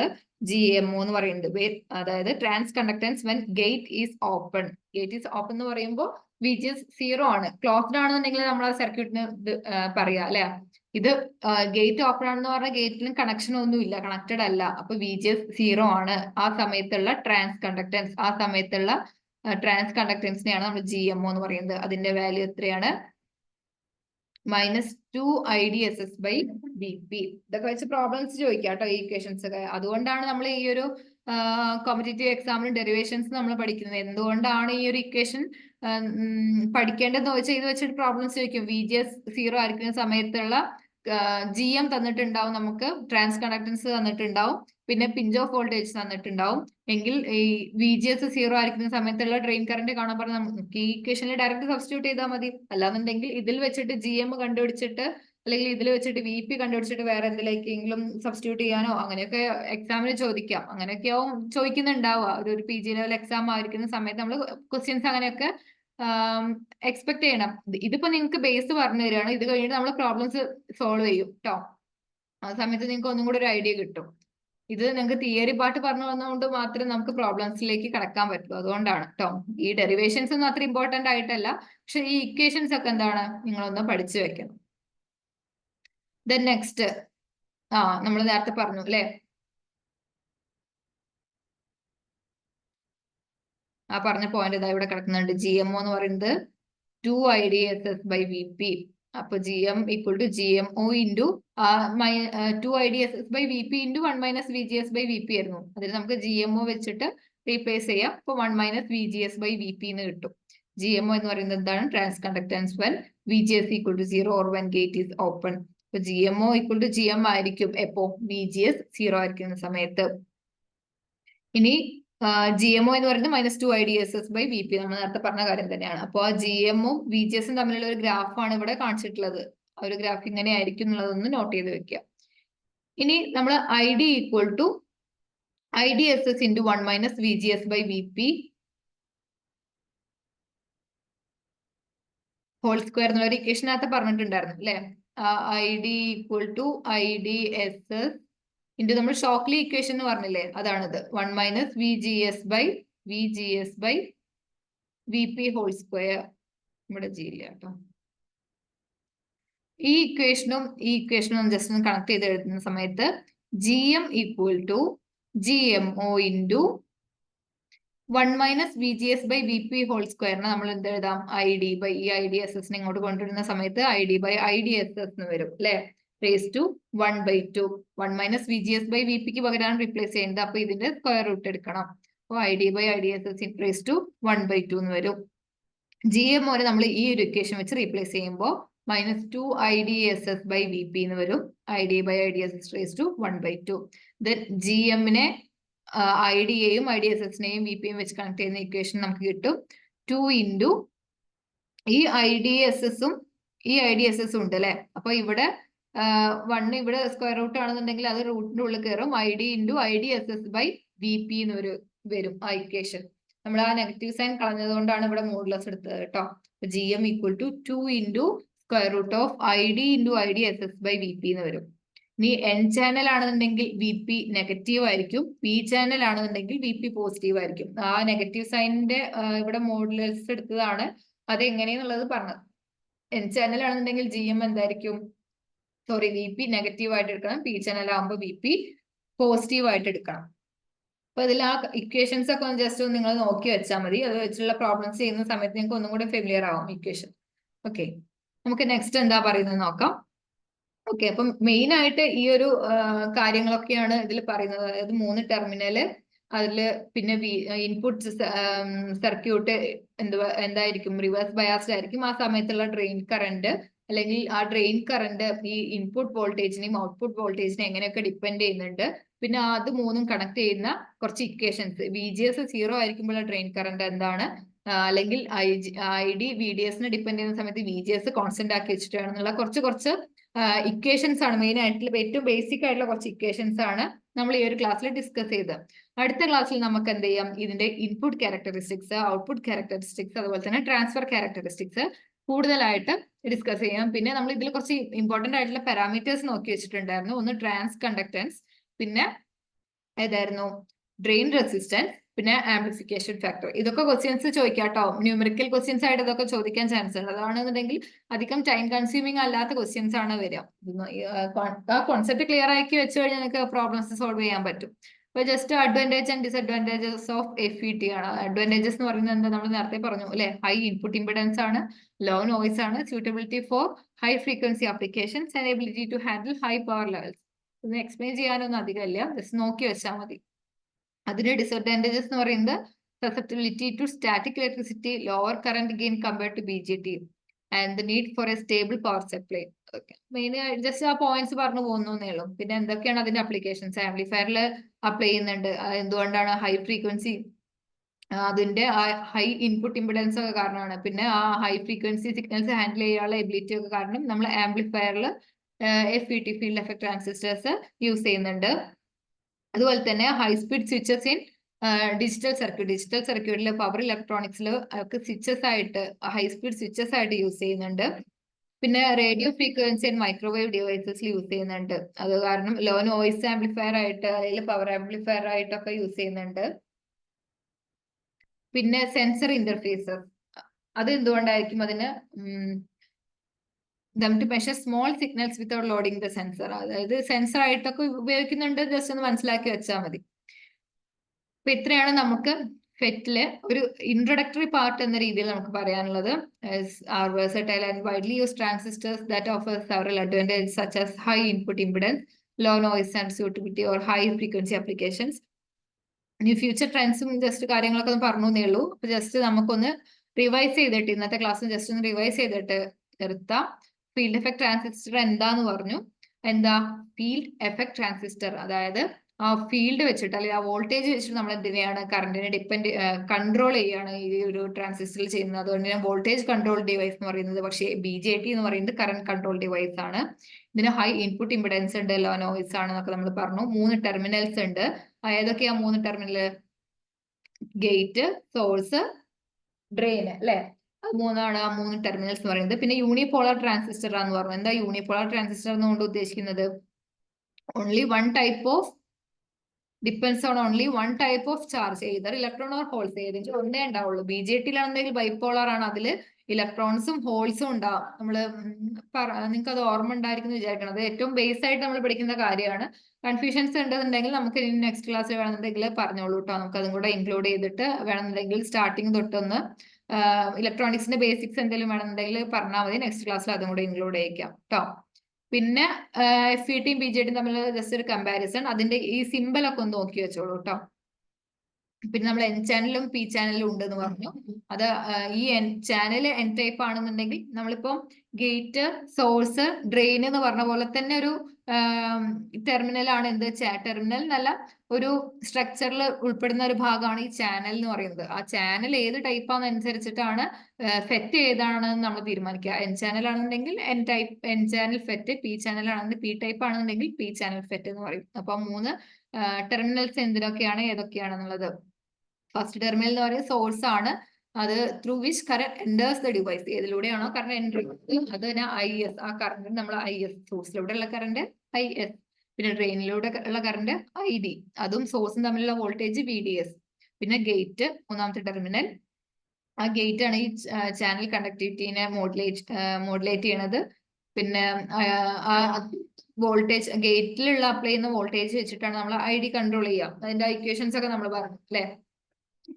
GMO എന്ന് പറയുന്നത്. അതായത് transconductance when gate is open. Gate is open എന്ന് പറയുമ്പോൾ VGS 0 ആണ്. ക്ലോസ്ഡ് ആണെന്നുണ്ടെങ്കിൽ നമ്മൾ ആ സർക്യൂട്ടിന് പറയാം അല്ലെ. ഇത് ഗേറ്റ് ഓപ്പൺ ആണെന്ന് പറഞ്ഞാൽ ഗേറ്റിലും കണക്ഷൻ ഒന്നും ഇല്ല, കണക്റ്റഡ് അല്ല. അപ്പൊ VGS 0 ആണ്. ആ സമയത്തുള്ള ട്രാൻസ് കണ്ടക്ടൻസ്, ആ സമയത്തുള്ള ട്രാൻസ് കണ്ടക്ടൻസിനെയാണ് നമ്മൾ GMO എന്ന് പറയുന്നത്. അതിന്റെ വാല്യൂ എത്രയാണ്? -2 IDSS ബൈ VP. ഇതൊക്കെ വെച്ച് പ്രോബ്ലംസ് ചോദിക്കാം കേട്ടോ, ഈ ഇക്വേഷൻസ് ഒക്കെ. അതുകൊണ്ടാണ് നമ്മൾ ഈ ഒരു കോമ്പറ്റേറ്റീവ് എക്സാമിന് ഡെറിവേഷൻസ് നമ്മൾ പഠിക്കുന്നത്. എന്തുകൊണ്ടാണ് ഈ ഒരു ഇക്വേഷൻ പഠിക്കേണ്ടതെന്ന് വെച്ചാൽ ഇത് വെച്ചിട്ട് പ്രോബ്ലംസ് ചോദിക്കും. VGS 0 ആയിരിക്കുന്ന സമയത്തുള്ള GM തന്നിട്ടുണ്ടാവും, നമുക്ക് ട്രാൻസ് കണ്ടക്ടൻസ് തന്നിട്ടുണ്ടാവും, പിന്നെ പിഞ്ച് ഓഫ് വോൾട്ടേജ് തന്നിട്ടുണ്ടാവും. എങ്കിൽ ഈ VGS 0 ആയിരിക്കുന്ന സമയത്തുള്ള ഡ്രെയിൻ കറന്റ് കാണാൻ പറഞ്ഞാൽ നമുക്ക് ഈ ഇക്വേഷനിൽ ഡയറക്റ്റ് സബ്സ്റ്റിറ്റ്യൂട്ട് ചെയ്താൽ മതി. അല്ലാന്നുണ്ടെങ്കിൽ ഇതിൽ വെച്ചിട്ട് GM കണ്ടുപിടിച്ചിട്ട് അല്ലെങ്കിൽ ഇതിൽ വെച്ചിട്ട് VP കണ്ടുപിടിച്ചിട്ട് വേറെ എന്തിലേക്കെങ്കിലും സബ്സ്റ്റിറ്റ്യൂട്ട് ചെയ്യാനോ അങ്ങനെയൊക്കെ എക്സാമിന് ചോദിക്കാം. അങ്ങനെയൊക്കെയാവും ചോദിക്കുന്നുണ്ടാവുക. ഒരു PG ലെവൽ എക്സാം ആയിരിക്കുന്ന സമയത്ത് നമ്മൾ ക്വസ്റ്റ്യൻസ് അങ്ങനെയൊക്കെ എക്സ്പെക്ട് ചെയ്യണം. ഇതിപ്പോ നിങ്ങൾക്ക് ബേസ് പറഞ്ഞു തരികയാണ്. ഇത് കഴിഞ്ഞിട്ട് നമ്മൾ പ്രോബ്ലംസ് സോൾവ് ചെയ്യും കേട്ടോ. ആ സമയത്ത് നിങ്ങൾക്ക് ഒന്നും കൂടി ഒരു ഐഡിയ കിട്ടും. ഇത് നിങ്ങൾക്ക് തിയറി പാർട്ട് പറഞ്ഞു വന്നതുകൊണ്ട് മാത്രമേ നമുക്ക് പ്രോബ്ലംസിലേക്ക് കടക്കാൻ പറ്റുള്ളൂ. അതുകൊണ്ടാണ് കേട്ടോ. ഈ ഡെറിവേഷൻസ് ഒന്നും അത്ര ഇമ്പോർട്ടന്റ് ആയിട്ടല്ല, പക്ഷെ ഈ ഇക്വേഷൻസ് ഒക്കെ എന്താണ് നിങ്ങളൊന്ന് പഠിച്ചു വെക്കണം. ദെൻ നെക്സ്റ്റ് നമ്മൾ നേരത്തെ പറഞ്ഞു അല്ലെ, ആ പറഞ്ഞ പോയിന്റ് ഇതാ ഇവിടെ കിടക്കുന്നുണ്ട്. GMO എന്ന് പറയുന്നത് 2 IDSS ബൈ VP. അപ്പൊ GM equal to GMO into 2 IDSS by VP into 1 - VGS by VP ആയിരുന്നു. അതിൽ നമുക്ക് GMO വെച്ചിട്ട് റീപ്ലേസ് ചെയ്യാം. അപ്പൊ 1 - VGS ബൈ VP എന്ന് കിട്ടും. GMO എന്ന് പറയുന്നത് എന്താണ്? Transconductance when VGS equal to 0 or when gate is open. അപ്പൊ GMO ഈക്വൽ ടു GM ആയിരിക്കും എപ്പോ? VGS 0 ആയിരിക്കുന്ന സമയത്ത്. ഇനി GMO എന്ന് പറയുന്നത് -2 IDSS ബൈ VP, നമ്മൾ നേരത്തെ പറഞ്ഞ കാര്യം തന്നെയാണ്. അപ്പോൾ ആ GM-ഉം VGS-ഉം തമ്മിലുള്ള ഒരു ഗ്രാഫാണ് ഇവിടെ കാണിച്ചിട്ടുള്ളത്. ആ ഒരു ഗ്രാഫ് ഇങ്ങനെ ആയിരിക്കും എന്നുള്ളതൊന്ന് നോട്ട് ചെയ്ത് വെക്കുക. ഇനി നമ്മൾ ID equal to IDSS into 1 - VGS by VP whole square എന്നുള്ള ഒരു ഇക്വേഷനകത്ത് പറഞ്ഞിട്ടുണ്ടായിരുന്നു അല്ലെ. ID equal to IDSS into നമ്മൾ ഷോക്ലി ഇക്വേഷൻ എന്ന് പറഞ്ഞില്ലേ, അതാണിത്. 1 - VGS by VP whole square. ഇവിടെ G ഇല്ല കേട്ടോ. ഈ ഇക്വേഷനും ജസ്റ്റ് ഒന്ന് കണക്ട് ചെയ്ത് എഴുതുന്ന സമയത്ത് GM equal to GMO into 1 - VGS by VP whole സ്ക്വയറിനെ നമ്മൾ എന്ത് എഴുതാം? ID ബൈ ഈ IDSS ഇങ്ങോട്ട് കൊണ്ടുവരുന്ന സമയത്ത് ID ബൈ IDSS എന്ന് വരും അല്ലെ. Raise to 1/2. 1 - VGS ബൈ VPക്ക് പകരമാണ് റീപ്ലേസ് ചെയ്യേണ്ടത്. അപ്പൊ ഇതിന്റെ സ്ക്വയർ റൂട്ട് എടുക്കണം. അപ്പൊ ID by IDSS raise to 1/2 എന്ന് വരും. GMO നമ്മൾ ഈ ഒരു ഇക്വേഷൻ വെച്ച് റീപ്ലേസ് ചെയ്യുമ്പോൾ -2 IDSS ബൈ VP എന്ന് വരും. ID by IDSS raise to 1/2. Then GM-നെ IDയെയും IDSS-നെയും VP-യും വെച്ച് കണക്ട് ചെയ്യുന്ന ഇക്വേഷൻ നമുക്ക് കിട്ടും 2 ഇൻറ്റു ഈ IDSS-ഉം ഈ IDSS-ഉം ഉണ്ട് അല്ലെ. അപ്പൊ ഇവിടെ 1 ഇവിടെ സ്ക്വയർ റൂട്ട് ആണെന്നുണ്ടെങ്കിൽ അത് റൂട്ടിന്റെ ഉള്ളിൽ കയറും. ID into IDSS by VP എന്ന് വരും ആ ഇക്വേഷൻ. നമ്മൾ ആ നെഗറ്റീവ് സൈൻ കളഞ്ഞതുകൊണ്ടാണ് ഇവിടെ മോഡുലസ് എടുത്തത് കേട്ടോ. GM equal to 2 into square root of ID into IDSS by VP എന്ന് വരും. ഇനി N ചാനൽ ആണെന്നുണ്ടെങ്കിൽ VP നെഗറ്റീവ് ആയിരിക്കും, P ചാനൽ ആണെന്നുണ്ടെങ്കിൽ VP പോസിറ്റീവ് ആയിരിക്കും. ആ നെഗറ്റീവ് സൈനിന്റെ ഇവിടെ മോഡുലസ് എടുത്തതാണ് അത് എങ്ങനെയെന്നുള്ളത് പറഞ്ഞത്. എൻ ചാനൽ ആണെന്നുണ്ടെങ്കിൽ GM എന്തായിരിക്കും, സോറി VP നെഗറ്റീവ് ആയിട്ട് എടുക്കണം, P ചാനൽ ആകുമ്പോൾ VP പോസിറ്റീവ് ആയിട്ട് എടുക്കണം. അപ്പൊ ഇതിൽ ആ ഇക്വേഷൻസ് ഒക്കെ ഒന്ന് ജസ്റ്റ് നിങ്ങൾ നോക്കി വെച്ചാൽ മതി. അത് വെച്ചുള്ള പ്രോബ്ലംസ് ചെയ്യുന്ന സമയത്ത് നിങ്ങൾക്ക് ഒന്നും കൂടെ ഫെമിലിയർ ആവും ഇക്വേഷൻ. ഓക്കെ, നമുക്ക് നെക്സ്റ്റ് എന്താ പറയുന്നത് നോക്കാം. ഓക്കെ, അപ്പം മെയിൻ ആയിട്ട് ഈ ഒരു കാര്യങ്ങളൊക്കെയാണ് ഇതിൽ പറയുന്നത്. അതായത് 3 ടെർമിനല്, അതില് പിന്നെ ഇൻപുട്ട് സർക്യൂട്ട് എന്തായിരിക്കും, റിവേഴ്സ് ബയാസ്ഡ് ആയിരിക്കും. ആ സമയത്തുള്ള ഡ്രെയിൻ കറന്റ് അല്ലെങ്കിൽ ആ ഡ്രെയിൻ കറന്റ് ഈ ഇൻപുട്ട് വോൾട്ടേജിനെയും ഔട്ട്പുട്ട് വോൾട്ടേജിനെയും എങ്ങനെയൊക്കെ ഡിപ്പെൻഡ് ചെയ്യുന്നുണ്ട്. പിന്നെ അത് മൂന്നും കണക്ട് ചെയ്യുന്ന കുറച്ച് ഇക്വേഷൻസ്. VGS 0 ആയിരിക്കുമ്പോൾ ഡ്രെയിൻ കറന്റ് എന്താണ്, അല്ലെങ്കിൽ ID VDS ഡിപ്പെൻഡ് ചെയ്യുന്ന സമയത്ത് VGS കോൺസ്റ്റന്റ് ആക്കി വെച്ചിട്ടാണെന്നുള്ള കുറച്ച് ഇക്വേഷൻസ് ആണ് മെയിൻ ആയിട്ടുള്ള ഏറ്റവും ബേസിക് ആയിട്ടുള്ള കുറച്ച് ഇക്വേഷൻസ് ആണ് നമ്മൾ ഈ ഒരു ക്ലാസ്സിൽ ഡിസ്കസ് ചെയ്തത്. അടുത്ത ക്ലാസ്സിൽ നമുക്ക് എന്ത് ചെയ്യാം, ഇതിന്റെ ഇൻപുട്ട് ക്യാരക്ടറിസ്റ്റിക്സ്, ഔട്ട്പുട്ട് ക്യാരക്ടറിസ്റ്റിക്സ്, അതുപോലെ തന്നെ ട്രാൻസ്ഫർ ക്യാരക്ടറിസ്റ്റിക്സ് കൂടുതലായിട്ട് ഡിസ്കസ് ചെയ്യാം. പിന്നെ നമ്മൾ ഇതിൽ കുറച്ച് ഇമ്പോർട്ടന്റ് ആയിട്ടുള്ള പാരാമീറ്റേഴ്സ് നോക്കി വെച്ചിട്ടുണ്ടായിരുന്നു. ഒന്ന് ട്രാൻസ് കണ്ടക്ടൻസ്, പിന്നെ ഏതായിരുന്നു ഡ്രെയിൻ റെസിസ്റ്റൻസ്, പിന്നെ ആംപ്ലിഫിക്കേഷൻ ഫാക്ടർ. ഇതൊക്കെ ക്വസ്റ്റ്യൻസ് ചോദിക്കാട്ടോ, ന്യൂമറിക്കൽ ക്വസ്റ്റ്യൻസ് ആയിട്ട് ഇതൊക്കെ ചോദിക്കാൻ ചാൻസ് ഉണ്ട്. അതാണെന്നുണ്ടെങ്കിൽ അധികം ടൈം കൺസ്യൂമിങ് അല്ലാത്ത ക്വസ്റ്റ്യൻസ് ആണ് വരിക. ആ കോൺസെപ്റ്റ് ക്ലിയർ ആക്കി വെച്ച് കഴിഞ്ഞാൽ നിങ്ങൾക്ക് പ്രോബ്ലംസ് സോൾവ് ചെയ്യാൻ പറ്റും. അപ്പൊ just advantage and disadvantages of FET ആണ്. അഡ്വാൻറ്റേജസ് എന്ന് പറയുന്നത് എന്താ, നമ്മൾ നേരത്തെ പറഞ്ഞു അല്ലെ, ഹൈ ഇൻപുട്ട് ഇമ്പിഡൻസ് ആണ്, ലോ നോയ്സ് ആണ്, suitability for high frequency applications, and ability to handle high power levels. ഇത് എക്സ്പ്ലെയിൻ ചെയ്യാനൊന്നും അധികമില്ല, ജസ്റ്റ് നോക്കി വെച്ചാൽ മതി. അതിന്റെ ഡിസഡ്വാൻറ്റേജസ് എന്ന് പറയുന്നത് susceptibility to static electricity, lower current gain compared to BJT, and the need for a stable power supply. Main just ആ പോയിന്റ്സ് പറഞ്ഞു പോകുന്നേ ഉള്ളൂ. പിന്നെ എന്തൊക്കെയാണ് അതിന്റെ അപ്ലിക്കേഷൻസ്, ആംപ്ലിഫയറിൽ അപ്ലൈ ചെയ്യുന്നുണ്ട്, എന്തുകൊണ്ടാണ് ഹൈ ഫ്രീക്വൻസി, അതിന്റെ ഹൈ ഇൻപുട്ട് ഇമ്പിഡൻസ് ഒക്കെ കാരണമാണ്. പിന്നെ ആ ഹൈ ഫ്രീക്വൻസി സിഗ്നൽസ് ഹാൻഡിൽ ചെയ്യാനുള്ള എബിലിറ്റി ഒക്കെ കാരണം നമ്മൾ ആംപ്ലിഫയറിൽ FET field effect transistors use ചെയ്യുന്നുണ്ട്. അതുപോലെ തന്നെ high speed switches in digital സർക്യൂട്ടിൽ പവർ ഇലക്ട്രോണിക്സിൽ സ്വിച്ചസ് ആയിട്ട് ഹൈ സ്പീഡ് സ്വിച്ചസ് ആയിട്ട് യൂസ് ചെയ്യുന്നുണ്ട്. പിന്നെ റേഡിയോ ഫ്രീക്വൻസി ആൻഡ് മൈക്രോവേവ് ഡിവൈസസിൽ യൂസ് ചെയ്യുന്നുണ്ട്. അത് കാരണം ലോ നോയ്സ് ആംപ്ലിഫയർ ആയിട്ട് അല്ലെങ്കിൽ പവർ ആംപ്ലിഫയർ ആയിട്ടൊക്കെ യൂസ് ചെയ്യുന്നുണ്ട്. പിന്നെ സെൻസർ ഇന്റർഫേസസ്, അത് എന്തുകൊണ്ടായിരിക്കും, അതിന് to measure small signals without loading the sensor. അതായത് സെൻസർ ആയിട്ടൊക്കെ ഉപയോഗിക്കുന്നുണ്ട്, ജസ്റ്റ് ഒന്ന് മനസ്സിലാക്കി വെച്ചാൽ മതി. അപ്പൊ ഇത്രയാണ് നമുക്ക് ഫെറ്റില് ഒരു ഇൻട്രൊഡക്ടറി പാർട്ട് എന്ന രീതിയിൽ നമുക്ക് പറയാനുള്ളത്. Are versatile and widely used transistors that offer several advantages such as high input impedance, low noise and suitability or high frequency applications. ഇനി ഫ്യൂച്ചർ ട്രെൻഡ്സും ജസ്റ്റ് കാര്യങ്ങളൊക്കെ ഒന്ന് പറഞ്ഞേ ഉള്ളൂ. അപ്പൊ ജസ്റ്റ് നമുക്കൊന്ന് റിവൈസ് ചെയ്തിട്ട് ഇന്നത്തെ ക്ലാസ് ജസ്റ്റ് ഒന്ന് റിവൈസ് ചെയ്തിട്ട് നിർത്താം. ഫീൽഡ് എഫക്ട് ട്രാൻസിസ്റ്റർ എന്താന്ന് പറഞ്ഞു. എന്താ ഫീൽഡ് എഫക്ട് ട്രാൻസിസ്റ്റർ? അതായത് ആ ഫീൽഡ് വെച്ചിട്ട് അല്ലെങ്കിൽ ആ വോൾട്ടേജ് വെച്ചിട്ട് നമ്മൾ എന്തിനെയാണ് കറണ്ടിനെ കൺട്രോൾ ചെയ്യാണ് ഈ ഒരു ട്രാൻസിസ്റ്ററിൽ ചെയ്യുന്നത്. അതുകൊണ്ട് തന്നെ വോൾട്ടേജ് കൺട്രോൾ ഡിവൈസ് എന്ന് പറയുന്നത്, പക്ഷേ BJT എന്ന് പറയുന്നത് കറണ്ട് കൺട്രോൾ ഡിവൈസ് ആണ്. ഇതിന് ഹൈ ഇൻപുട്ട് ഇമ്പിഡൻസ് ഉണ്ട്, ലോ നോയ്സ് ആണ് എന്നൊക്കെ നമ്മൾ പറഞ്ഞു. 3 ടെർമിനൽസ് ഉണ്ട്. ഏതൊക്കെയാ 3 ടെർമിനൽ? ഗേറ്റ്, സോഴ്സ്, ഡ്രെയിൻ അല്ലെ, അത് മൂന്നാണ് ആ 3 ടെർമിനൽസ് എന്ന് പറയുന്നത്. പിന്നെ യൂണിപോളാർ ട്രാൻസിസ്റ്റർ എന്ന് പറഞ്ഞു. എന്താ യൂണിപോളാർ ട്രാൻസിസ്റ്റർ എന്നുകൊണ്ട് ഉദ്ദേശിക്കുന്നത്? Only one type of depends on only one type of charge, either electron or holes, ഏതെങ്കിലും ഒന്നേ ഉണ്ടാവുള്ളൂ. BJT-ലാണെങ്കിൽ ബൈപോളാർ ആണ്, അതിൽ ഇലക്ട്രോൺസും ഹോൾസും ഉണ്ടാവും. നമ്മള് നിങ്ങൾക്ക് അത് ഓർമ്മ ഉണ്ടായിരിക്കും എന്ന് വിചാരിക്കണം. അത് ഏറ്റവും ബേസ് ആയിട്ട് നമ്മൾ പഠിക്കുന്ന കാര്യമാണ്. കൺഫ്യൂഷൻസ് ഉണ്ടെന്നുണ്ടെങ്കിൽ നമുക്ക് ഇനി നെക്സ്റ്റ് ക്ലാസ്സിൽ വേണമെന്നുണ്ടെങ്കിൽ പറഞ്ഞോളൂ കേട്ടോ. നമുക്ക് അതും കൂടെ ഇൻക്ലൂഡ് ചെയ്തിട്ട് വേണമെന്നുണ്ടെങ്കിൽ സ്റ്റാർട്ടിങ് തൊട്ടൊന്ന് ഇലക്ട്രോണിക്സിന്റെ ബേസിക്സ് എന്തെങ്കിലും വേണമെന്നുണ്ടെങ്കിൽ പറഞ്ഞാൽ മതി. നെക്സ്റ്റ് ക്ലാസ്സിൽ അതും കൂടെ ഇൻക്ലൂഡ് ചെയ്യിക്കാം കേട്ടോ. പിന്നെ FET-യും BJT-യും തമ്മിൽ ജസ്റ്റ് ഒരു കമ്പാരിസൺ, അതിന്റെ ഈ സിമ്പിൾ ഒക്കെ ഒന്ന് നോക്കി വെച്ചോളൂ കേട്ടോ. പിന്നെ നമ്മൾ N ചാനലും P ചാനലും ഉണ്ടെന്ന് പറഞ്ഞു. അത് ഈ ചാനൽ N ടൈപ്പ് ആണെന്നുണ്ടെങ്കിൽ നമ്മളിപ്പോ ഗേറ്റ്, സോഴ്സ്, ഡ്രെയിൻ എന്ന് പറഞ്ഞ പോലെ തന്നെ ഒരു ടെർമിനൽ ആണ്. എന്ത് ടെർമിനൽ എന്നല്ല, ഒരു സ്ട്രക്ചറിൽ ഉൾപ്പെടുന്ന ഒരു ഭാഗമാണ് ഈ ചാനൽ എന്ന് പറയുന്നത്. ആ ചാനൽ ഏത് ടൈപ്പ് ആണെന്നനുസരിച്ചിട്ടാണ് ഫെറ്റ് ഏതാണെന്ന് നമ്മൾ തീരുമാനിക്കുക. N ചാനൽ ആണെന്നുണ്ടെങ്കിൽ N channel FET, P channel ആണെന്നുണ്ടെങ്കിൽ P ടൈപ്പ് ആണെന്നുണ്ടെങ്കിൽ P ചാനൽ ഫെറ്റ് എന്ന് പറയും. അപ്പൊ 3 ടെർമിനൽസ് എന്തിനൊക്കെയാണ് ഏതൊക്കെയാണെന്നുള്ളത്. ഫസ്റ്റ് ടെർമിനൽ എന്ന് പറയുന്നത് സോഴ്സ് ആണ്. അത് through which current enters the device, ഏതിലൂടെയാണോ കറന്റ് എൻ്റർ ചെയ്യുന്നത് അത് തന്നെ IS. ആ കറന്റ് നമ്മൾ IS, സോഴ്സിലൂടെ ഉള്ള കറന്റ് IS. പിന്നെ ഡ്രെയിനിലൂടെ ഉള്ള കറന്റ് ID, അതും സോഴ്സും തമ്മിലുള്ള വോൾട്ടേജ് VDS. പിന്നെ ഗേറ്റ് മൂന്നാമത്തെ ടെർമിനൽ, ആ ഗേറ്റ് ആണ് ഈ ചാനൽ കണ്ടക്ടിവിറ്റീനെ മോഡുലേറ്റ് ചെയ്യണത്. പിന്നെ വോൾട്ടേജ് ഗേറ്റിലുള്ള അപ്ലൈ ചെയ്യുന്ന വോൾട്ടേജ് വെച്ചിട്ടാണ് നമ്മൾ ID കൺട്രോൾ ചെയ്യുക. അതിന്റെ ഇക്വേഷൻസ് ഒക്കെ നമ്മൾ പറഞ്ഞു അല്ലെ.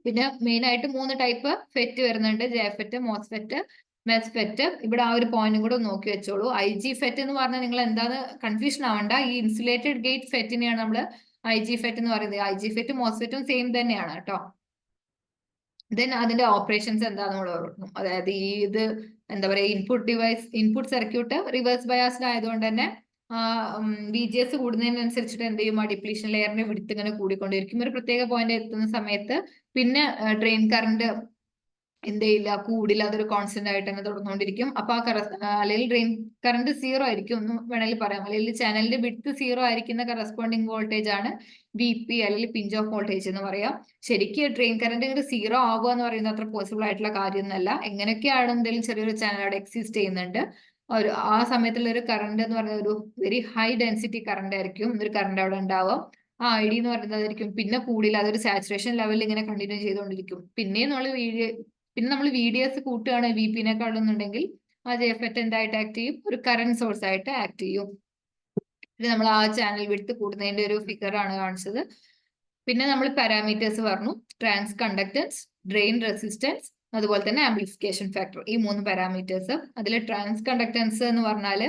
പിന്നെ മെയിൻ ആയിട്ട് 3 ടൈപ്പ് ഫെറ്റ് വരുന്നുണ്ട്, ജെഫെറ്റ്, മോസ്ഫെറ്റ്, മെസ്ഫെറ്റ്. ഇവിടെ ആ ഒരു പോയിന്റും കൂടെ നോക്കി വെച്ചോളൂ. IG ഫെറ്റ് എന്ന് പറഞ്ഞാൽ നിങ്ങൾ എന്താന്ന് കൺഫ്യൂഷൻ ആവണ്ട, ഈ ഇൻസുലേറ്റഡ് ഗേറ്റ് ഫെറ്റിനെയാണ് നമ്മൾ IG ഫെറ്റ് എന്ന് പറയുന്നത്. IG ഫെറ്റും മോസ്ഫെറ്റും സെയിം തന്നെയാണ് കേട്ടോ. ദെൻ അതിന്റെ ഓപ്പറേഷൻസ് എന്താന്ന് നമ്മൾ പറഞ്ഞു. അതായത് ഇത് എന്താ പറയുക, ഇൻപുട്ട് സർക്യൂട്ട് റിവേഴ്സ് ബയാസ്ഡ് ആയതുകൊണ്ട് തന്നെ VGS കൂടുന്നതിനനുസരിച്ചിട്ട് എന്ത് ചെയ്യും, ആ ഡിപ്ലീഷൻ ലെയറിന്റെ വിഡ്ത്ത് ഇങ്ങനെ കൂടിക്കൊണ്ടിരിക്കും. ഒരു പ്രത്യേക പോയിന്റ് എത്തുന്ന സമയത്ത് പിന്നെ ഡ്രെയിൻ കറണ്ട് എന്ത് ചെയ്യില്ല, കൂടില്ല, അതൊരു കോൺസ്റ്റന്റ് ആയിട്ട് തന്നെ തുടർന്നുകൊണ്ടിരിക്കും. അപ്പൊ അല്ലെങ്കിൽ ഡ്രെയിൻ കറണ്ട് 0 ആയിരിക്കും എന്ന് വേണമെങ്കിൽ പറയാം. അല്ലെങ്കിൽ ചാനലിന്റെ വിഡ്ത്ത് 0 ആയിരിക്കുന്ന കറസ്പോണ്ടിങ് വോൾട്ടേജ് ആണ് VP അല്ലെങ്കിൽ പിഞ്ച് ഓഫ് വോൾട്ടേജ് എന്ന് പറയാം. ശരിക്കും ഡ്രെയിൻ കറണ്ട് ഇങ്ങനെ 0 ആവുക എന്ന് പറയുന്നത് അത്ര പോസിബിൾ ആയിട്ടുള്ള കാര്യമൊന്നുമല്ല. എങ്ങനെയൊക്കെയാണ് എന്തെങ്കിലും ചെറിയൊരു ചാനൽ അവിടെ എക്സിസ്റ്റ് ചെയ്യുന്നുണ്ട്, ആ സമയത്തുള്ള ഒരു കറണ്ട് എന്ന് പറയുന്നത് ഒരു വെരി ഹൈ ഡെൻസിറ്റി കറണ്ട് ആയിരിക്കും ഒരു കറണ്ട് അവിടെ ഉണ്ടാവുക. ആ ID എന്ന് പറയുന്നത് അതായിരിക്കും പിന്നെ കൂടില്ല, അതൊരു സാച്ചുറേഷൻ ലെവലിൽ ഇങ്ങനെ കണ്ടിന്യൂ ചെയ്തുകൊണ്ടിരിക്കും. പിന്നെ നമ്മൾ VDS കൂട്ടുകയാണ് VP-നെക്കാളുന്നുണ്ടെങ്കിൽ ആ JFET എന്തായിട്ട് ആക്ട് ചെയ്യും, ഒരു കറന്റ് സോഴ്സ് ആയിട്ട് ആക്ട് ചെയ്യും. ഇത് നമ്മൾ ആ ചാനൽ വിഡ്ത്ത് കൂടുന്നതിന്റെ ഒരു ഫിഗർ ആണ് കാണിച്ചത്. പിന്നെ നമ്മൾ പാരാമീറ്റേഴ്സ് പറഞ്ഞു, ട്രാൻസ് കണ്ടക്ടൻസ്, ഡ്രെയിൻ റെസിസ്റ്റൻസ്, അതുപോലെ തന്നെ ആംപ്ലിഫിക്കേഷൻ ഫാക്ടർ. ഈ 3 പാരാമീറ്റേഴ്സ്. അതിൽ ട്രാൻസ് കണ്ടക്ടൻസ് എന്ന് പറഞ്ഞാൽ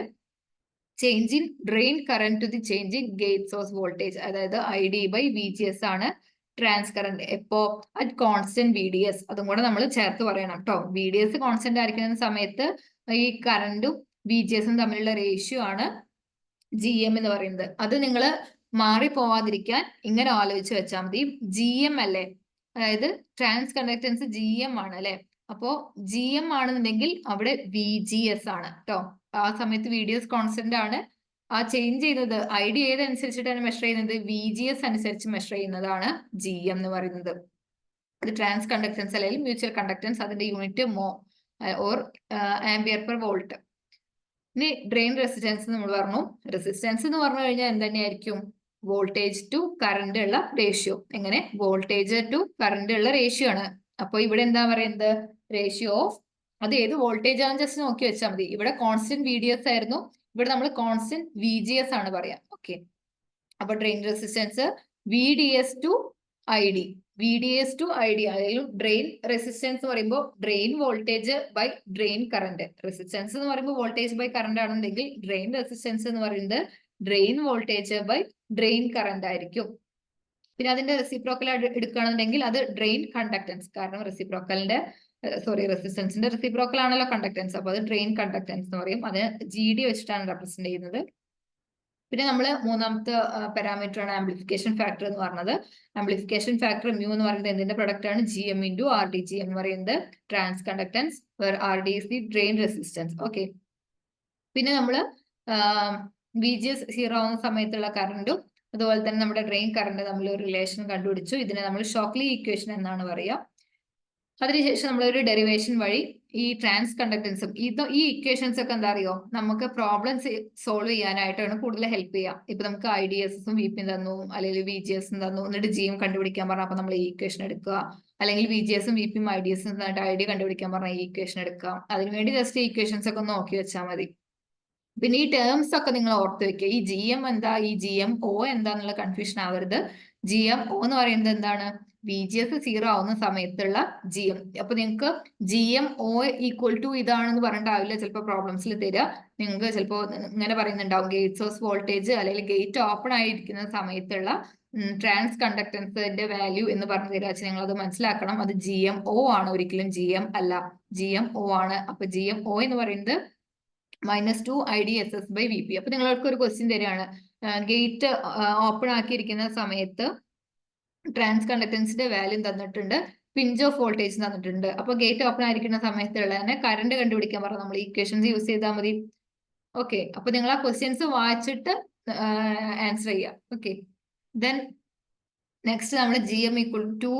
change in drain current to the change in gate source voltage, അതായത് ID/VGS ആണ് ട്രാൻസ് കറന്റ്. എപ്പോ അറ്റ് കോൺസ്റ്റന്റ് VDS, അതും കൂടെ നമ്മൾ ചേർത്ത് പറയണം കേട്ടോ. VDS കോൺസ്റ്റന്റ് ആയിരിക്കുന്ന സമയത്ത് ഈ കറന്റും VGS-ഉം തമ്മിലുള്ള റേഷ്യോ ആണ് GM എന്ന് പറയുന്നത്. അത് നിങ്ങൾ മാറി പോവാതിരിക്കാൻ ഇങ്ങനെ ആലോചിച്ച് വെച്ചാൽ മതി. GM അല്ലേ, അതായത് ട്രാൻസ് കണ്ടക്ടൻസ് GM ആണ് അല്ലെ. അപ്പോ GM ആണെന്നുണ്ടെങ്കിൽ അവിടെ VGS ആണ് കേട്ടോ. ആ സമയത്ത് VDS കോൺസ്റ്റന്റ് ആണ്. ആ ചേഞ്ച് ചെയ്യുന്നത് ID ഏതനുസരിച്ചിട്ടാണ് മെഷർ ചെയ്യുന്നത്, VGS അനുസരിച്ച് മെഷർ ചെയ്യുന്നതാണ് GM എന്ന് പറയുന്നത്. അത് ട്രാൻസ് കണ്ടക്ടൻസ് അല്ലെങ്കിൽ മ്യൂച്വൽ കണ്ടക്ടൻസ്, അതിന്റെ യൂണിറ്റ് മോ ഓർ ആംപിയർ പെർ വോൾട്ട്. ഇനി ഡ്രെയിൻ റെസിസ്റ്റൻസ് നമ്മൾ പറഞ്ഞു. റെസിസ്റ്റൻസ് എന്ന് പറഞ്ഞു കഴിഞ്ഞാൽ എന്തുതന്നെയായിരിക്കും, വോൾട്ടേജ് ടു കറണ്ട് ഉള്ള റേഷ്യോ. എങ്ങനെ, വോൾട്ടേജ് ടു കറണ്ട് ഉള്ള റേഷ്യോ ആണ്. അപ്പൊ ഇവിടെ എന്താ പറയുന്നത്, റേഷ്യോ ഓഫ്, അത് ഏത് വോൾട്ടേജ് ആണ് ജസ്റ്റ് നോക്കി വെച്ചാൽ മതി. ഇവിടെ കോൺസ്റ്റന്റ് VDS ആയിരുന്നു, ഇവിടെ നമ്മൾ കോൺസ്റ്റന്റ് VGS ആണ് പറയാം. ഓക്കെ, അപ്പൊ drain resistance VDS to ID, അതായത് ഡ്രെയിൻ റെസിസ്റ്റൻസ് എന്ന് പറയുമ്പോൾ drain voltage by drain current. Resistance എന്ന് പറയുമ്പോൾ വോൾട്ടേജ് ബൈ കറണ്ട് ആണെന്നുണ്ടെങ്കിൽ ഡ്രെയിൻ റെസിസ്റ്റൻസ് എന്ന് പറയുന്നത് drain voltage by drain current ആയിരിക്കും. പിന്നെ അതിന്റെ റെസിപ്രോക്കൽ എടുക്കുകയാണെന്നുണ്ടെങ്കിൽ അത് ഡ്രെയിൻ കണ്ടക്ടൻസ്, കാരണം റെസിസ്റ്റൻസിന്റെ റെസിപ്രോക്കൽ ആണല്ലോ കണ്ടക്ടൻസ്. അപ്പൊ അത് ഡ്രെയിൻ കണ്ടക്ടൻസ് എന്ന് പറയും. അത് GD വെച്ചിട്ടാണ് റെപ്രസെന്റ് ചെയ്യുന്നത്. പിന്നെ നമ്മൾ മൂന്നാമത്തെ പാരാമീറ്റർ ആണ് ആംപ്ലിഫിക്കേഷൻ ഫാക്ടർ എന്ന് പറഞ്ഞത്. ആംപ്ലിഫിക്കേഷൻ ഫാക്ടർ മ്യൂ എന്ന് പറയുന്നത് എന്തിന്റെ പ്രൊഡക്റ്റ് ആണ്, GM ഇൻറ്റു RD. GM എന്ന് പറയുന്നത് transconductance, RD is the drain resistance. Okay, പിന്നെ നമ്മൾ VGS 0 ആവുന്ന സമയത്തുള്ള കറണ്ടും അതുപോലെ തന്നെ നമ്മുടെ ഡ്രെയിൻ കറണ്ട് തമ്മിൽ ഒരു റിലേഷൻ കണ്ടുപിടിച്ചു. ഇതിനെ നമ്മൾ ഷോക്ലി ഇക്വേഷൻ എന്നാണ് പറയുക. അതിനുശേഷം നമ്മളൊരു ഡെറിവേഷൻ വഴി ഈ ട്രാൻസ് കണ്ടക്ടൻസും ഈ ഇക്വേഷൻസ് ഒക്കെ എന്താ അറിയോ, നമുക്ക് പ്രോബ്ലംസ് സോൾവ് ചെയ്യാനായിട്ടാണ് കൂടുതൽ ഹെൽപ്പ് ചെയ്യുക. ഇപ്പൊ നമുക്ക് IDS-ഉം VP തന്നു, അല്ലെങ്കിൽ VGS-ഉം തന്നു, എന്നിട്ട് GM കണ്ടുപിടിക്കാൻ പറഞ്ഞാൽ അപ്പൊ നമ്മൾ ഈ ഇക്വേഷൻ എടുക്കുക. അല്ലെങ്കിൽ VGS-ഉം VP-യും IDS-ഉം തന്നിട്ട് ID കണ്ടുപിടിക്കാൻ പറഞ്ഞാൽ ഈ ഇക്വേഷൻ എടുക്കുക. അതിനുവേണ്ടി ജസ്റ്റ് ഇക്വേഷൻസ് ഒക്കെ ഒന്ന് നോക്കി വെച്ചാൽ മതി. പിന്നെ ഈ ടേംസ് ഒക്കെ നിങ്ങൾ ഓർത്ത് വെക്കുക. ഈ GM എന്താ, ഈ GMO എന്താന്നുള്ള കൺഫ്യൂഷൻ ആവരുത്. GMO എന്ന് പറയുന്നത് എന്താണ്, VGS 0 ആവുന്ന സമയത്തുള്ള GM. അപ്പൊ നിങ്ങൾക്ക് GMO ഈക്വൽ ടു ഇതാണെന്ന് പറഞ്ഞിട്ടാവില്ല ചിലപ്പോൾ പ്രോബ്ലംസിൽ തരിക. നിങ്ങൾക്ക് ചിലപ്പോൾ ഇങ്ങനെ പറയുന്നുണ്ടാവും, ഗേറ്റ് സോഴ്സ് വോൾട്ടേജ് അല്ലെങ്കിൽ ഗേറ്റ് ഓപ്പൺ ആയിരിക്കുന്ന സമയത്തുള്ള ട്രാൻസ് കണ്ടക്ടൻസിന്റെ വാല്യൂ എന്ന് പറഞ്ഞു തരാ. നിങ്ങൾ അത് മനസ്സിലാക്കണം. അത് GMO ആണ്, ഒരിക്കലും GM അല്ല, GMO ആണ്. അപ്പൊ GMO എന്ന് പറയുന്നത് -2 IDSS/VP. അപ്പൊ നിങ്ങൾക്ക് ഒരു ക്വസ്റ്റ്യൻ തരികയാണ്, ഗേറ്റ് ഓപ്പൺ ആക്കിയിരിക്കുന്ന സമയത്ത് ട്രാൻസ് കണ്ടക്ടൻസിന്റെ വാല്യൂ തന്നിട്ടുണ്ട്, പിഞ്ച് ഓഫ് വോൾട്ടേജ് തന്നിട്ടുണ്ട്. അപ്പൊ ഗേറ്റ് ഓപ്പൺ ആയിരിക്കുന്ന സമയത്തുള്ള തന്നെ കറണ്ട് കണ്ടുപിടിക്കാൻ പറഞ്ഞാൽ നമ്മൾ ഇക്വേഷൻസ് യൂസ് ചെയ്താൽ മതി. ഓക്കെ, അപ്പൊ നിങ്ങൾ ആ ക്വസ്റ്റ്യൻസ് വായിച്ചിട്ട് ആൻസർ ചെയ്യാം. ഓക്കെ, ദെൻ നെക്സ്റ്റ് നമ്മൾ GM equal to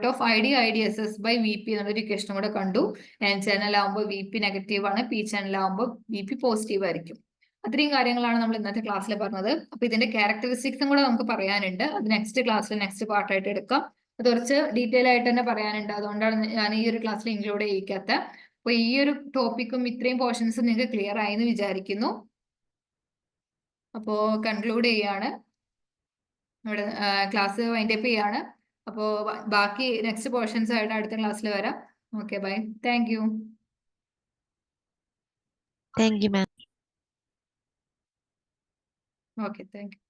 √of IDSS/VP എന്നുള്ളൊരു ഇക്വേഷൻ കൂടെ കണ്ടു. N ചാനൽ ആകുമ്പോൾ VP നെഗറ്റീവ് ആണ്, P ചാനൽ ആകുമ്പോൾ VP പോസിറ്റീവ് ആയിരിക്കും. അത്രയും കാര്യങ്ങളാണ് നമ്മൾ ഇന്നത്തെ ക്ലാസ്സിൽ പറഞ്ഞത്. അപ്പൊ ഇതിന്റെ ക്യാരക്ടറിസ്റ്റിക്സും കൂടെ നമുക്ക് പറയാനുണ്ട്. അത് നെക്സ്റ്റ് ക്ലാസ്സിൽ നെക്സ്റ്റ് പാർട്ടായിട്ട് എടുക്കാം. അത് കുറച്ച് ഡീറ്റെയിൽ ആയിട്ട് തന്നെ പറയാനുണ്ട്. അതുകൊണ്ടാണ് ഞാൻ ഈ ഒരു ക്ലാസ്സിൽ ഇൻക്ലൂഡ് ചെയ്യിക്കാത്ത. അപ്പൊ ഈ ഒരു ടോപ്പിക്കും ഇത്രയും പോർഷൻസും നിങ്ങൾക്ക് ക്ലിയർ ആയി എന്ന് വിചാരിക്കുന്നു. അപ്പോ കൺക്ലൂഡ് ചെയ്യാണ്, ഇവിടെ ക്ലാസ് വൈൻഡ് അപ്പ് ചെയ്യാണ്. അപ്പോൾ ബാക്കി നെക്സ്റ്റ് പോർഷൻസ് ആയിട്ട് അടുത്ത ക്ലാസ്സിൽ വരാം. Okay, bye. Thank you. Thank you, ma'am. Okay, thank U.